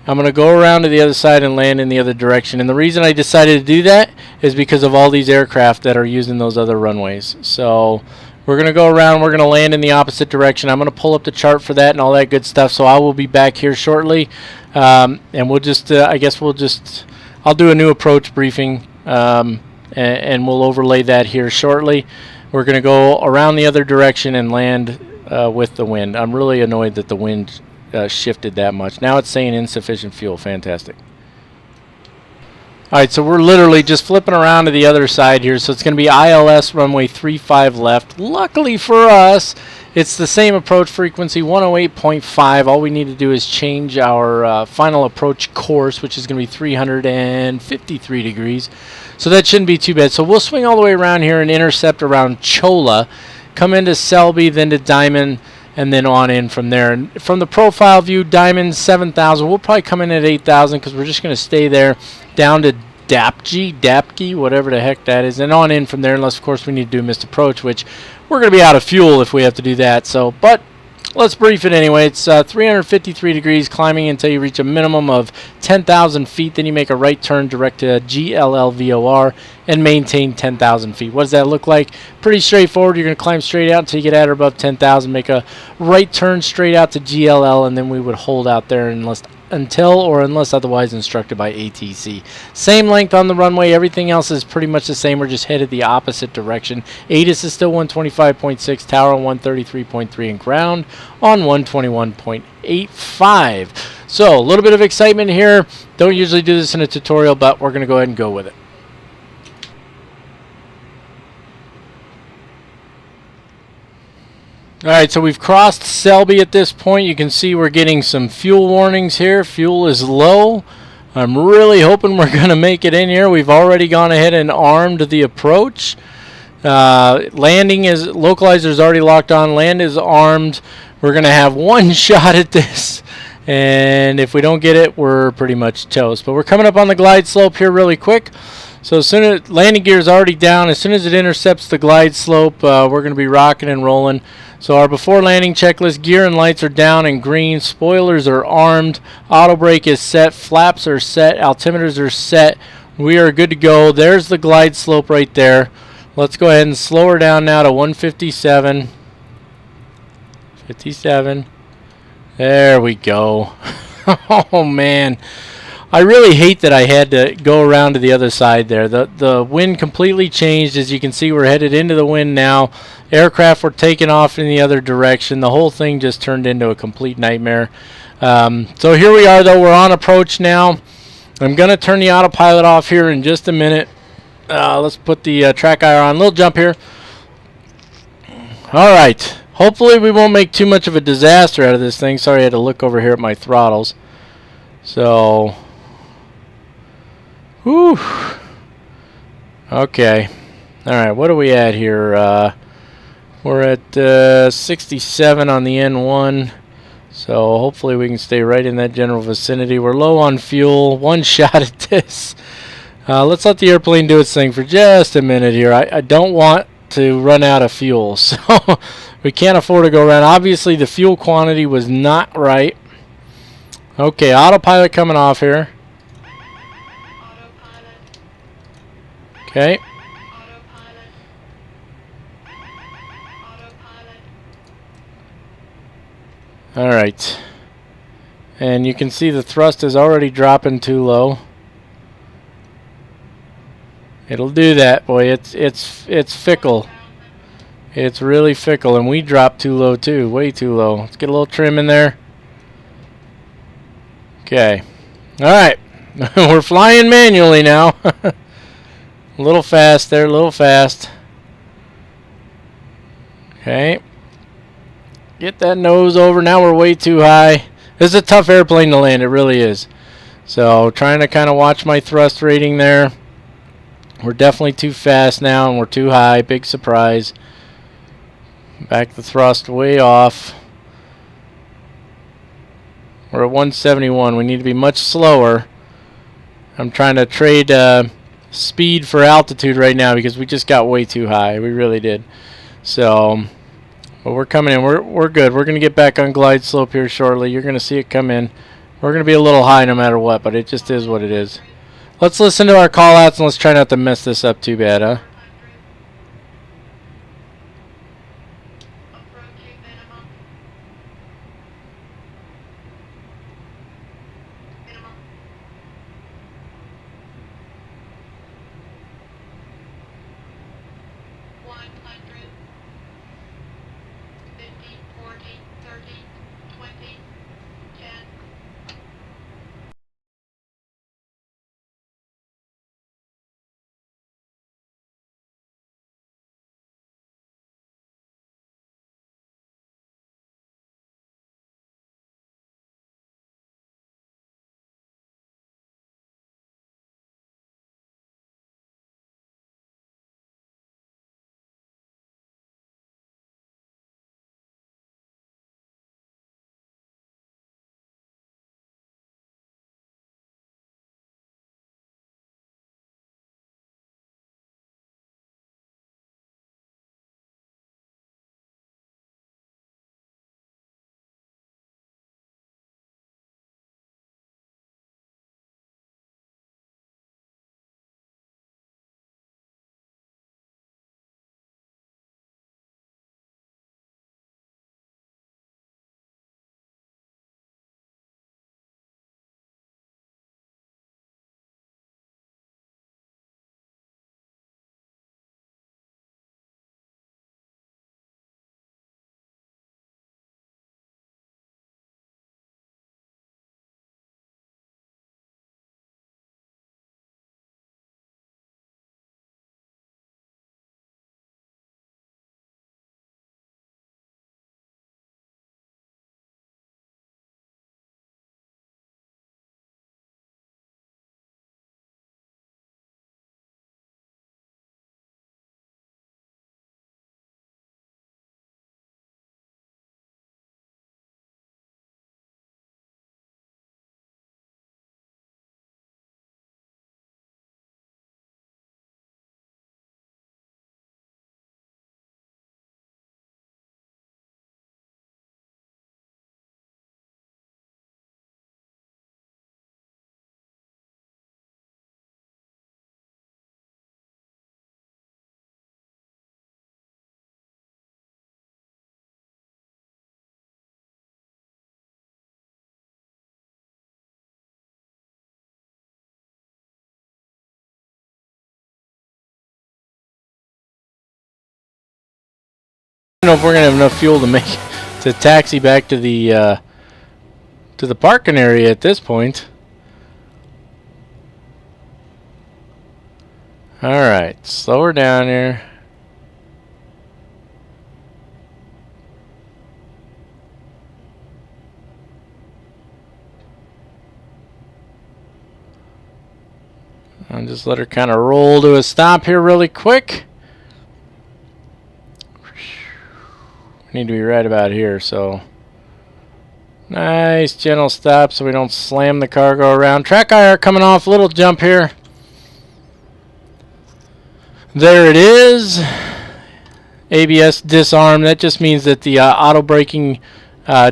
I'm going to go around to the other side and land in the other direction. And the reason I decided to do that is because of all these aircraft that are using those other runways. So we're going to go around. We're going to land in the opposite direction. I'm going to pull up the chart for that and all that good stuff. So I will be back here shortly. And we'll just, I guess I'll do a new approach briefing. And we'll overlay that here shortly. We're going to go around the other direction and land with the wind. I'm really annoyed that the wind shifted that much. Now it's saying insufficient fuel. Fantastic. Alright, so we're literally just flipping around to the other side here. So it's going to be ILS runway 35 left. Luckily for us, it's the same approach frequency, 108.5. All we need to do is change our final approach course, which is going to be 353 degrees. So that shouldn't be too bad. So we'll swing all the way around here and intercept around Chola, come into Selby, then to Diamond, and then on in from there. And from the profile view, Diamond 7,000. We'll probably come in at 8,000 because we're just going to stay there down to Dapke, whatever the heck that is, and on in from there, unless, of course, we need to do missed approach, which we're going to be out of fuel if we have to do that. So, but let's brief it anyway. It's 353 degrees, climbing until you reach a minimum of 10,000 feet. Then you make a right turn direct to GLLVOR and maintain 10,000 feet. What does that look like? Pretty straightforward. You're going to climb straight out until you get at or above 10,000. Make a right turn straight out to GLL, and then we would hold out there unless otherwise instructed by ATC. Same length on the runway. Everything else is pretty much the same. We're just headed the opposite direction. ATIS is still 125.6, tower on 133.3, and ground on 121.85. So a little bit of excitement here. Don't usually do this in a tutorial, but we're going to go ahead and go with it. Alright, so we've crossed Selby at this point. You can see we're getting some fuel warnings here. Fuel is low. I'm really hoping we're going to make it in here. We've already gone ahead and armed the approach. Landing is, localizer is already locked on. Land is armed. We're going to have one shot at this. And if we don't get it, we're pretty much toast. But we're coming up on the glide slope here really quick. So as soon as landing gear is already down, as soon as it intercepts the glide slope, we're going to be rocking and rolling. So our before landing checklist, gear and lights are down and green, spoilers are armed, auto brake is set, flaps are set, altimeters are set. We are good to go. There's the glide slope right there. Let's go ahead and slow her down now to 157. 57. There we go. Oh man. I really hate that I had to go around to the other side there. The wind completely changed. As you can see, we're headed into the wind now. Aircraft were taking off in the other direction. The whole thing just turned into a complete nightmare. So here we are, though. We're on approach now. I'm going to turn the autopilot off here in just a minute. Let's put the track IR on. Little jump here. All right. Hopefully we won't make too much of a disaster out of this thing. Sorry, I had to look over here at my throttles. So... whew. Okay. Alright, what are we at here? We're at 67 on the N1. So hopefully we can stay right in that general vicinity. We're low on fuel. One shot at this. Let's let the airplane do its thing for just a minute here. I don't want to run out of fuel. So we can't afford to go around. Obviously the fuel quantity was not right. Okay, autopilot coming off here. Okay. Alright. And you can see the thrust is already dropping too low. It'll do that, boy. It's fickle. It's really fickle, and we dropped too low too. Way too low. Let's get a little trim in there. Okay. Alright. We're flying manually now. A little fast there, a little fast. Okay. Get that nose over. Now we're way too high. This is a tough airplane to land. It really is. So trying to kind of watch my thrust rating there. We're definitely too fast now, and we're too high. Big surprise. Back the thrust way off. We're at 171. We need to be much slower. I'm trying to trade speed for altitude right now because we just got way too high. We really did. So, but we're coming in. We're good. We're going to get back on glide slope here shortly. You're going to see it come in. We're going to be a little high no matter what, but it just is what it is. Let's listen to our call-outs and let's try not to mess this up too bad, huh? Approaching minimum. Minimum. One hundred. 50, 40, 30, 20, 10. I don't know if we're gonna have enough fuel to make to taxi back to the parking area at this point. All right, slow her down here. I'll just let her kind of roll to a stop here really quick. Need to be right about here, so nice gentle stop so we don't slam the cargo around. Track IR coming off, little jump here. There it is. ABS disarmed. That just means that the auto braking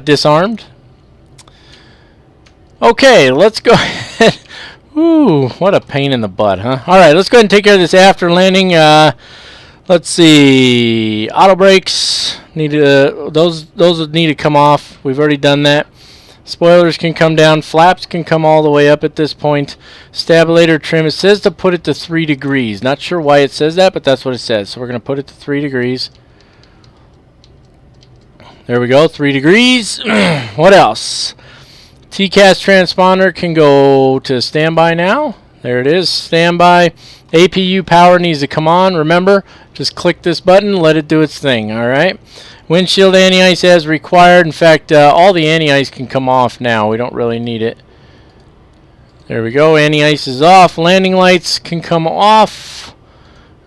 disarmed. Okay, let's go ahead. Ooh, what a pain in the butt, huh? All right, let's go ahead and take care of this after landing. Let's see. Auto brakes need to those need to come off. We've already done that. Spoilers can come down. Flaps can come all the way up at this point. Stabilator trim. It says to put it to 3 degrees. Not sure why it says that, but that's what it says. So we're going to put it to 3 degrees. There we go. 3 degrees. What else? TCAS transponder can go to standby now. There it is. Standby. APU power needs to come on. Remember, just click this button, let it do its thing. All right. Windshield anti-ice as required. In fact, all the anti-ice can come off now. We don't really need it. There we go. Anti-ice is off. Landing lights can come off.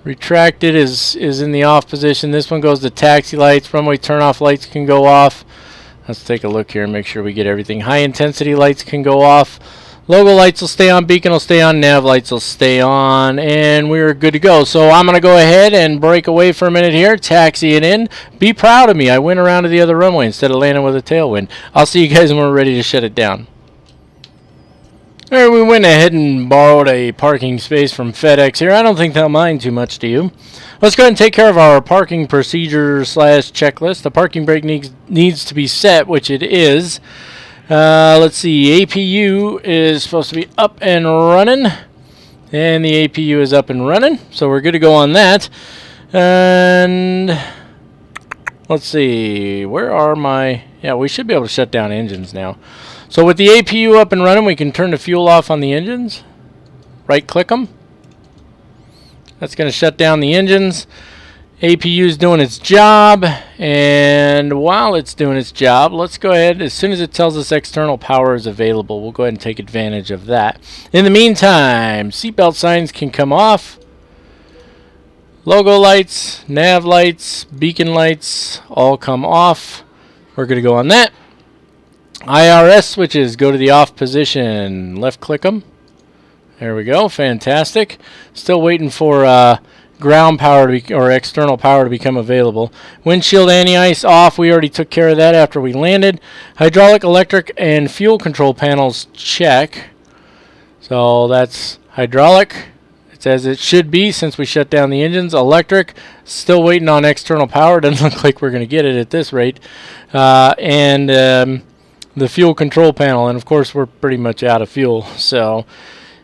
Retracted is in the off position. This one goes to taxi lights. Runway turn-off lights can go off. Let's take a look here and make sure we get everything. High intensity lights can go off. Logo lights will stay on. Beacon will stay on. Nav lights will stay on. And we're good to go. So I'm going to go ahead and break away for a minute here. Taxi it in. Be proud of me. I went around to the other runway instead of landing with a tailwind. I'll see you guys when we're ready to shut it down. Alright, we went ahead and borrowed a parking space from FedEx here. I don't think they'll mind too much to you. Let's go ahead and take care of our parking procedure / checklist. The parking brake needs to be set, which it is. Let's see, APU is supposed to be up and running. And the APU is up and running, so we're good to go on that. And let's see, where are my... Yeah, we should be able to shut down engines now. So with the APU up and running, we can turn the fuel off on the engines. Right-click them. That's going to shut down the engines. APU is doing its job. And while it's doing its job, let's go ahead, as soon as it tells us external power is available, we'll go ahead and take advantage of that. In the meantime, seatbelt signs can come off. Logo lights, nav lights, beacon lights all come off. We're going to go on that. IRS switches go to the off position. Left click them. There we go. Fantastic. Still waiting for ground power to be, or external power to become available. Windshield anti-ice off. We already took care of that after we landed. Hydraulic, electric, and fuel control panels check. So that's hydraulic. It's as it should be since we shut down the engines. Electric, still waiting on external power. Doesn't look like we're going to get it at this rate. The fuel control panel, and of course we're pretty much out of fuel. So,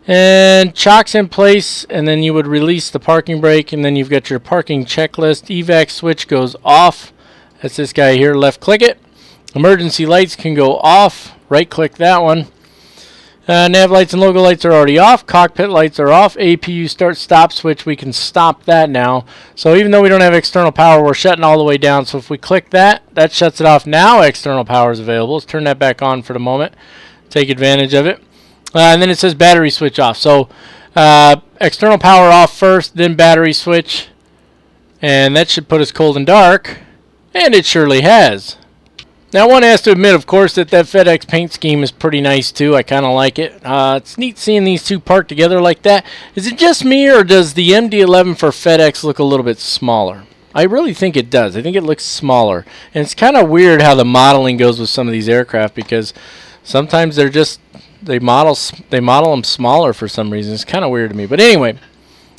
and chocks in place, and then you would release the parking brake, and then you've got your parking checklist. Evac switch goes off. That's this guy here. Left click it. Emergency lights can go off. Right click that one. Nav lights and logo lights are already off. Cockpit lights are off. APU start stop switch, we can stop that now. So even though we don't have external power, we're shutting all the way down. So if we click that, that shuts it off. Now external power is available. Let's turn that back on for the moment. Take advantage of it. And then it says battery switch off. So external power off first, then battery switch. And that should put us cold and dark. And it surely has. Now, one has to admit, of course, that FedEx paint scheme is pretty nice, too. I kind of like it. It's neat seeing these two parked together like that. Is it just me, or does the MD-11 for FedEx look a little bit smaller? I really think it does. I think it looks smaller. And it's kind of weird how the modeling goes with some of these aircraft, because sometimes they're just, they model them smaller for some reason. It's kind of weird to me. But anyway,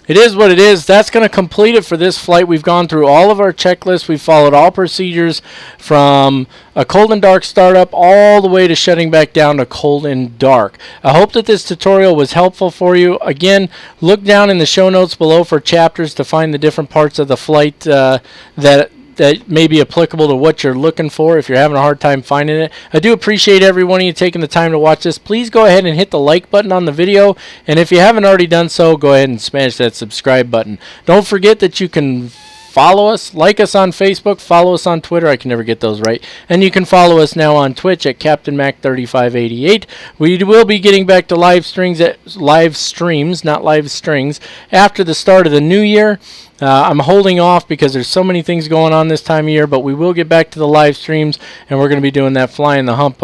it is what it is. That's going to complete it for this flight. We've gone through all of our checklists. We've followed all procedures from a cold and dark startup all the way to shutting back down to cold and dark. I hope that this tutorial was helpful for you. Again, look down in the show notes below for chapters to find the different parts of the flight that may be applicable to what you're looking for if you're having a hard time finding it. I do appreciate every one of you taking the time to watch this. Please go ahead and hit the like button on the video, and if you haven't already done so, go ahead and smash that subscribe button. Don't forget that you can follow us, like us on Facebook, follow us on Twitter. I can never get those right. And you can follow us now on Twitch at Captain Mac 3588. We will be getting back to live streams, not live strings, after the start of the new year. I'm holding off because there's so many things going on this time of year, but we will get back to the live streams, and we're going to be doing that flying the hump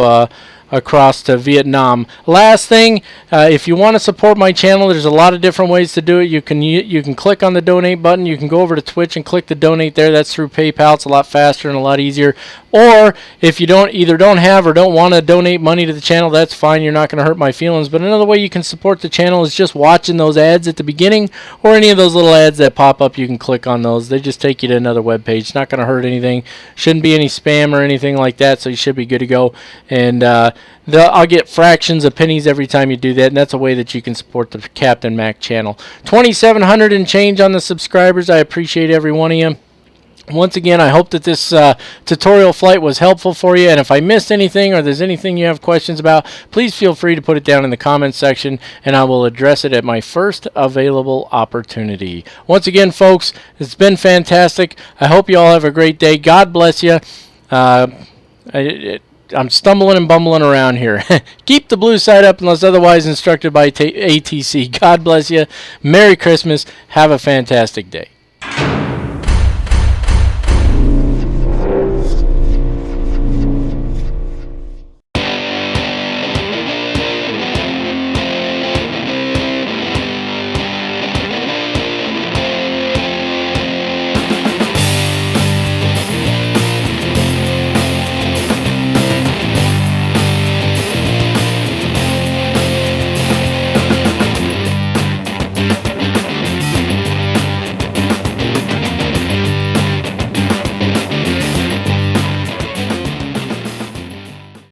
across to Vietnam. Last thing, if you want to support my channel, there's a lot of different ways to do it. You can click on the donate button. You can go over to Twitch and click the donate there. That's through PayPal. It's a lot faster and a lot easier. Or if you either don't have or don't want to donate money to the channel, that's fine. You're not going to hurt my feelings. But another way you can support the channel is just watching those ads at the beginning, or any of those little ads that pop up. You can click on those. They just take you to another web page. It's not going to hurt anything. Shouldn't be any spam or anything like that, so you should be good to go. And I'll get fractions of pennies every time you do that, and that's a way that you can support the Captain Mac channel. 2,700 and change on the subscribers. I appreciate every one of you. Once again, I hope that this tutorial flight was helpful for you, and if I missed anything or there's anything you have questions about, please feel free to put it down in the comments section, and I will address it at my first available opportunity. Once again, folks, it's been fantastic. I hope you all have a great day. God bless you. I'm stumbling and bumbling around here. Keep the blue side up unless otherwise instructed by ATC. God bless you. Merry Christmas. Have a fantastic day.